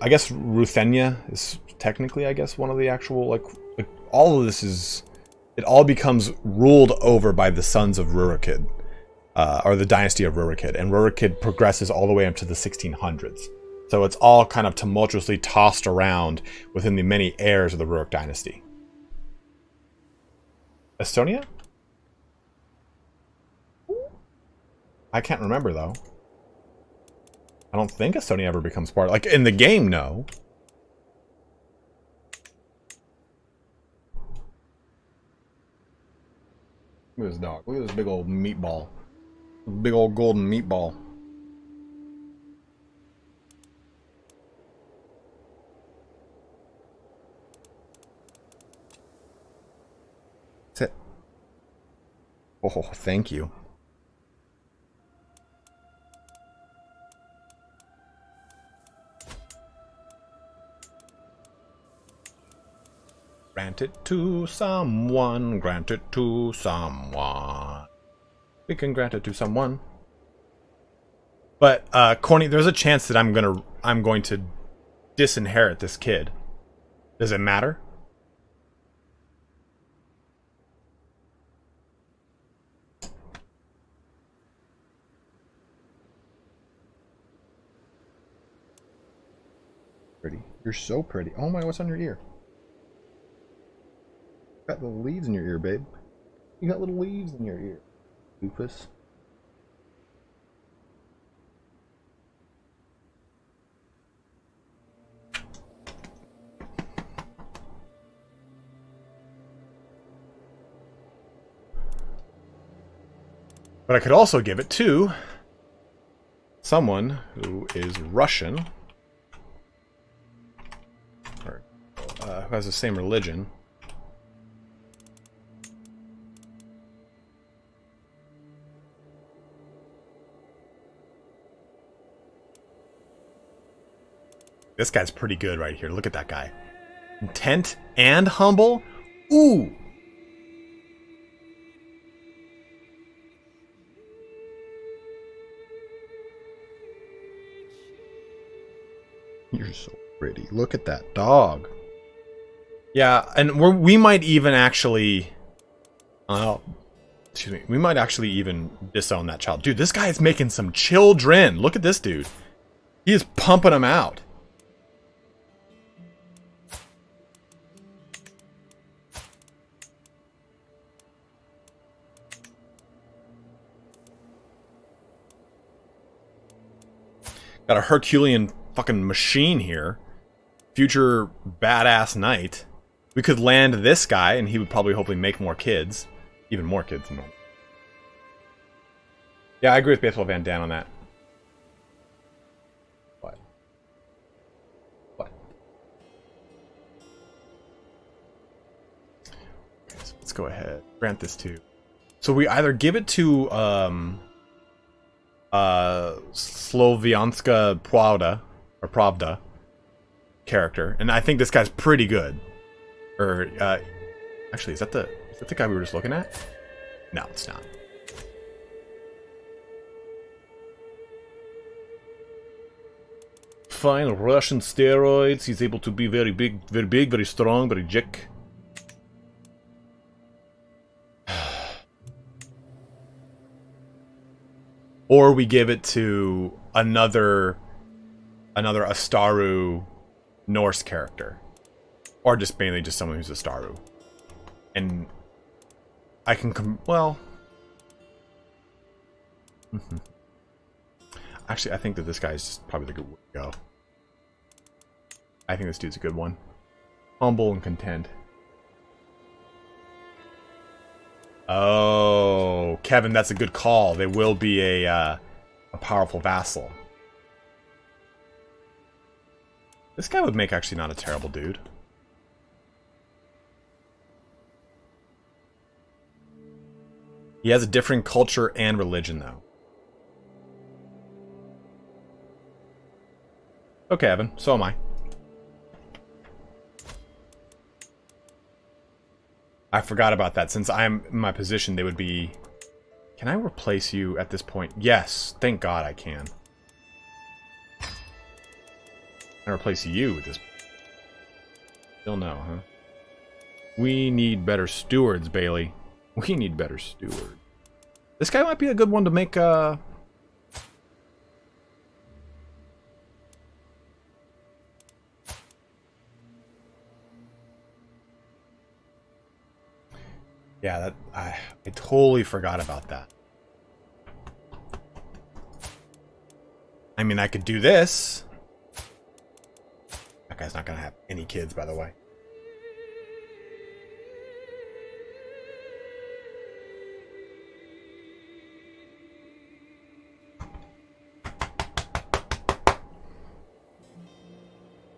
I guess Ruthenia is technically, I guess, one of the actual, like all of this is... It all becomes ruled over by the sons of Rurikid, or the dynasty of Rurikid. And Rurikid progresses all the way up to the 1600s. So it's all kind of tumultuously tossed around within the many heirs of the Rurik dynasty. Estonia? I can't remember, though. I don't think Estonia ever becomes part... Like, in the game, no. Look at this dog. Look at this big old meatball. Big old golden meatball. Sit. Oh, thank you. Grant it to someone, grant it to someone. We can grant it to someone. But, Corny, there's a chance that I'm going to disinherit this kid. Does it matter? Pretty. You're so pretty. Oh my, what's on your ear? You got little leaves in your ear, babe. You got little leaves in your ear. Doofus. But I could also give it to someone who is Russian. who has the same religion. This guy's pretty good right here. Look at that guy. Intent and humble? Ooh! You're so pretty. Look at that dog. Yeah, and we might even actually... excuse me. We might actually even disown that child. Dude, this guy is making some children. Look at this dude. He is pumping them out. Got a Herculean fucking machine here. Future badass knight. We could land this guy and he would probably hopefully make more kids. Even more kids. Yeah, I agree with Baseball Van Dam on that. What? Okay, so let's go ahead. Grant this to... So we either give it to Slovianska Pravda character, and I think this guy's pretty good. Or actually, is that the guy we were just looking at? No, it's not. Fine Russian steroids. He's able to be very big, very strong, very jick. Or we give it to another Astaru Norse character. Or just mainly just someone who's Astaru. And I can well... Actually, I think that this guy's just probably the good way to go. I think this dude's a good one. Humble and content. Oh, Kevin, that's a good call. They will be a powerful vassal. This guy would make actually not a terrible dude. He has a different culture and religion, though. Okay, Evan. So am I. I forgot about that. Since I'm in my position, they would be... Can I replace you at this point? Yes. Thank God I can. I replace you at this point. Still no, huh? We need better stewards, Bailey. We need better stewards. This guy might be a good one to make, Yeah, that I totally forgot about that. I mean, I could do this. That guy's not gonna have any kids, by the way.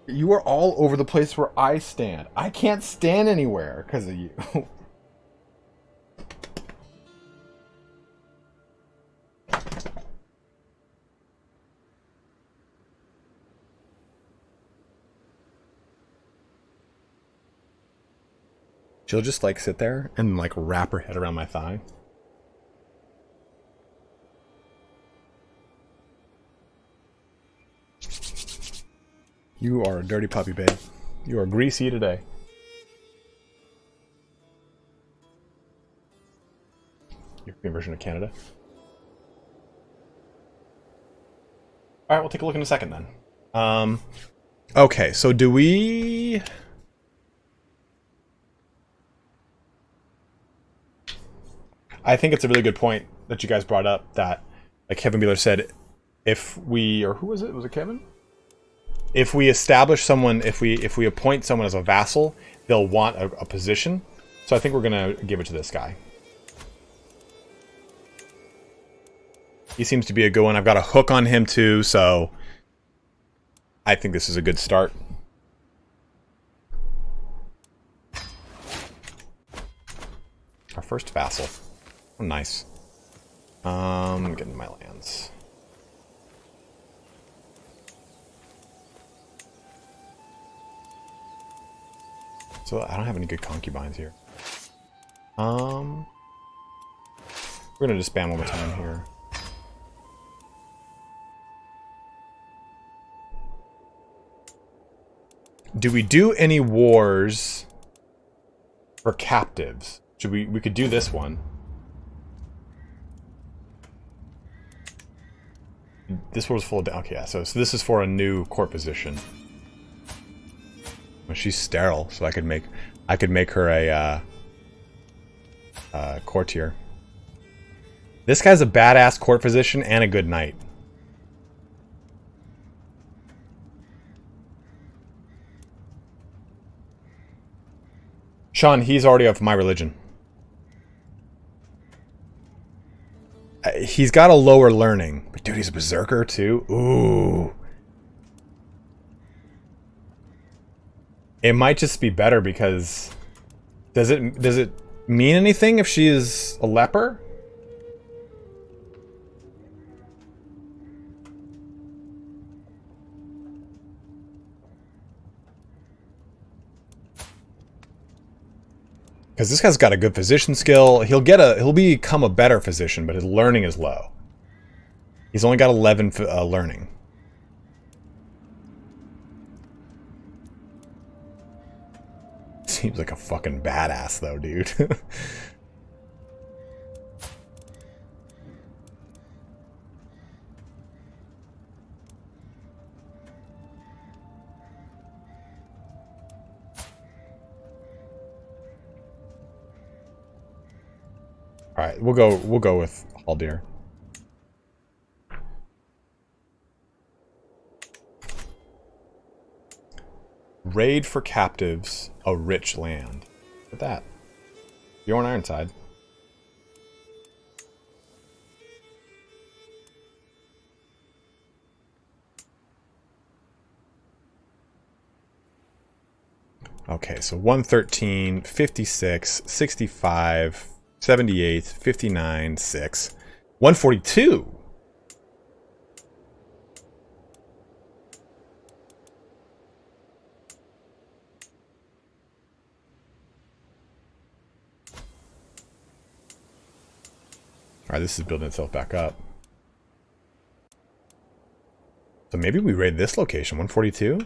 You are all over the place where I stand. I can't stand anywhere because of you. She'll just like sit there and like wrap her head around my thigh. You are a dirty puppy, babe. You are greasy today. European version of Canada. Alright, we'll take a look in a second then. Okay, so do we... I think it's a really good point that you guys brought up that, like Kevin Beeler said, if we... Or who was it? Was it Kevin? If we establish someone, if we appoint someone as a vassal, they'll want a position. So I think we're gonna give it to this guy. He seems to be a good one. I've got a hook on him too, so I think this is a good start. Our first vassal. Oh, nice. Get into my lands. So I don't have any good concubines here. We're gonna just spam one more time here. Do we do any wars for captives? Should we could do this one. This was full of, okay, yeah, so this is for a new court position. Well, she's sterile, so I could make her a courtier. This guy's a badass court physician and a good knight. Sean, he's already of my religion. He's got a lower learning, but dude, he's a berserker too. Ooh. It might just be better because does it mean anything if she is a leper? Because this guy's got a good physician skill. He'll become a better physician, but his learning is low. He's only got 11 learning. Seems like a fucking badass though, dude. All right, we'll go with Dyre. Raid for captives, a rich land. Look at that. You're on Ironside. Okay, so 113, 56, 65, 78, 59, 6, 142. Alright, this is building itself back up. So maybe we raid this location, 142?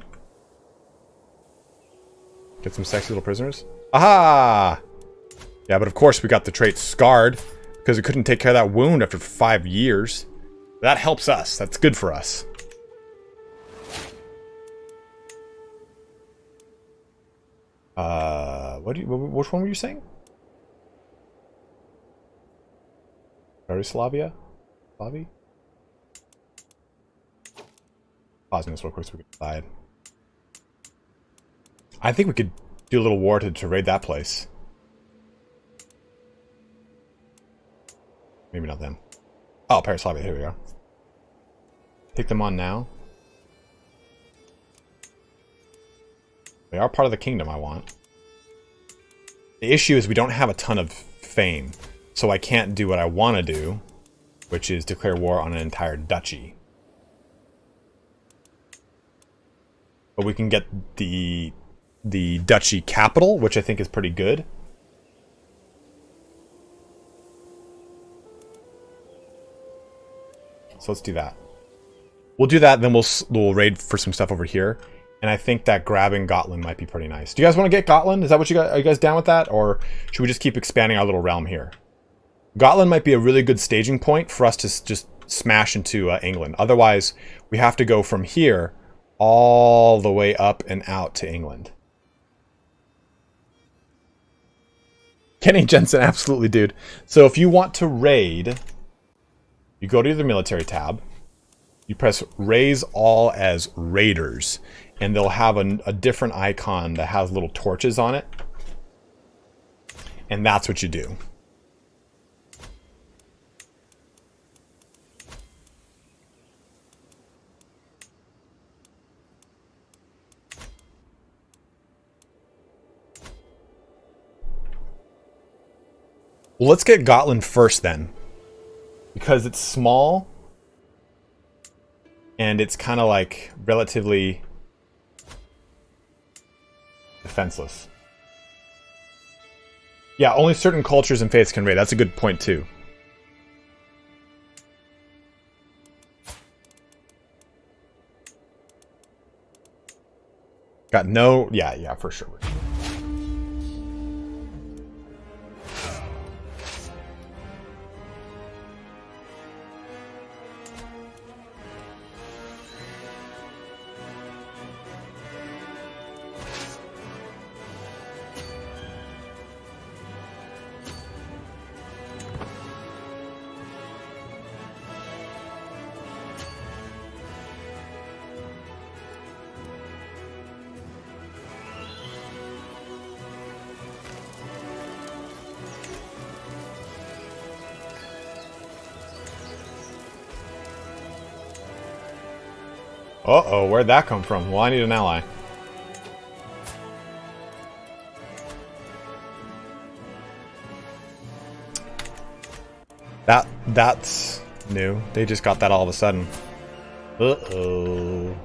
Get some sexy little prisoners? Aha! Yeah, but of course we got the trait Scarred, because we couldn't take care of that wound after 5 years. That helps us. That's good for us. Which one were you saying? Slavia? Slavi? Pausing this real quick so we can decide. I think we could do a little war to raid that place. Maybe not them. Oh, Paraslavia, here we go. Take them on now. They are part of the kingdom I want. The issue is we don't have a ton of fame, so I can't do what I want to do, which is declare war on an entire duchy. But we can get the duchy capital, which I think is pretty good. So let's do that. We'll do that, then we'll raid for some stuff over here. And I think that grabbing Gotland might be pretty nice. Do you guys want to get Gotland? Is that what you guys, are you guys down with that? Or should we just keep expanding our little realm here? Gotland might be a really good staging point for us to just smash into England. Otherwise, we have to go from here all the way up and out to England. Kenny Jensen, absolutely, dude. So if you want to raid, you go to the military tab, you press raise all as raiders, and they'll have a different icon that has little torches on it. And that's what you do. Well, let's get Gotland first then. Because it's small. And it's kind of like relatively defenseless. Yeah, only certain cultures and faiths can raid. That's a good point too. Got no... Yeah, for sure. Uh-oh, where'd that come from? Well, I need an ally. That's new. They just got that all of a sudden. Uh-oh.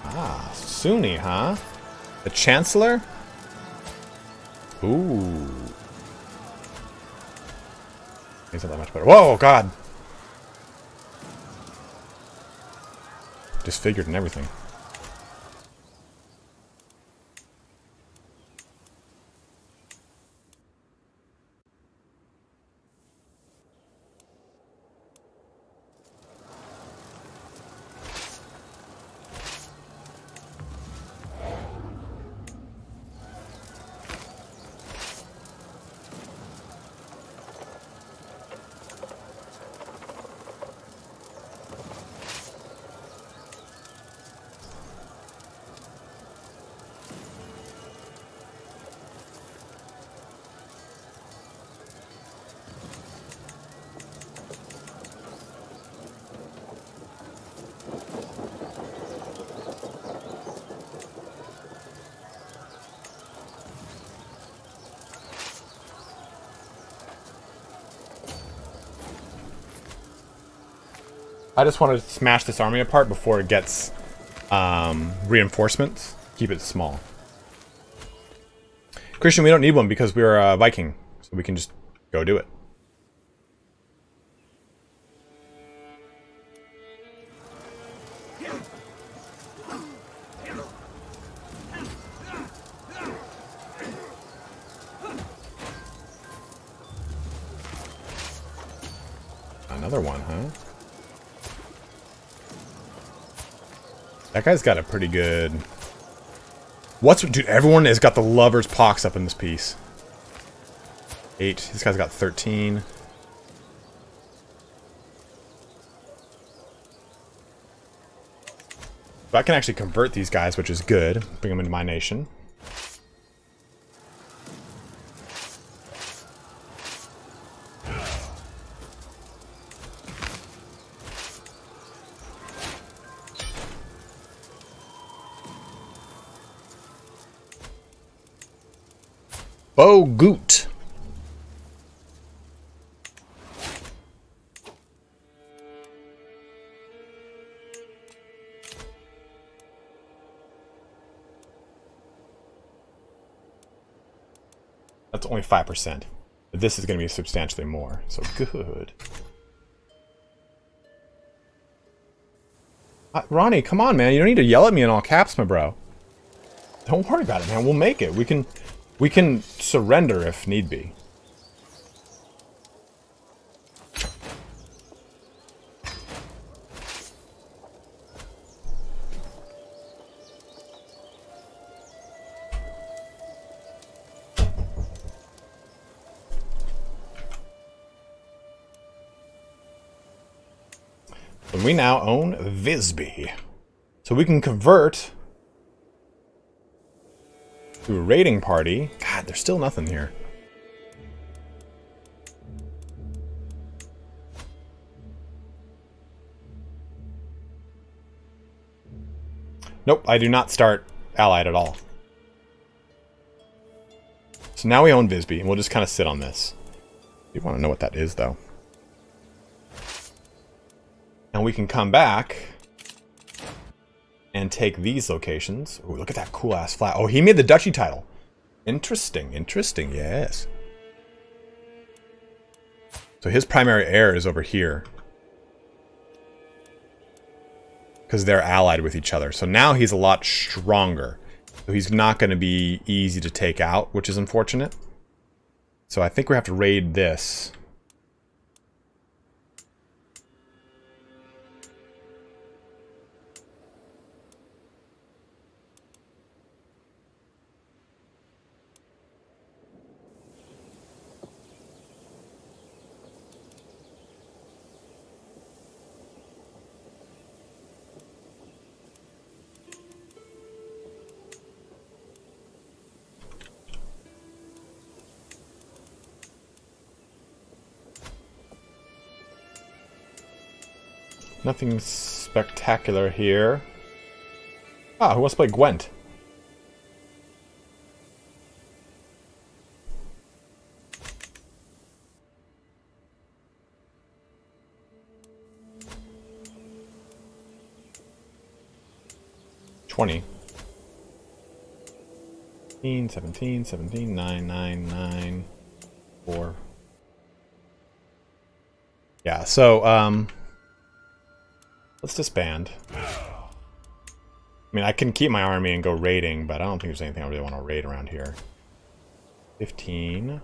Ah, Sunni, huh? The Chancellor? Ooh. He's not that much better. Whoa, God! Disfigured and everything. I just want to smash this army apart before it gets reinforcements. Keep it small. Christian, we don't need one because we're a Viking, so we can just go do it. Another one, huh? That guy's got a pretty good... Dude, everyone has got the lover's pox up in this piece. 8. This guy's got 13. But I can actually convert these guys, which is good. Bring them into my nation. Bogut. That's only 5%. But this is going to be substantially more. So good. Ronnie, come on, man. You don't need to yell at me in all caps, my bro. Don't worry about it, man. We'll make it. We can surrender if need be. And we now own Visby. So we can convert To a raiding party. God, there's still nothing here. Nope, I do not start allied at all. So now we own Visby, and we'll just kind of sit on this. You want to know what that is, though. And we can come back and take these locations. Ooh, look at that cool-ass flag. Oh, he made the duchy title. Interesting, interesting, yes. So his primary heir is over here. Because they're allied with each other. So now he's a lot stronger. So he's not going to be easy to take out, which is unfortunate. So I think we have to raid this. Nothing spectacular here. Ah, who wants to play Gwent? $20. 17, 17, 9, 9, 9, 4. Yeah, so, let's disband. I mean, I can keep my army and go raiding, but I don't think there's anything I really want to raid around here. 15.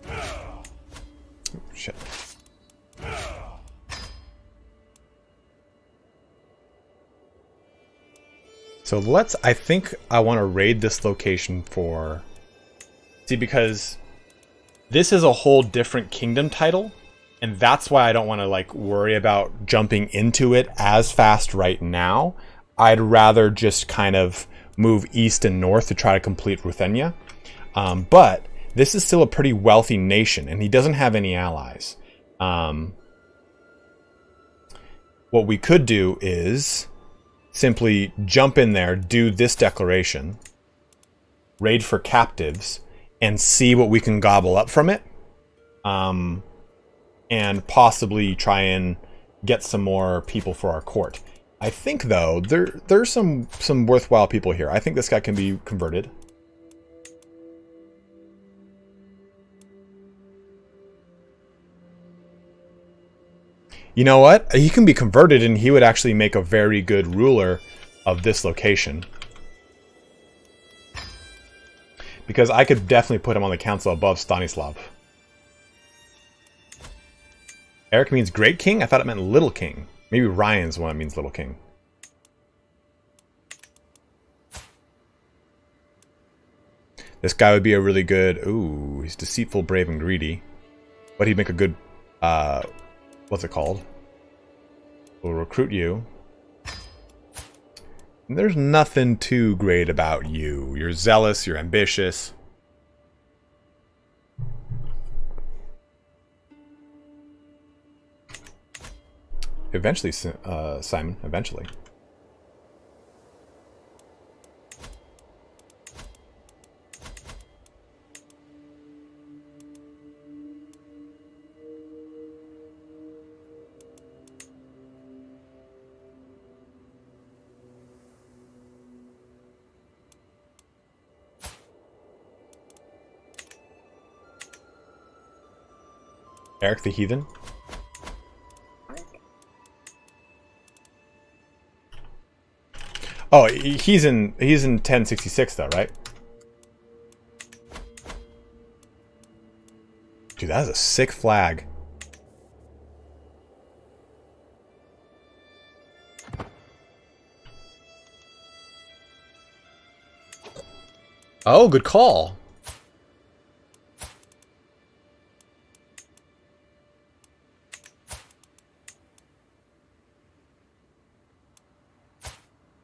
Oh, shit. So I think I want to raid this location for... See, because this is a whole different kingdom title, and that's why I don't want to, like, worry about jumping into it as fast right now. I'd rather just kind of move east and north to try to complete Ruthenia. But this is still a pretty wealthy nation, and he doesn't have any allies. What we could do is simply jump in there, do this declaration, raid for captives, and see what we can gobble up from it. And possibly try and get some more people for our court. I think, though, there's some worthwhile people here. I think this guy can be converted. You know what? He can be converted, and he would actually make a very good ruler of this location. Because I could definitely put him on the council above Stanislav. Eric means Great King? I thought it meant Little King. Maybe Ryan's the one that means Little King. This guy would be a really good... Ooh, he's deceitful, brave, and greedy. But he'd make a good... what's it called? We'll recruit you. And there's nothing too great about you. You're zealous, you're ambitious. Eventually, Simon, eventually. Eric the Heathen? Oh, he's in 1066 though, right? Dude, that is a sick flag. Oh, good call.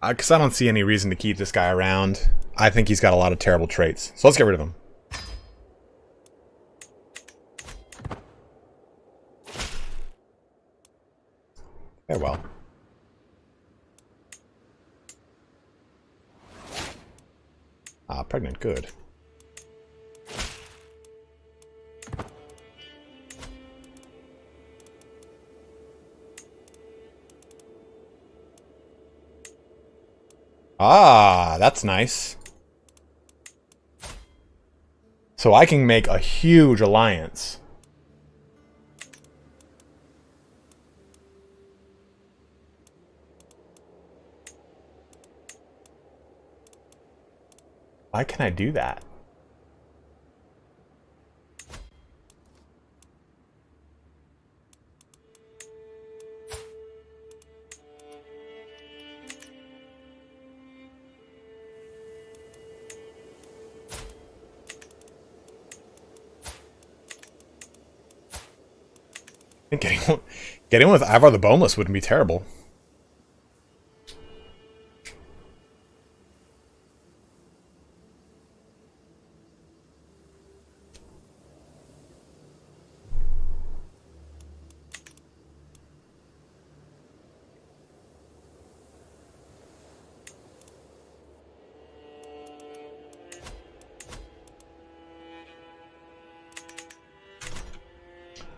Because I don't see any reason to keep this guy around. I think he's got a lot of terrible traits. So let's get rid of him. Farewell. Ah, pregnant, good. Ah, that's nice. So I can make a huge alliance. Why can I do that? I think getting with Ivar the Boneless wouldn't be terrible.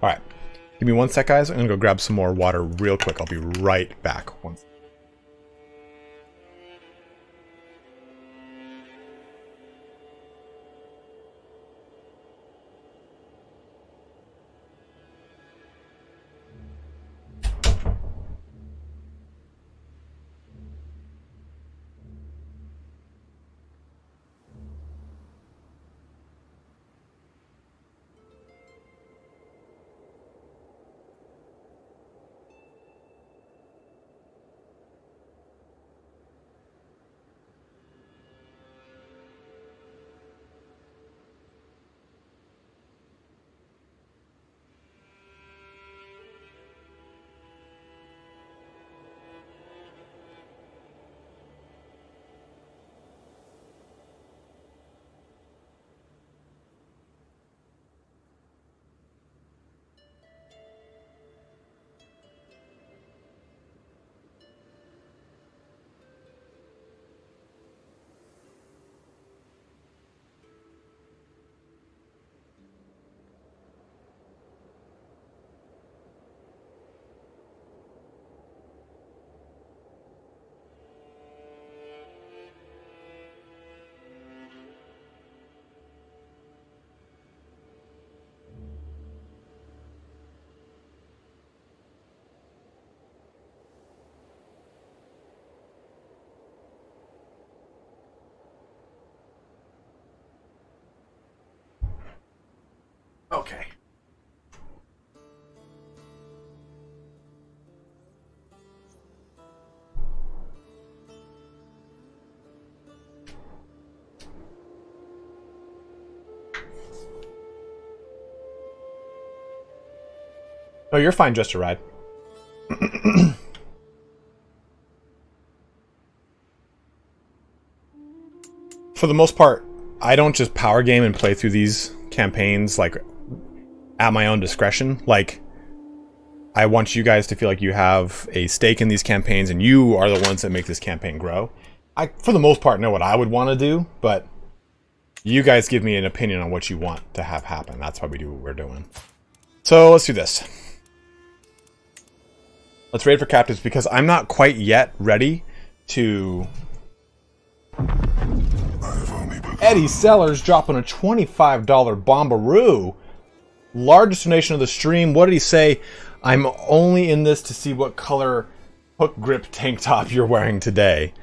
All right. Give me 1 sec, guys. I'm going to go grab some more water real quick. I'll be right back. Okay. Oh, you're fine just to ride. For the most part, I don't just power game and play through these campaigns like at my own discretion. Like, I want you guys to feel like you have a stake in these campaigns and you are the ones that make this campaign grow. I, for the most part, know what I would want to do, but you guys give me an opinion on what you want to have happen. That's why we do what we're doing. So let's do this. Let's raid for captives because I'm not quite yet ready to... Eddie Sellers dropping a $25 bombaroo. Largest donation of the stream. What did he say? I'm only in this to see what color hook grip tank top you're wearing today.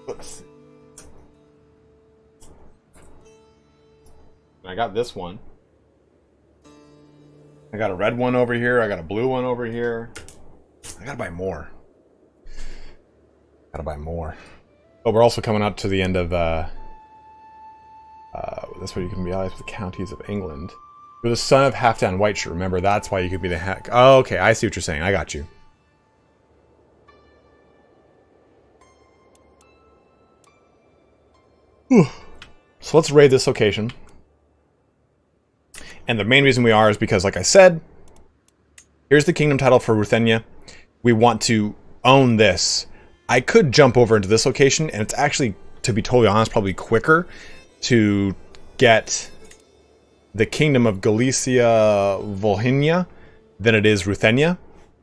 Oops. I got this one. I got a red one over here. I got a blue one over here. I gotta buy more. Gotta buy more. But we're also coming up to the end of That's why you can be allies with the counties of England. You're the son of Halfdan Whiteshirt. Remember, that's why you could be the hack. Oh, okay, I see what you're saying. I got you. Whew. So let's raid this location. And the main reason we are is because, like I said, here's the kingdom title for Ruthenia. We want to own this. I could jump over into this location, and it's actually, to be totally honest, probably quicker to get the kingdom of Galicia Volhynia than it is Ruthenia.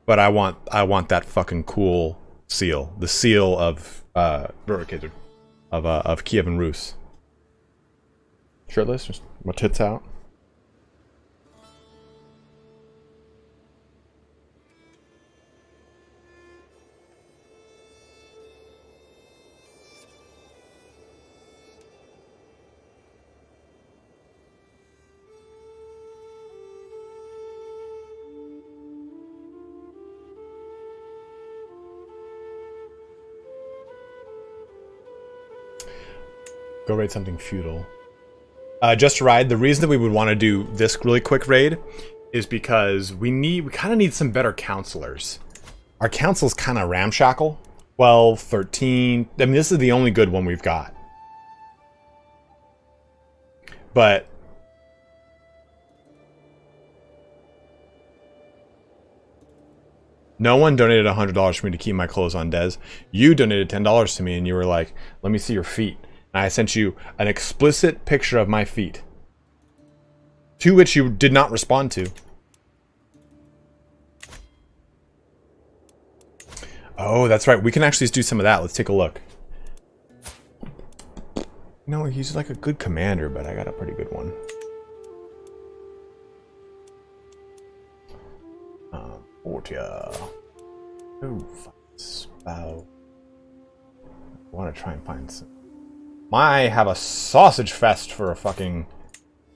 But I want that fucking cool seal, the seal of KIEVAN RUS. Shirtless, just my tits out. Go raid something feudal. Just to ride. The reason that we would want to do this really quick raid is because we kind of need some better counselors. Our council's kind of ramshackle. 12, 13. I mean, this is the only good one we've got. But no one donated $100 for me to keep my clothes on, Des. You donated $10 to me, and you were like, "Let me see your feet." And I sent you an explicit picture of my feet, to which you did not respond to. Oh, that's right. We can actually do some of that. Let's take a look. No, he's like a good commander, but I got a pretty good one. Portia. Oh, spout. I want to try and find some. I have a sausage fest for a fucking...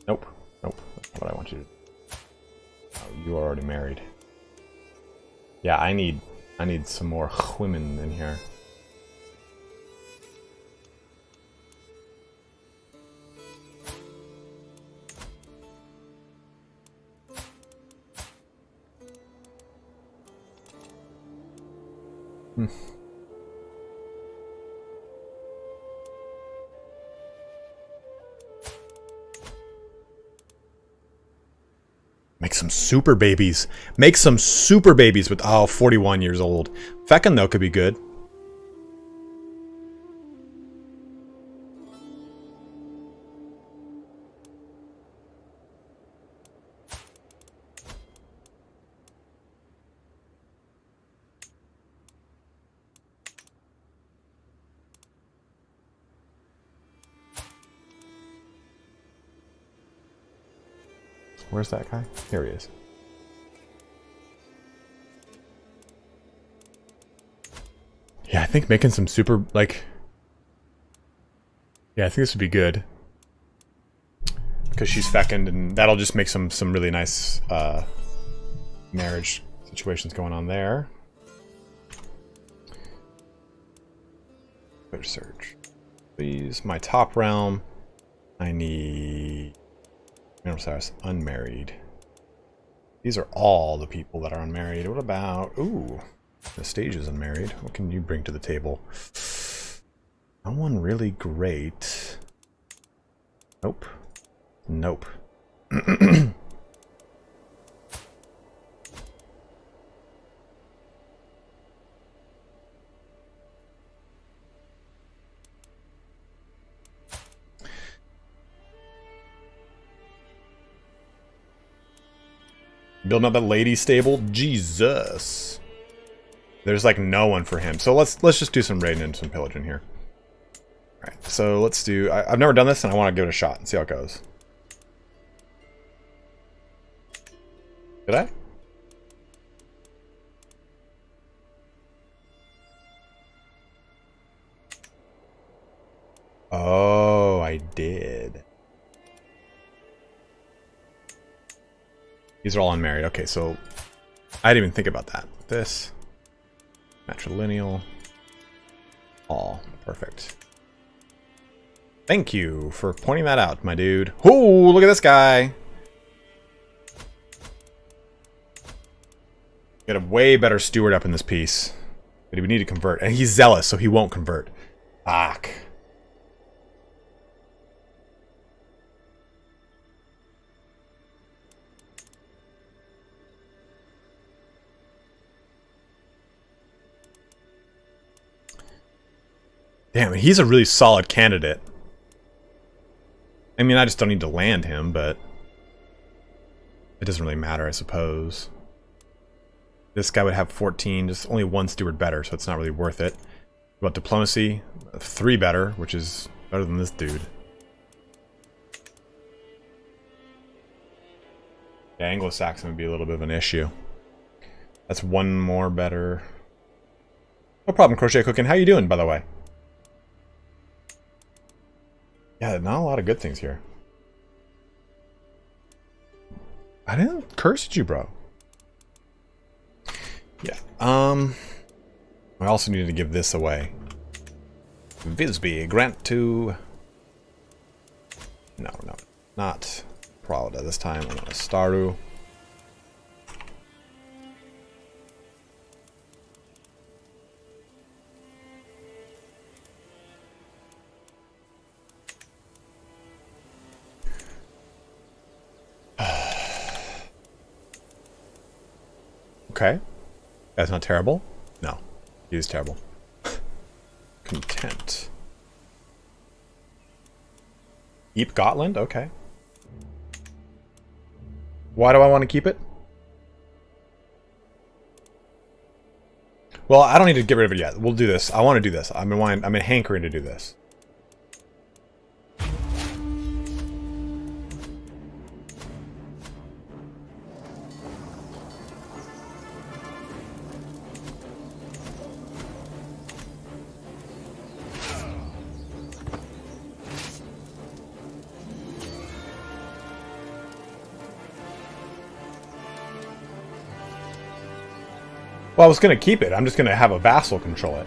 Nope. Nope. That's not what I want you to do. Oh, you are already married. Yeah, I need some more women in here. Make some super babies. Make some super babies with, 41 years old. Feckin' though could be good. Where's that guy? Here he is. Yeah, I think making some super, like... Yeah, I think this would be good. Because she's fecund, and that'll just make some really nice marriage situations going on there. Better search. Please, my top realm. I need... unmarried. These are all the people that are unmarried. What about... Ooh, the stage is unmarried. What can you bring to the table? No one really great. Nope. Nope. Building up that lady stable? Jesus. There's like no one for him. So let's just do some raiding and some pillaging here. Alright, so let's do... I've never done this and I want to give it a shot and see how it goes. Did I? Oh, I did. These are all unmarried. Okay, so I didn't even think about that. This matrilineal, all perfect. Thank you for pointing that out, my dude. Ooh, look at this guy. Get a way better steward up in this piece. But we need to convert. And he's zealous, so he won't convert. Fuck. Damn, he's a really solid candidate. I mean, I just don't need to land him, but it doesn't really matter, I suppose. This guy would have 14, just only one steward better, so it's not really worth it. About diplomacy, 3 better, which is better than this dude. Yeah, Anglo-Saxon would be a little bit of an issue. That's 1 more better. No problem, Crochet Cooking. How you doing, by the way? Yeah, not a lot of good things here. I didn't curse at you, bro. Yeah. I also needed to give this away. Visby, grant to... No, not Pralda this time. I'm going to Staru. Okay. That's not terrible. No. He is terrible. Content. Keep Gotland? Okay. Why do I want to keep it? Well, I don't need to get rid of it yet. We'll do this. I want to do this. I'm hankering to do this. Well, I was going to keep it. I'm just going to have a vassal control it.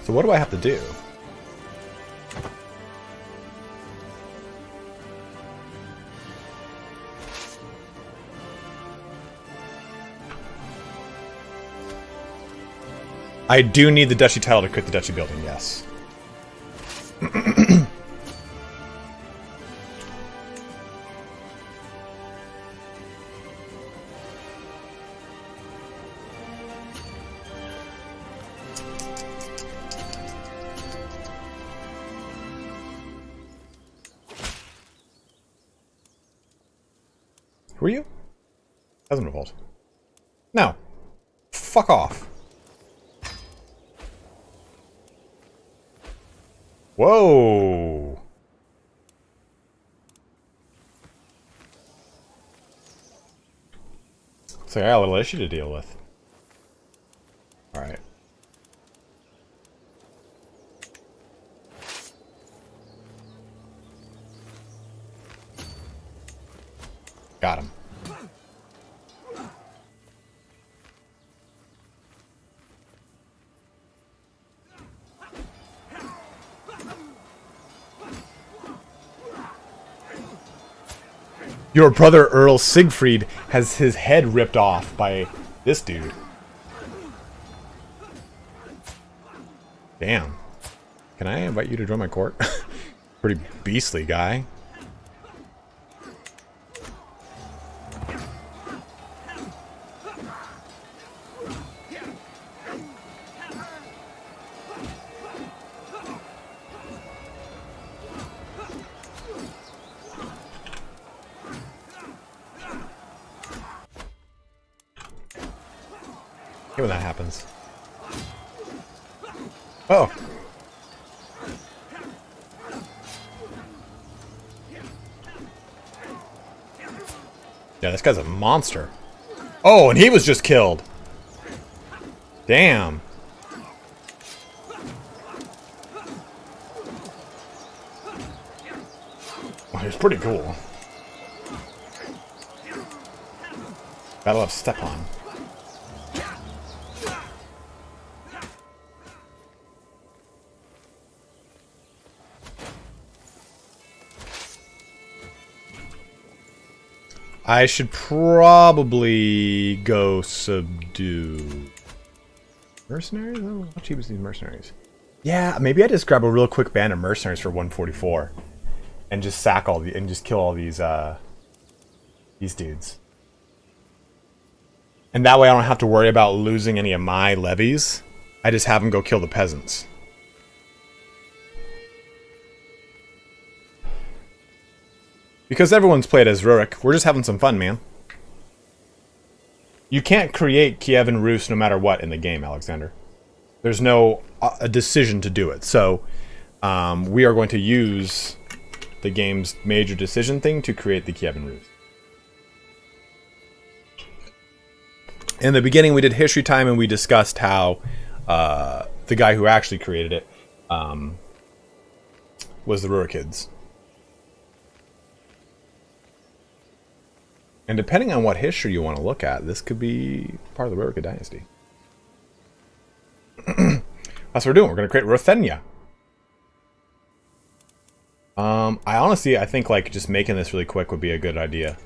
So what do I have to do? I do need the duchy title to quit the duchy building, yes. Who are you? Peasant revolt. No. Fuck off. Whoa! So I got a little issue to deal with. Alright. Got him. Your brother Earl Siegfried has his head ripped off by this dude. Damn. Can I invite you to join my court? Pretty beastly guy. When that happens. Oh. Yeah, this guy's a monster. Oh, and he was just killed. Damn. Oh, he's pretty cool. Battle of Stepan. I should probably go subdue mercenaries. Oh, how cheap is these mercenaries? Yeah, maybe I just grab a real quick band of mercenaries for 144, and just sack all the and just kill all these dudes. And that way I don't have to worry about losing any of my levies. I just have them go kill the peasants. Because everyone's played as Rurik, we're just having some fun, man. You can't create KIEVAN RUS no matter what in the game, Alexander. There's no a decision to do it. So we are going to use the game's major decision thing to create the KIEVAN RUS. In the beginning, we did history time and we discussed how the guy who actually created it was the Rurikids. And depending on what history you want to look at, this could be part of the Rurikid dynasty. That's what we're doing. We're going to create Ruthenia. I think like just making this really quick would be a good idea.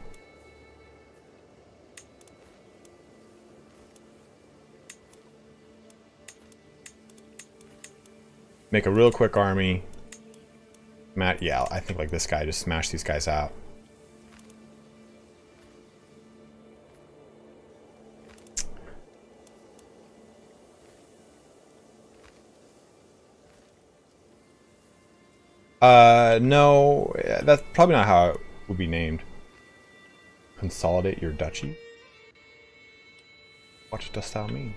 Make a real quick army. Yeah, I think like this guy, just smash these guys out. No, that's probably not how it would be named. Consolidate your duchy? What dost thou mean?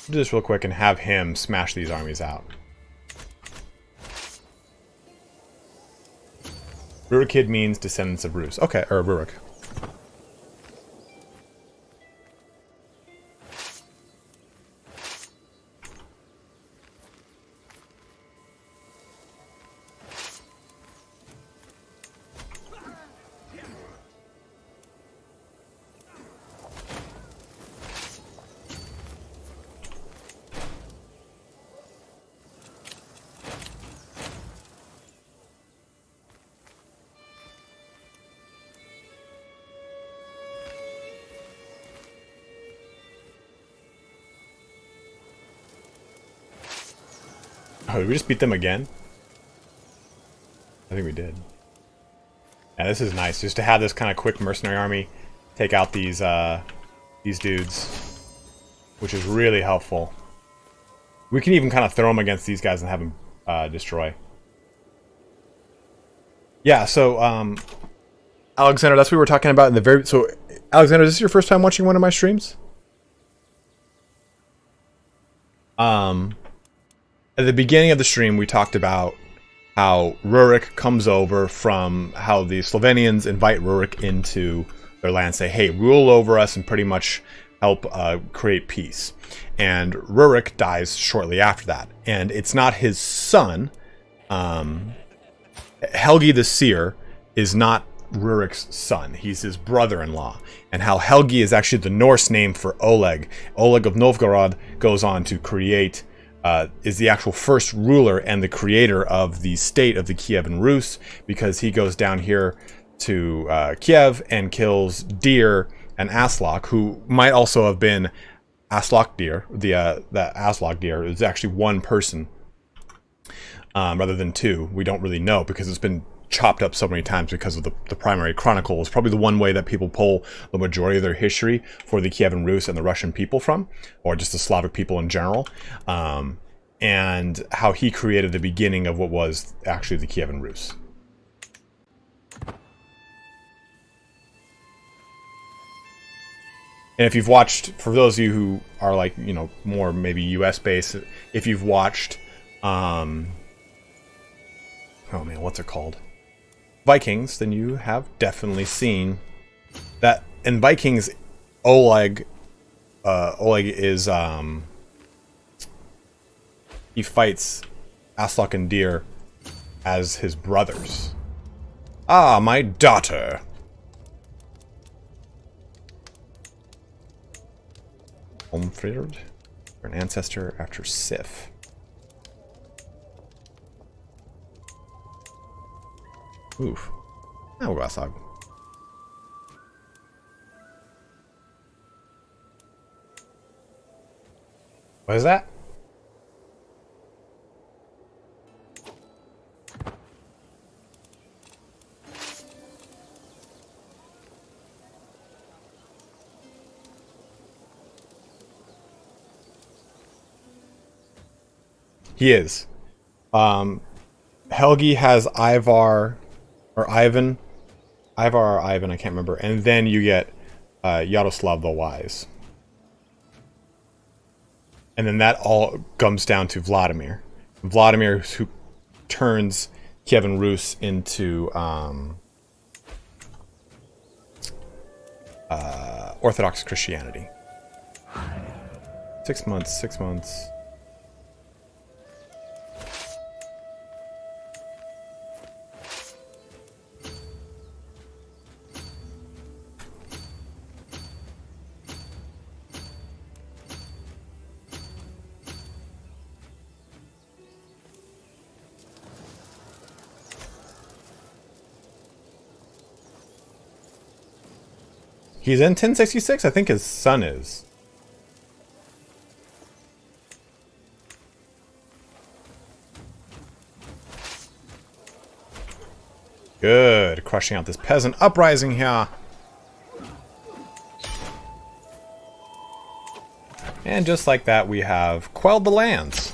Do this real quick and have him smash these armies out. Rurikid means descendants of Rus. Okay, or Rurik. Oh, did we just beat them again? I think we did. Yeah, this is nice. Just to have this kind of quick mercenary army take out these dudes, which is really helpful. We can even kind of throw them against these guys and have them destroy. Yeah, so Alexander, that's what we were talking about in the very... So, Alexander, is this your first time watching one of my streams? At the beginning of the stream, we talked about how Rurik comes over from how the Slovenians invite Rurik into their land, say, hey, rule over us and pretty much help create peace. And Rurik dies shortly after that. And it's not his son. Helgi the Seer is not Rurik's son. He's his brother-in-law. And how Helgi is actually the Norse name for Oleg. Oleg of Novgorod goes on to create... is the actual first ruler and the creator of the state of the KIEVAN RUS, because he goes down here to Kiev and kills Dyre and Aslak, who might also have been Aslak Dyre. The Aslak Dyre is actually one person rather than two. We don't really know because it's been chopped up so many times because of the primary chronicle is probably the one way that people pull the majority of their history for the KIEVAN RUS and the Russian people from, or just the Slavic people in general, and how he created the beginning of what was actually the KIEVAN RUS. And if you've watched, for those of you who are like, you know, more maybe US based, if you've watched, oh man, what's it called? Vikings, then you have definitely seen that in Vikings, Oleg is he fights Aslak and Dyre as his brothers. Ah, my daughter. Olmfrid, an ancestor after Sif. Oof. Now we'll go outside. What is that? He is. Helgi has Ivar or Ivan. Ivar or Ivan, I can't remember. And then you get Yaroslav the Wise. And then that all comes down to Vladimir. Vladimir, who turns KIEVAN Rus into Orthodox Christianity. 6 months, 6 months. He's in 1066? I think his son is. Good. Crushing out this peasant uprising here. And just like that, we have quelled the lands.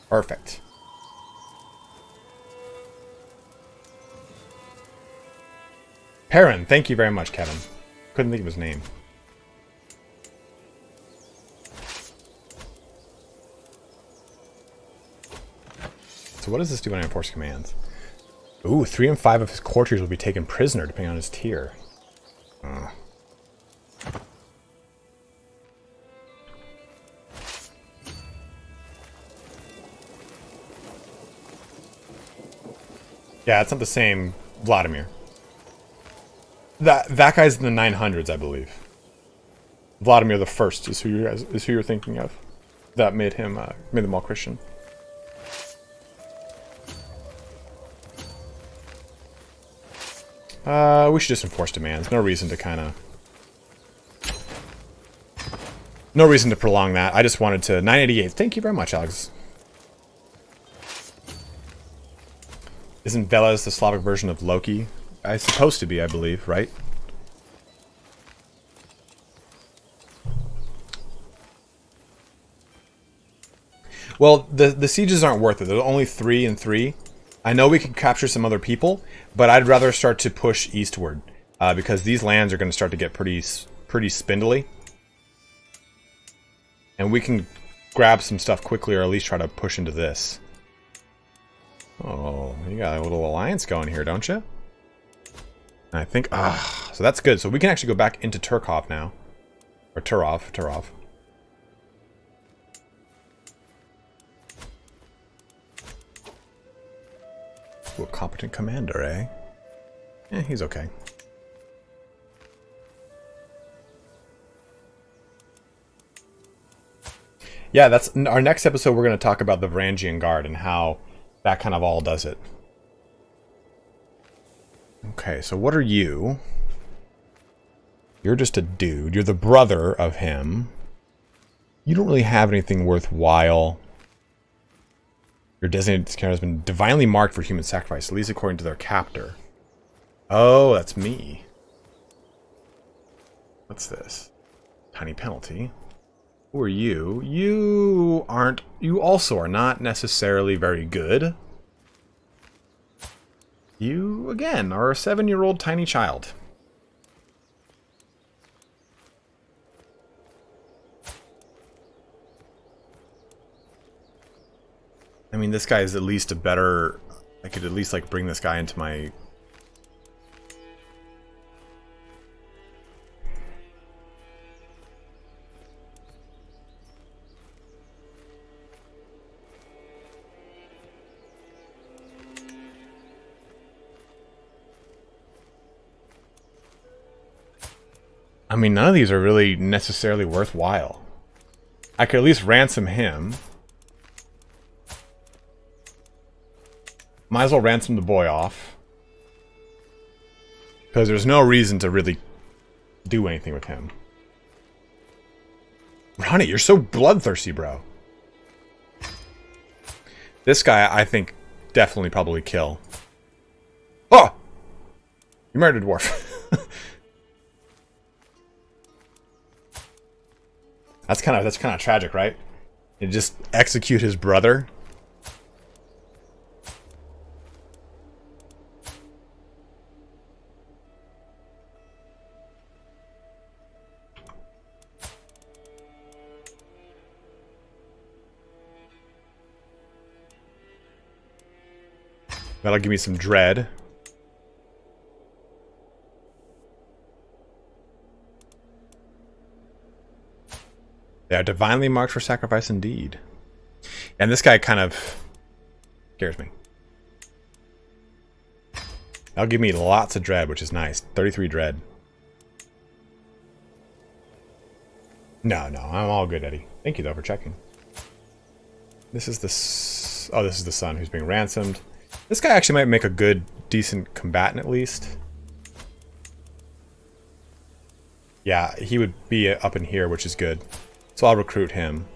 Perfect. Perrin, thank you very much, Kevin. Couldn't think of his name. So what does this do when I enforce commands? Ooh, 3 and 5 of his courtiers will be taken prisoner, depending on his tier. Yeah, it's not the same Vladimir. That guy's in the 900s, I believe. Vladimir the First is who you're thinking of. That made him made them all Christian. We should just enforce demands. No reason to no reason to prolong that. I just wanted to 988. Thank you very much, Alex. Isn't Veles the Slavic version of Loki? It's supposed to be, I believe, right? Well, the sieges aren't worth it. There's only 3 and 3. I know we can capture some other people, but I'd rather start to push eastward because these lands are going to start to get pretty spindly, and we can grab some stuff quickly, or at least try to push into this. Oh, you got a little alliance going here, don't you? And I think, so that's good. So we can actually go back into Turkov now. Or Turov. Ooh, a competent commander, eh? Yeah, he's okay. Yeah, that's our next episode. We're going to talk about the Varangian Guard and how that kind of all does it. Okay, so what are you? You're just a dude. You're the brother of him. You don't really have anything worthwhile. Your designated character has been divinely marked for human sacrifice, at least according to their captor. Oh, that's me. What's this? Tiny penalty. Who are you? You also are not necessarily very good. You, again, are a 7-year-old tiny child. I mean, this guy is at least a better... I could at least, like, bring this guy into my I mean, none of these are really necessarily worthwhile. I could at least ransom him. Might as well ransom the boy off. Because there's no reason to really do anything with him. Ronnie, you're so bloodthirsty, bro. This guy, I think, definitely probably kill. Oh! You murdered a dwarf. That's kind of tragic, right? You just execute his brother. That'll give me some dread. They are divinely marked for sacrifice indeed. And this guy kind of scares me. That'll give me lots of dread, which is nice. 33 dread. No, I'm all good, Eddie. Thank you, though, for checking. This is the... Oh, this is the son who's being ransomed. This guy actually might make a good, decent combatant, at least. Yeah, he would be up in here, which is good. So I'll recruit him.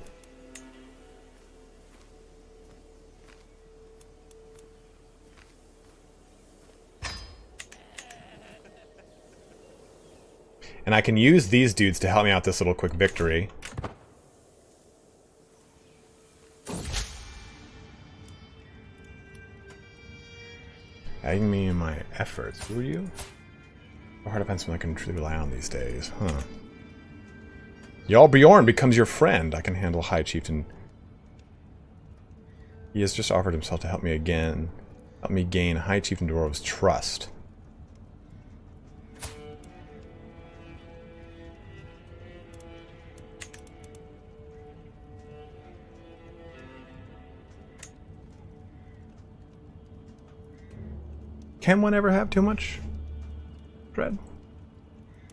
And I can use these dudes to help me out this little quick victory. Adding me in my efforts. Who are you? How hard to find someone I can truly rely on these days, huh? Jarl Bjorn becomes your friend. I can handle High Chieftain. He has just offered himself to help me again. Help me gain High Chieftain Dwarv's trust. Can one ever have too much dread?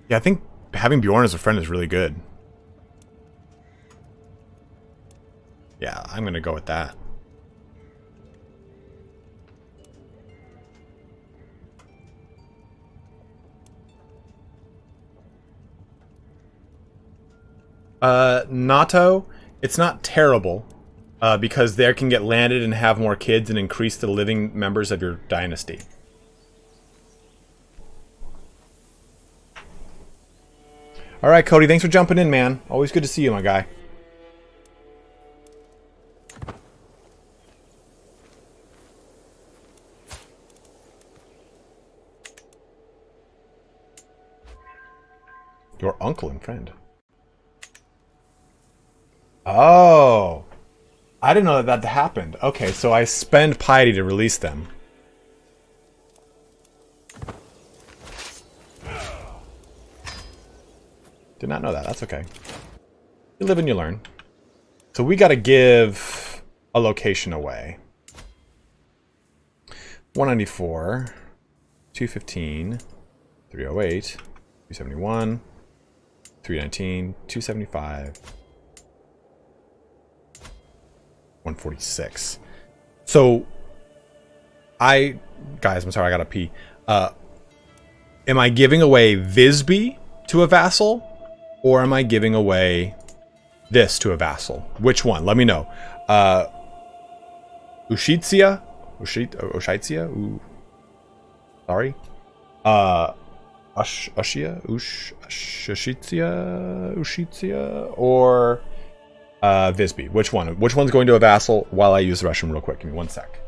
Yeah, I think having Bjorn as a friend is really good. Yeah, I'm gonna go with that. Nato, it's not terrible, because they can get landed and have more kids and increase the living members of your dynasty. Alright, Cody, thanks for jumping in, man. Always good to see you, my guy. Your uncle and friend. Oh. I didn't know that happened. Okay, so I spend piety to release them. Did not know that. That's okay. You live and you learn. So we got to give a location away. 194, 215, 308, 371, 319, 275, 146. So guys, I'm sorry, I gotta pee. Am I giving away Visby to a vassal? Or am I giving away this to a vassal? Which one? Let me know. Ushitsia? Ushitsia? Sorry. Ushitsia? Ushitsia? Or Visby? Which one? Which one's going to a vassal? While I use the restroom real quick. Give me 1 sec.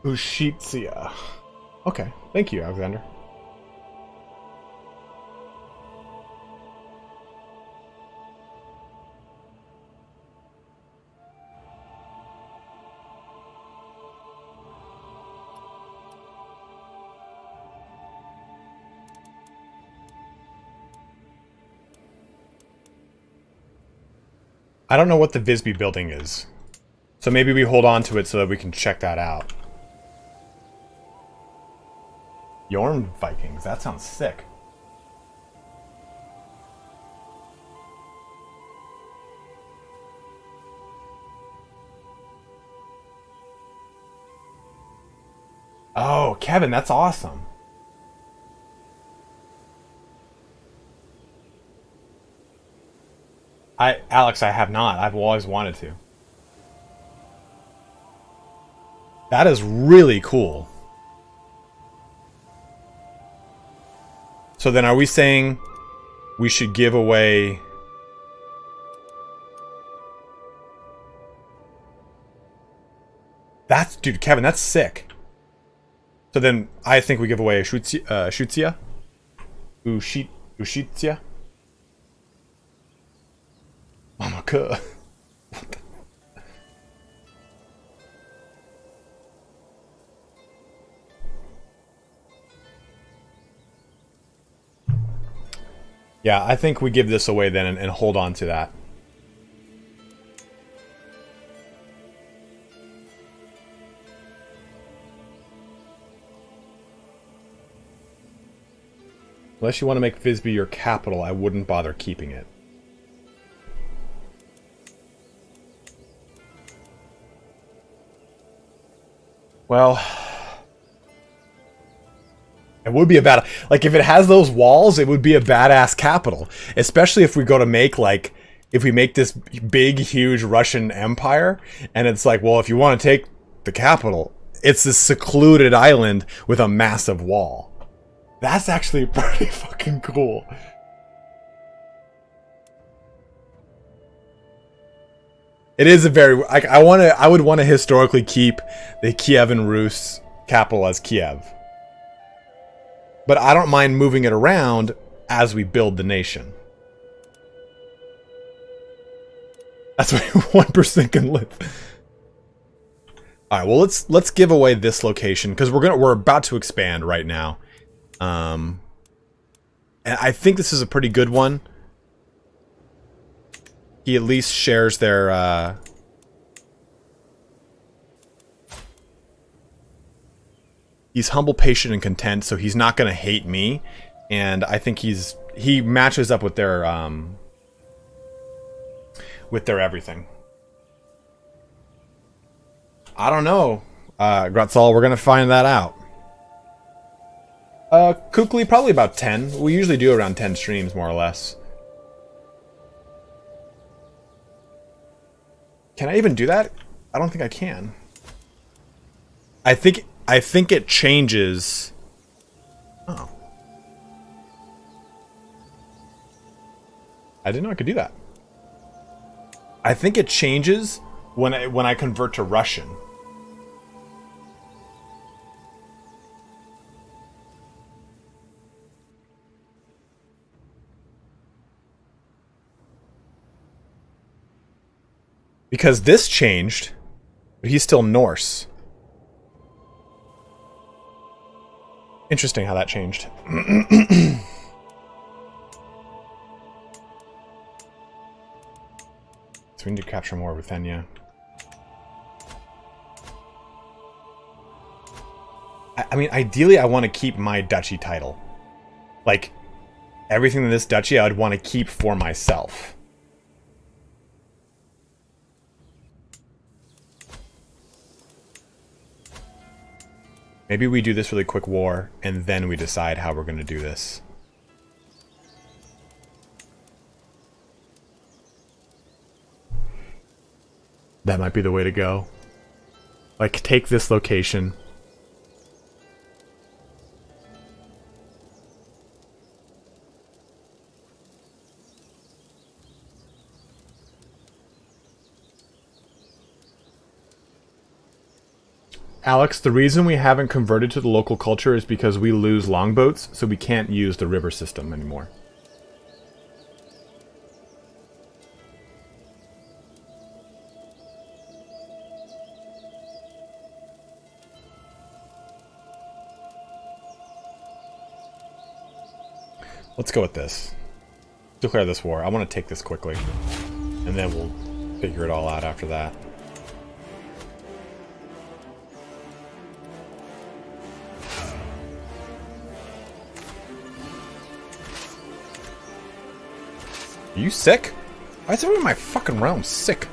Ushitsia. Okay, thank you, Alexander. I don't know what the Visby building is. So maybe we hold on to it so that we can check that out. Yorm Vikings, that sounds sick. Oh, Kevin, that's awesome. Alex, I have not. I've always wanted to. That is really cool. So then are we saying we should give away... Dude, Kevin, that's sick. So then I think we give away Ushitsia? Ushitsia? Mama could. Yeah, I think we give this away then and hold on to that. Unless you want to make Visby your capital, I wouldn't bother keeping it. Well, it would be a bad... Like, if it has those walls, it would be a badass capital. Especially if we go to make, like... If we make this big, huge Russian empire, and it's like, well, if you want to take the capital, it's this secluded island with a massive wall. That's actually pretty fucking cool. It is a very... Like, I would want to historically keep the KIEVAN Rus capital as Kiev. But I don't mind moving it around as we build the nation. That's where 1% can live. All right, well let's give away this location because we're about to expand right now. And I think this is a pretty good one. He at least shares their he's humble, patient, and content, so he's not gonna hate me. And I think he matches up with their everything. I don't know, Grutzal, we're gonna find that out. Kukli, probably about 10. We usually do around 10 streams, more or less. Can I even do that? I don't think I can. I think it changes. Oh. I didn't know I could do that. I think it changes when I convert to Russian. Because this changed, but he's still Norse. Interesting how that changed. So we need to capture more of Ruthenia. I mean, ideally I want to keep my duchy title. Like, everything in this duchy I would want to keep for myself. Maybe we do this really quick war, and then we decide how we're going to do this. That might be the way to go. Like, take this location. Alex, the reason we haven't converted to the local culture is because we lose longboats, so we can't use the river system anymore. Let's go with this. Declare this war. I want to take this quickly. And then we'll figure it all out after that. Are you sick? Why is everyone in my fucking realm sick?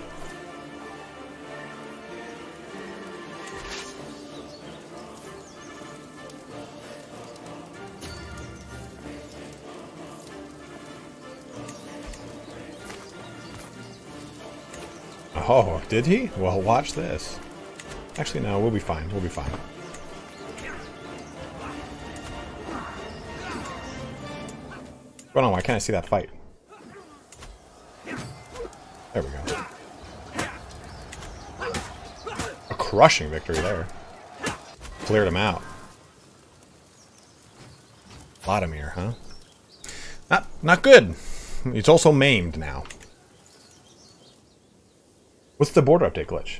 Oh, did he? Well, watch this. Actually, no, we'll be fine. We'll be fine. What's going on? Why can't I see that fight? There we go. A crushing victory there. Cleared him out. Vladimir, huh? Not good. He's also maimed now. What's the border update glitch?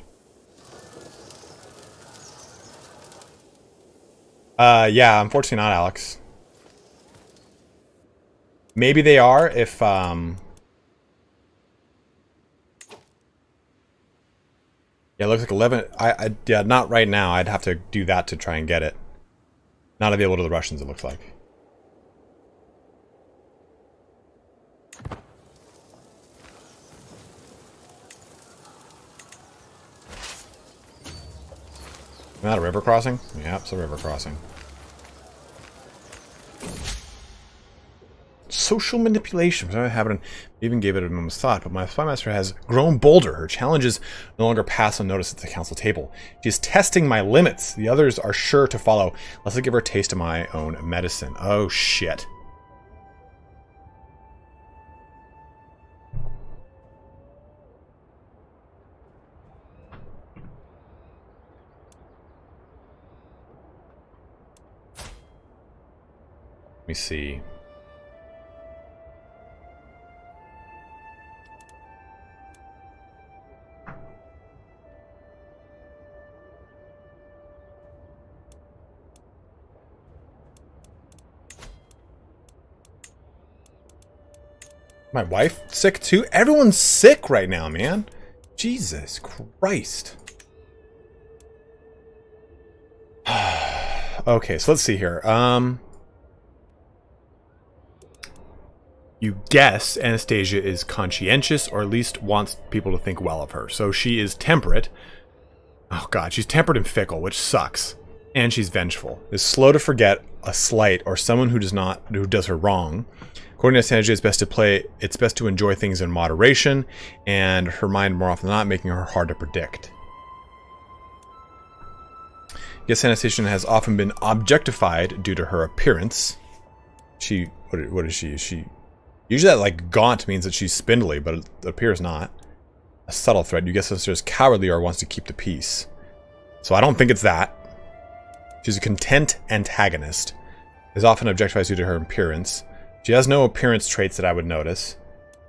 Yeah, unfortunately not, Alex. Maybe they are if, yeah, it looks like 11... yeah, not right now. I'd have to do that to try and get it. Not available to the Russians, it looks like. Isn't that a river crossing? Yeah, it's a river crossing. Social manipulation. I haven't even gave it a moment's thought, but my spy master has grown bolder. Her challenges no longer pass unnoticed at the council table. She is testing my limits. The others are sure to follow, unless I give her a taste of my own medicine. Oh, shit. Let me see. My wife sick too? Everyone's sick right now, man. Jesus Christ. Okay, so let's see here. You guess Anastasia is conscientious, or at least wants people to think well of her. So she is temperate. Oh god, she's temperate and fickle, which sucks. And she's vengeful. Is slow to forget a slight or someone who does her wrong. According to Anastasia, it's best to enjoy things in moderation, and her mind more often than not making her hard to predict. Yes, Anastasia has often been objectified due to her appearance. What is she? Usually that, like, gaunt means that she's spindly, but it appears not. A subtle threat. You guess Anastasia is cowardly or wants to keep the peace. So I don't think it's that. She's a content antagonist. Is often objectified due to her appearance. She has no appearance traits that I would notice.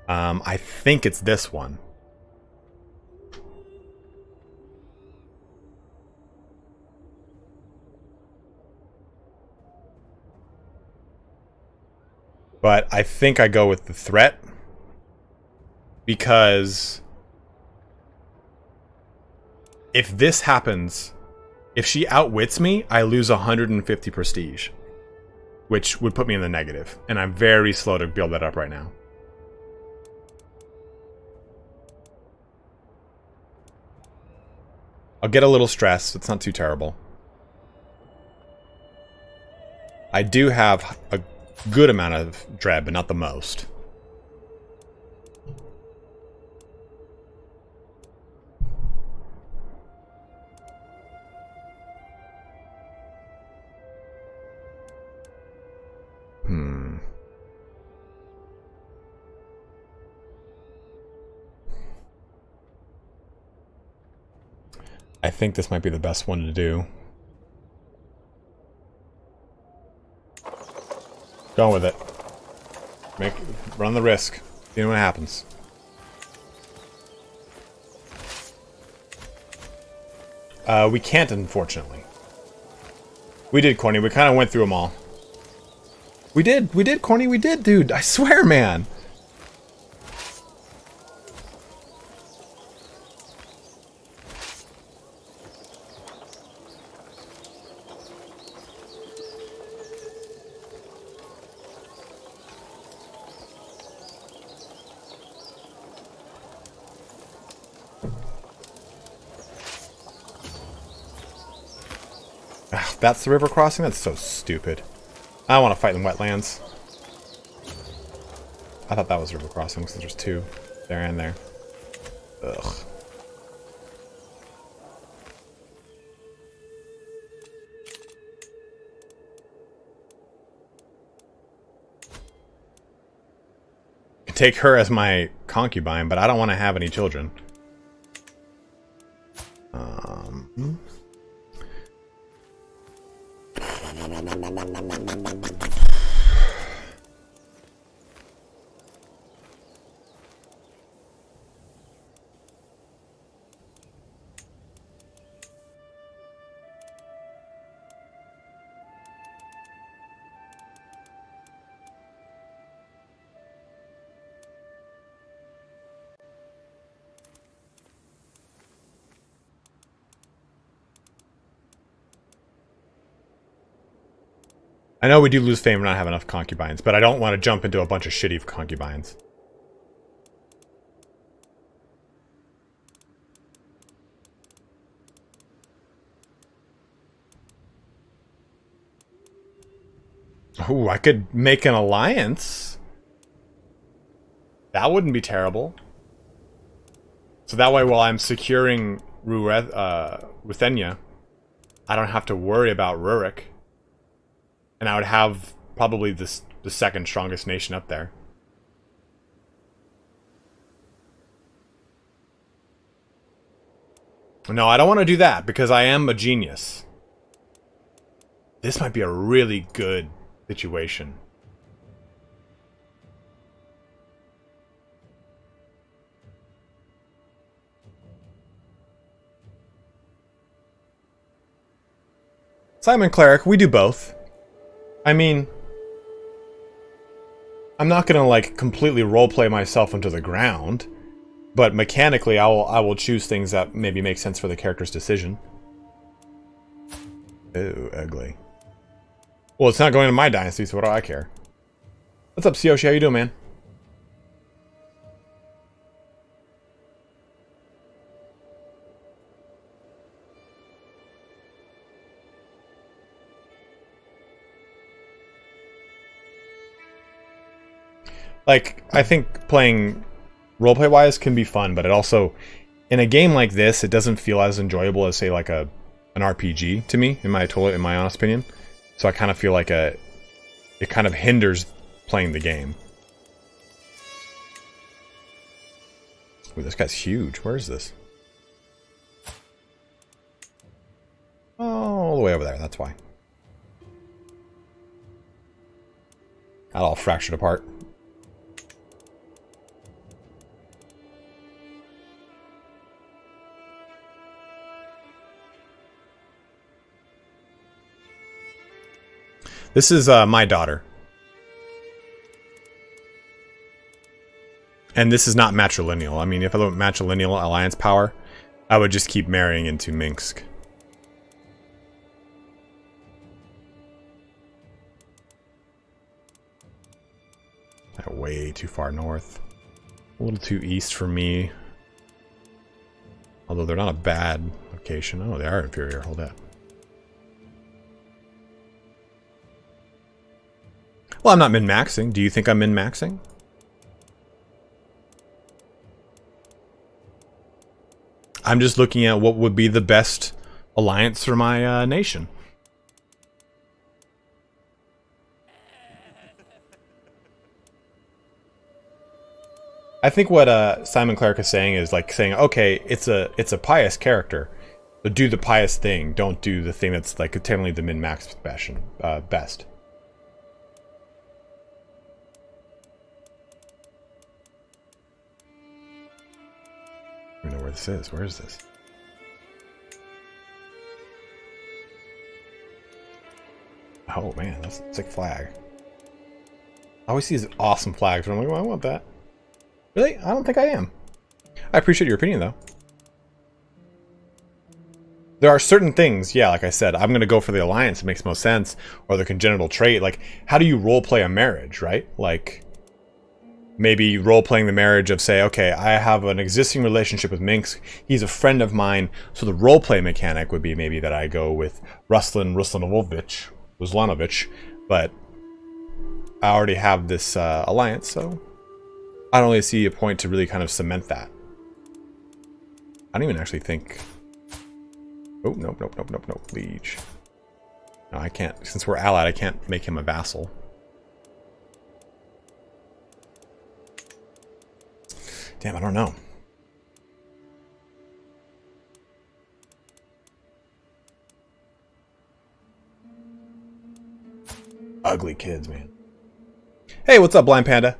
I think it's this one. But I think I go with the threat. Because if this happens, if she outwits me, I lose 150 prestige. Which would put me in the negative. And I'm very slow to build that up right now. I'll get a little stressed. It's not too terrible. I do have a good amount of dread, but not the most. I think this might be the best one to do. Going with it. Run the risk. See what happens. We can't, unfortunately. We did, Corny. We kind of went through them all. We did, Corny. We did, dude. I swear, man. That's the river crossing? That's so stupid. I don't want to fight in wetlands. I thought that was river crossing because there's two there and there. Ugh. I can take her as my concubine, but I don't want to have any children. I know we do lose fame and not have enough concubines, but I don't want to jump into a bunch of shitty concubines. Ooh, I could make an alliance. That wouldn't be terrible. So that way, while I'm securing Ruthenia, I don't have to worry about Rurik. And I would have probably the second strongest nation up there. No, I don't want to do that because I am a genius. This might be a really good situation. Simon Cleric, we do both. I mean, I'm not gonna like completely roleplay myself into the ground, but mechanically I will choose things that maybe make sense for the character's decision. Ooh, ugly. Well, it's not going to my dynasty, so what do I care? What's up, Sioshi? How you doing, man? Like, I think playing roleplay-wise can be fun, but it also, in a game like this, it doesn't feel as enjoyable as, say, like an RPG to me, in my honest opinion. So I kind of feel like it kind of hinders playing the game. Ooh, this guy's huge. Where is this? Oh, all the way over there. That's why. Got all fractured apart. This is my daughter. And this is not matrilineal. I mean, if I look at matrilineal alliance power, I would just keep marrying into Minsk. Way too far north. A little too east for me. Although they're not a bad location. Oh, they are inferior. Hold up. Well, I'm not min-maxing. Do you think I'm min-maxing? I'm just looking at what would be the best alliance for my nation. I think what Simon Cleric is saying is like saying, okay, it's a pious character. Do the pious thing. Don't do the thing that's like technically the min-max best. I don't know where this is. Where is this? Oh man, that's a sick flag. I always see these awesome flags, and I'm like, well, I want that. Really? I don't think I am. I appreciate your opinion, though. There are certain things, yeah, like I said, I'm going to go for the alliance. It makes most sense. Or the congenital trait. Like, how do you roleplay a marriage, right? Like, maybe role-playing the marriage of, say, okay, I have an existing relationship with Minsk. He's a friend of mine. So the roleplay mechanic would be maybe that I go with Ruslanovich, but I already have this alliance, so I don't really see a point to really kind of cement that. I don't even actually think... Oh, nope, liege. No, I can't. Since we're allied, I can't make him a vassal. Damn, I don't know. Ugly kids, man. Hey, what's up, Blind Panda?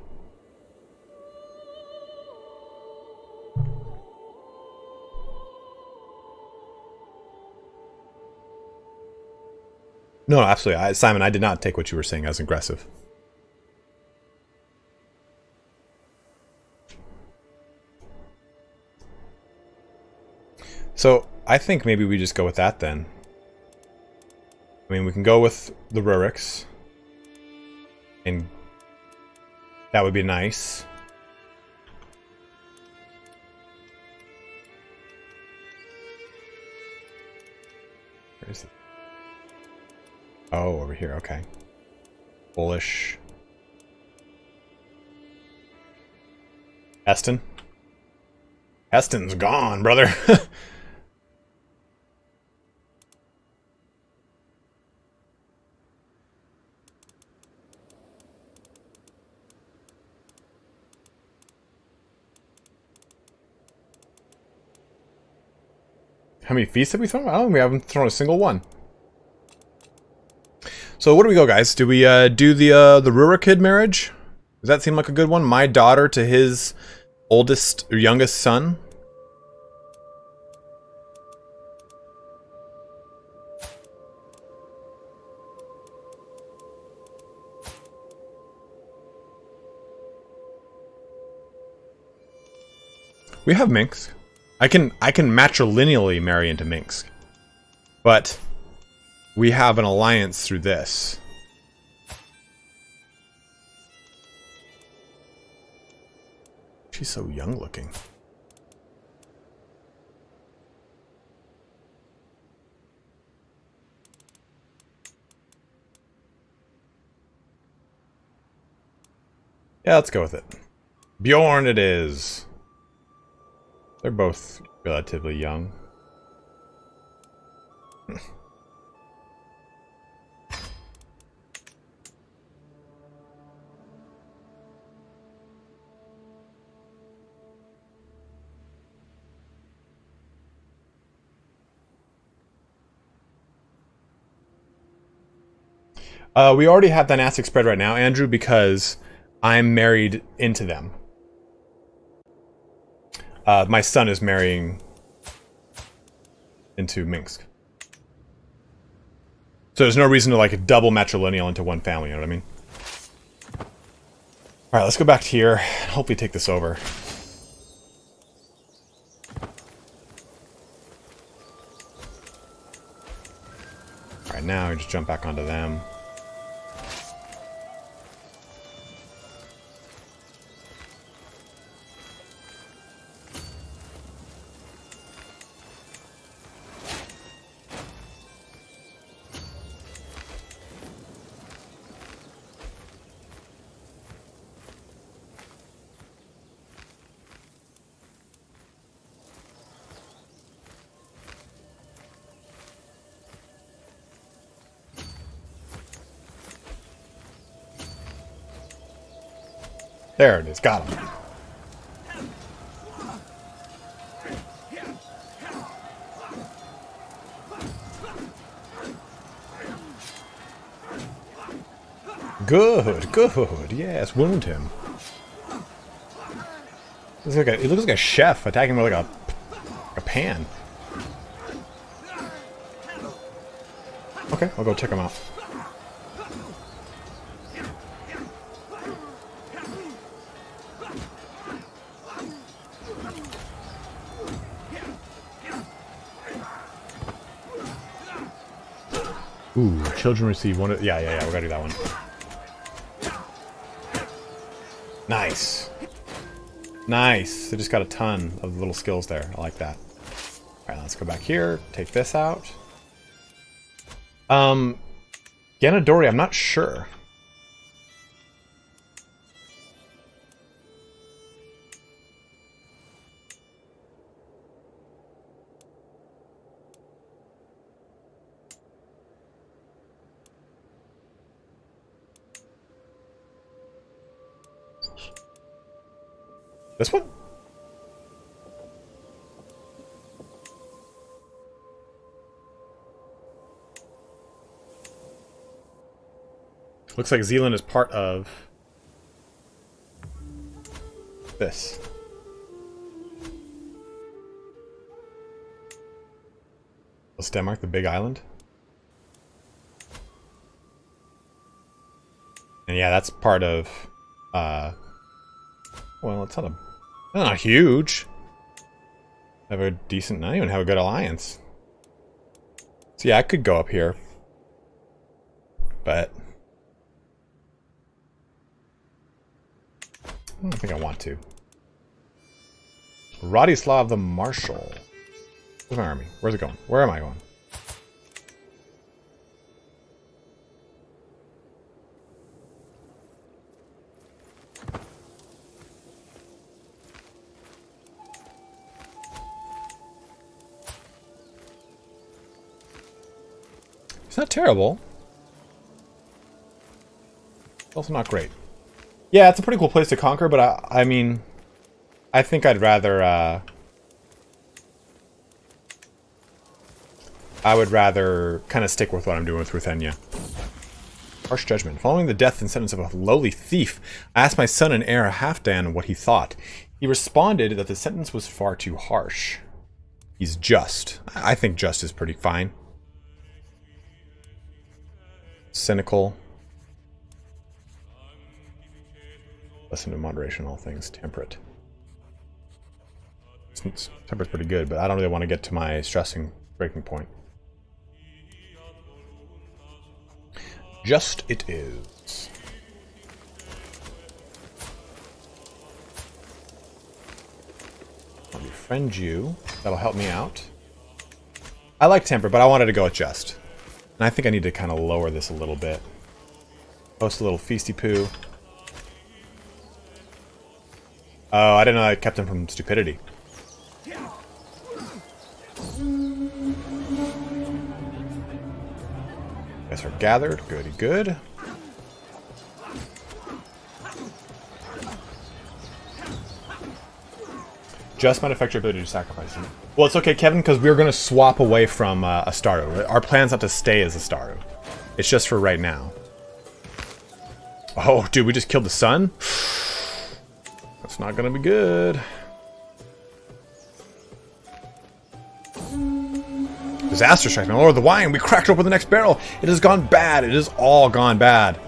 No, absolutely. Simon, I did not take what you were saying as aggressive. So, I think maybe we just go with that then. I mean, we can go with the Ruriks. And that would be nice. Where is it? Oh, over here, okay. Bullish. Heston? Heston's gone, brother. How many feasts have we thrown? I don't think we haven't thrown a single one. So what do we go, guys? Do we do the Rurik marriage? Does that seem like a good one? My daughter to his oldest or youngest son? We have Minsk. I can matrilineally marry into Minsk. But we have an alliance through this. She's so young looking. Yeah, let's go with it. Bjorn it is. They're both relatively young. We already have dynastic spread right now, Andrew, because I'm married into them. My son is marrying into Minsk. So there's no reason to like double matrilineal into one family, you know what I mean? Alright, let's go back to here and hopefully take this over. Alright, now we just jump back onto them. There it is, got him. Good, good. Yes, wound him. He looks like a chef attacking with like a pan. Okay, I'll go check him out. Ooh, children receive one. Yeah. We gotta do that one. Nice. Nice. I just got a ton of little skills there. I like that. Alright, let's go back here. Take this out. Ganadori, I'm not sure. This one? Looks like Zealand is part of this. What's Denmark, the big island? And yeah, that's part of well, it's not huge. Have a decent, not even have a good alliance. So yeah, I could go up here. But I don't think I want to. Radislav the Marshal. Where's my army? Where's it going? Where am I going? It's not terrible. It's also not great. Yeah, it's a pretty cool place to conquer, but I mean, I think I'd rather, I would rather kind of stick with what I'm doing with Ruthenia. Harsh judgment. Following the death and sentence of a lowly thief, I asked my son and heir Halfdan what he thought. He responded that the sentence was far too harsh. He's just. I think just is pretty fine. Cynical. Listen to moderation, all things. Temperate. Temperate's pretty good, but I don't really want to get to my stressing breaking point. Just it is. I'll befriend you. That'll help me out. I like temperate, but I wanted to go with just. And I think I need to kind of lower this a little bit. Post a little feasty poo. Oh, I didn't know I kept him from stupidity. Guys are gathered. Goody good. Just manufacture ability to sacrifice him. Well, it's okay, Kevin, because we're going to swap away from Astaru. Our plan's not to stay as Astaru. It's just for right now. Oh, dude, we just killed the sun? That's not going to be good. Disaster strike. My lord, the wine. We cracked open the next barrel. It has gone bad. It has all gone bad.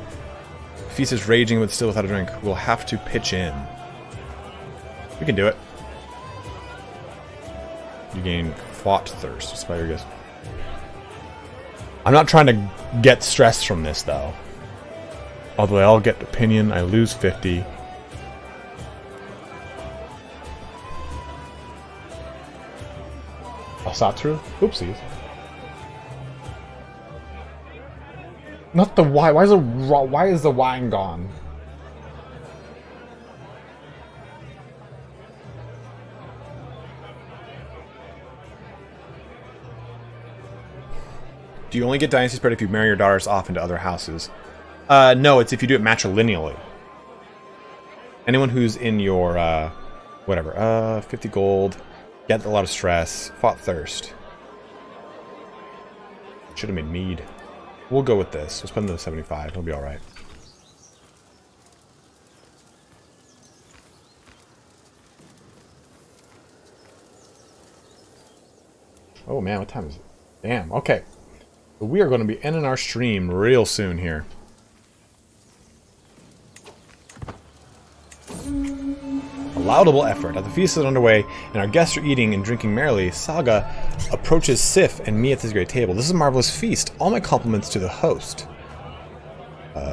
The feast is raging with still without a drink. We'll have to pitch in. We can do it. You gain fought thirst. Inspire your guess. I'm not trying to get stress from this, though. Although I'll get opinion. I lose 50. Alsatru? Oopsies. Not the wine. Why is the wine gone? Do you only get dynasty spread if you marry your daughters off into other houses? No, it's if you do it matrilineally. Anyone who's in your, whatever, 50 gold, get a lot of stress, fought thirst. Should have made mead. We'll go with this. Let's put in the 75. It'll be alright. Oh man, what time is it? Damn, okay. So we are going to be ending our stream real soon here. A laudable effort. As the feast is underway and our guests are eating and drinking merrily, Saga approaches Sif and me at this great table. This is a marvelous feast. All my compliments to the host.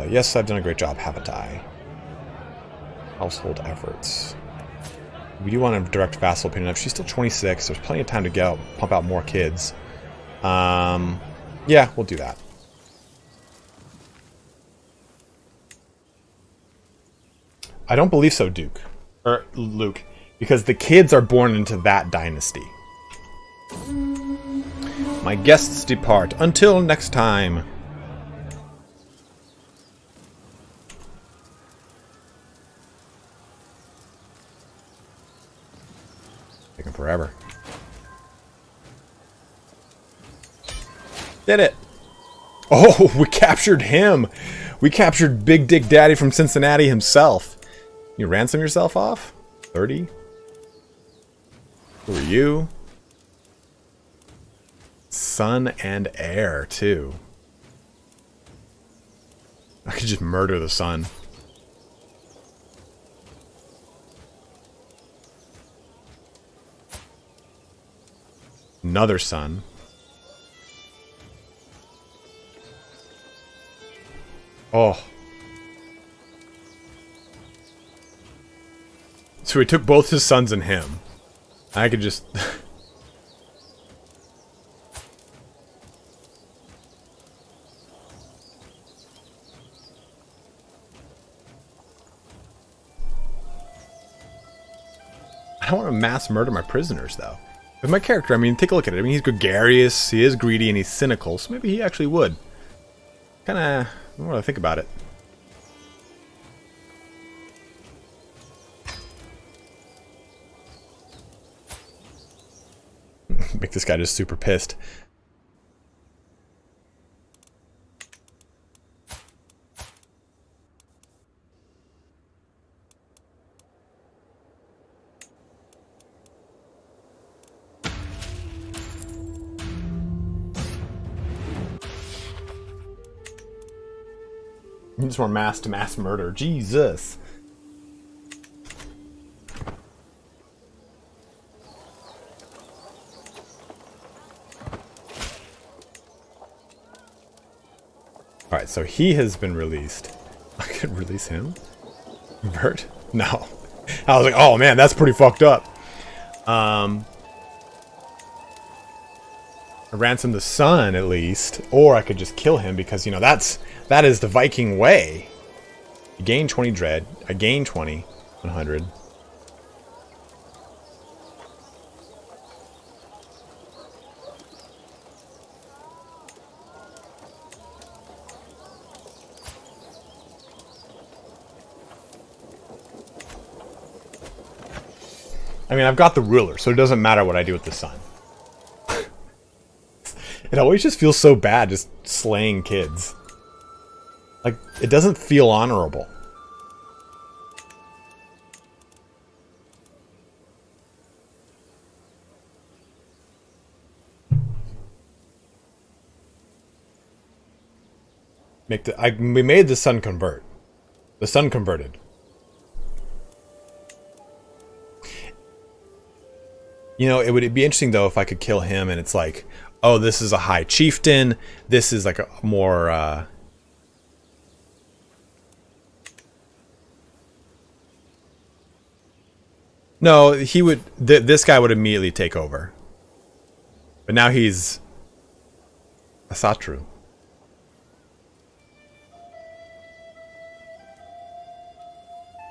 Yes, I've done a great job, haven't I? Household efforts. We do want to direct vassal opinion. If she's still 26, there's plenty of time to go pump out more kids. Yeah, we'll do that. I don't believe so, Duke. Or Luke. Because the kids are born into that dynasty. My guests depart. Until next time. Taking forever. Did it. Oh, we captured him. We captured Big Dick Daddy from Cincinnati himself. You ransom yourself off? 30? Who are you? Son and heir, too. I could just murder the son. Another son. Oh. So he took both his sons and him. I could just... I don't want to mass murder my prisoners, though. With my character, I mean, take a look at it. I mean, he's gregarious, he is greedy, and he's cynical, so maybe he actually would. Kinda... I don't know what I think about it. Make this guy just super pissed. Just more mass to mass murder. Jesus. Alright, so he has been released. I could release him? Bert? No. I was like, oh man, that's pretty fucked up. I ransom the son, at least. Or I could just kill him because, you know, that is the Viking way. You gain 20 dread. I gain 20. 100. I mean, I've got the ruler, so it doesn't matter what I do with the sun. It always just feels so bad just slaying kids. Like, it doesn't feel honorable. We made the sun convert. The sun converted. You know, it would be interesting, though, if I could kill him and it's like, oh, this is a high chieftain. This is like a more, No, he would... this guy would immediately take over. But now he's... a Satru.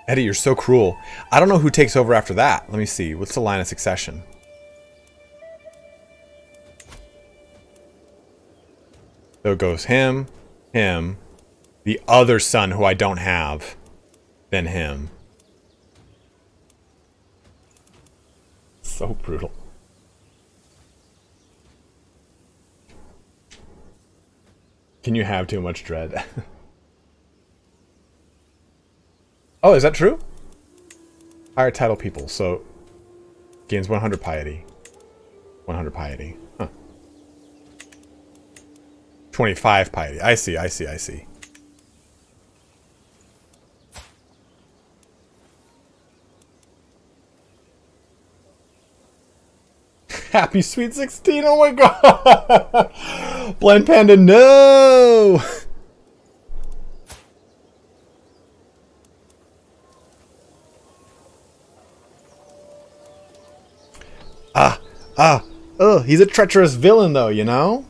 Eddie, you're so cruel. I don't know who takes over after that. Let me see. What's the line of succession? So it goes him, him, the other son who I don't have, then him. So brutal. Can you have too much dread? Oh, is that true? Higher title people, so gains 100 piety. 100 piety. Huh. 25 piety. I see, I see, I see. Happy Sweet 16, oh my god! Blind Panda, no! He's a treacherous villain though, you know?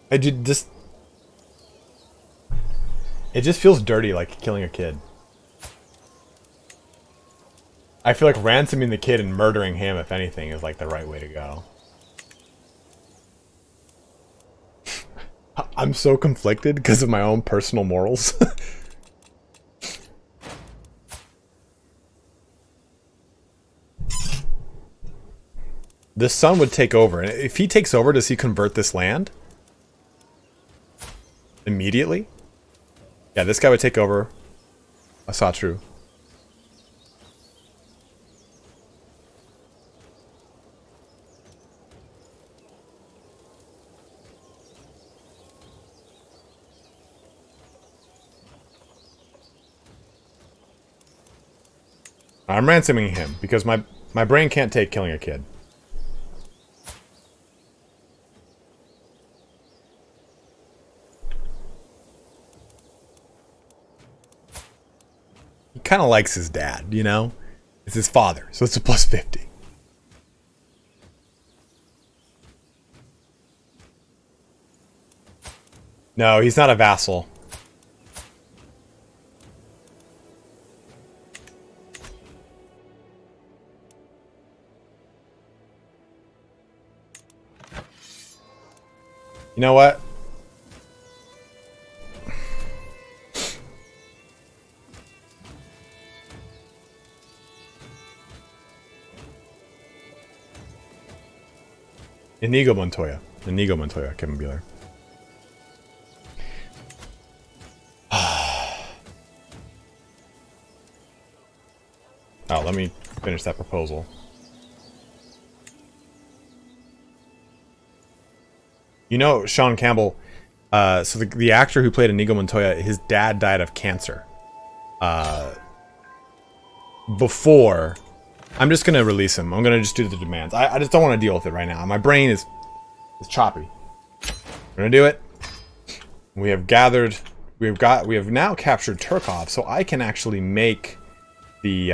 It just feels dirty, like killing a kid. I feel like ransoming the kid and murdering him, if anything, is like the right way to go. I'm so conflicted because of my own personal morals. The son would take over, and if he takes over, does he convert this land? Immediately? Yeah, this guy would take over. I saw true. I'm ransoming him because my brain can't take killing a kid. He kind of likes his dad, you know? It's his father, so it's a plus 50. No, he's not a vassal. You know what? Inigo Montoya. Inigo Montoya, Kevin Beeler. Oh, let me finish that proposal. You know, Sean Campbell, so the actor who played Inigo Montoya, his dad died of cancer. Before, I'm just going to release him. I'm going to just do the demands. I just don't want to deal with it right now. My brain is choppy. We're going to do it. We have gathered, we have now captured Turkov, so I can actually make the,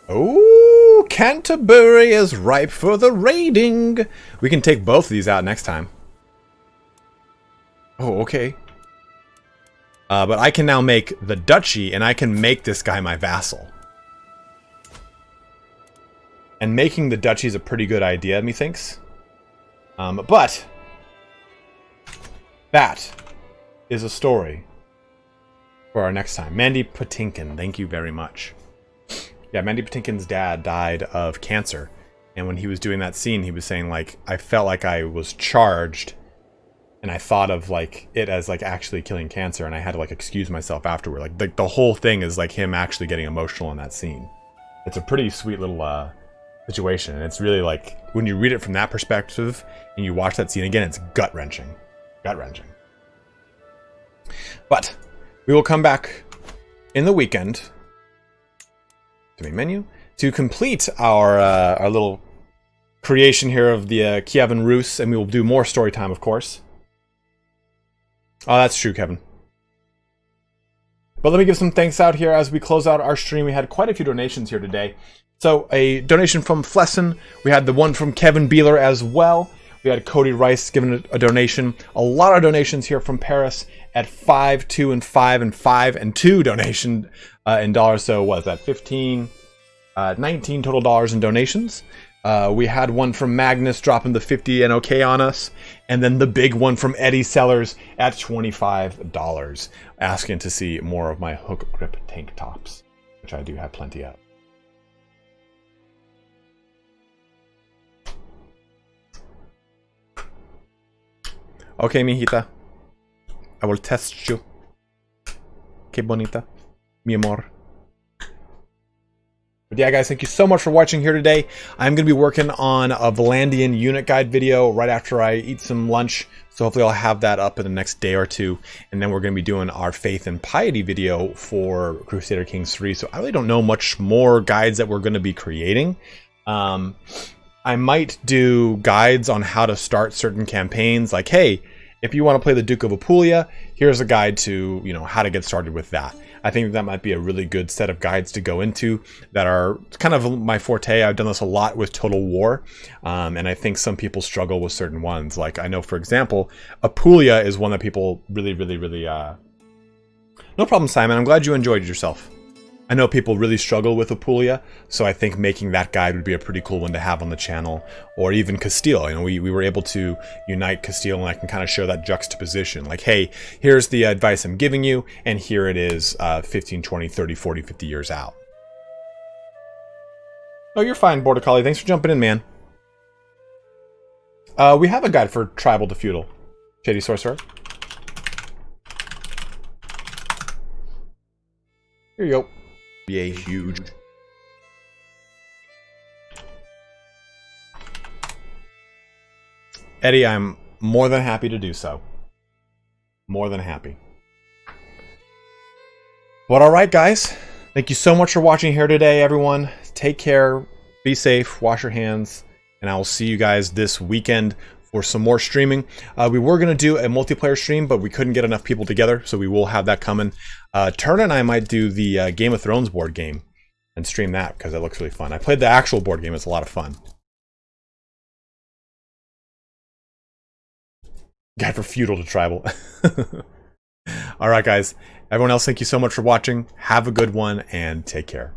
oh, Canterbury is ripe for the raiding. We can take both of these out next time. Oh, okay. But I can now make the duchy, and I can make this guy my vassal. And making the duchy is a pretty good idea, methinks. But that is a story for our next time. Mandy Patinkin, thank you very much. Yeah, Mandy Patinkin's dad died of cancer. And when he was doing that scene, he was saying, like, I felt like I was charged. And I thought of, like, it as, like, actually killing cancer. And I had to, like, excuse myself afterward. Like, the whole thing is, like, him actually getting emotional in that scene. It's a pretty sweet little situation. And it's really, like, when you read it from that perspective and you watch that scene again, it's gut-wrenching. Gut-wrenching. But we will come back in the weekend to main menu to complete our little creation here of the KIEVAN RUS, and we will do more story time, of course. Oh, that's true, Kevin. But let me give some thanks out here as we close out our stream. We had quite a few donations here today. So a donation from Flesson. We had the one from Kevin Beeler as well. We had Cody Rice giving a donation. A lot of donations here from Paris at 5, 2, and 5, and 5, and 2 donation in dollars. So what is that? 15, 19 total dollars in donations. We had one from Magnus dropping the 50 and okay on us. And then the big one from Eddie Sellers at $25, asking to see more of my hook grip tank tops, which I do have plenty of. Okay, mijita. I will test you. Que bonita. Mi amor. But yeah, guys, thank you so much for watching here today. I'm going to be working on a Valandian unit guide video right after I eat some lunch. So hopefully I'll have that up in the next day or two. And then we're going to be doing our Faith and Piety video for Crusader Kings 3. So I really don't know much more guides that we're going to be creating. I might do guides on how to start certain campaigns. Like, hey, if you want to play the Duke of Apulia, here's a guide to, you know, how to get started with that. I think that might be a really good set of guides to go into that are kind of my forte. I've done this a lot with Total War, and I think some people struggle with certain ones. Like, I know, for example, Apulia is one that people really... No problem, Simon. I'm glad you enjoyed yourself. I know people really struggle with Apulia, so I think making that guide would be a pretty cool one to have on the channel. Or even Castile. You know, we were able to unite Castile, and I can kind of show that juxtaposition. Like, hey, here's the advice I'm giving you, and here it is 15, 20, 30, 40, 50 years out. Oh, you're fine, Border Collie. Thanks for jumping in, man. We have a guide for Tribal to Feudal. Shady Sorcerer. Here you go. Be a huge. Eddie, I'm more than happy to do so. More than happy. But alright, guys. Thank you so much for watching here today, everyone. Take care, be safe, wash your hands, and I will see you guys this weekend for some more streaming. We were going to do a multiplayer stream, but we couldn't get enough people together, so we will have that coming. Turner and I might do the Game of Thrones board game and stream that, because that looks really fun. I played the actual board game. It's a lot of fun. Guide for Feudal to Tribal. Alright, guys. Everyone else, thank you so much for watching. Have a good one, and take care.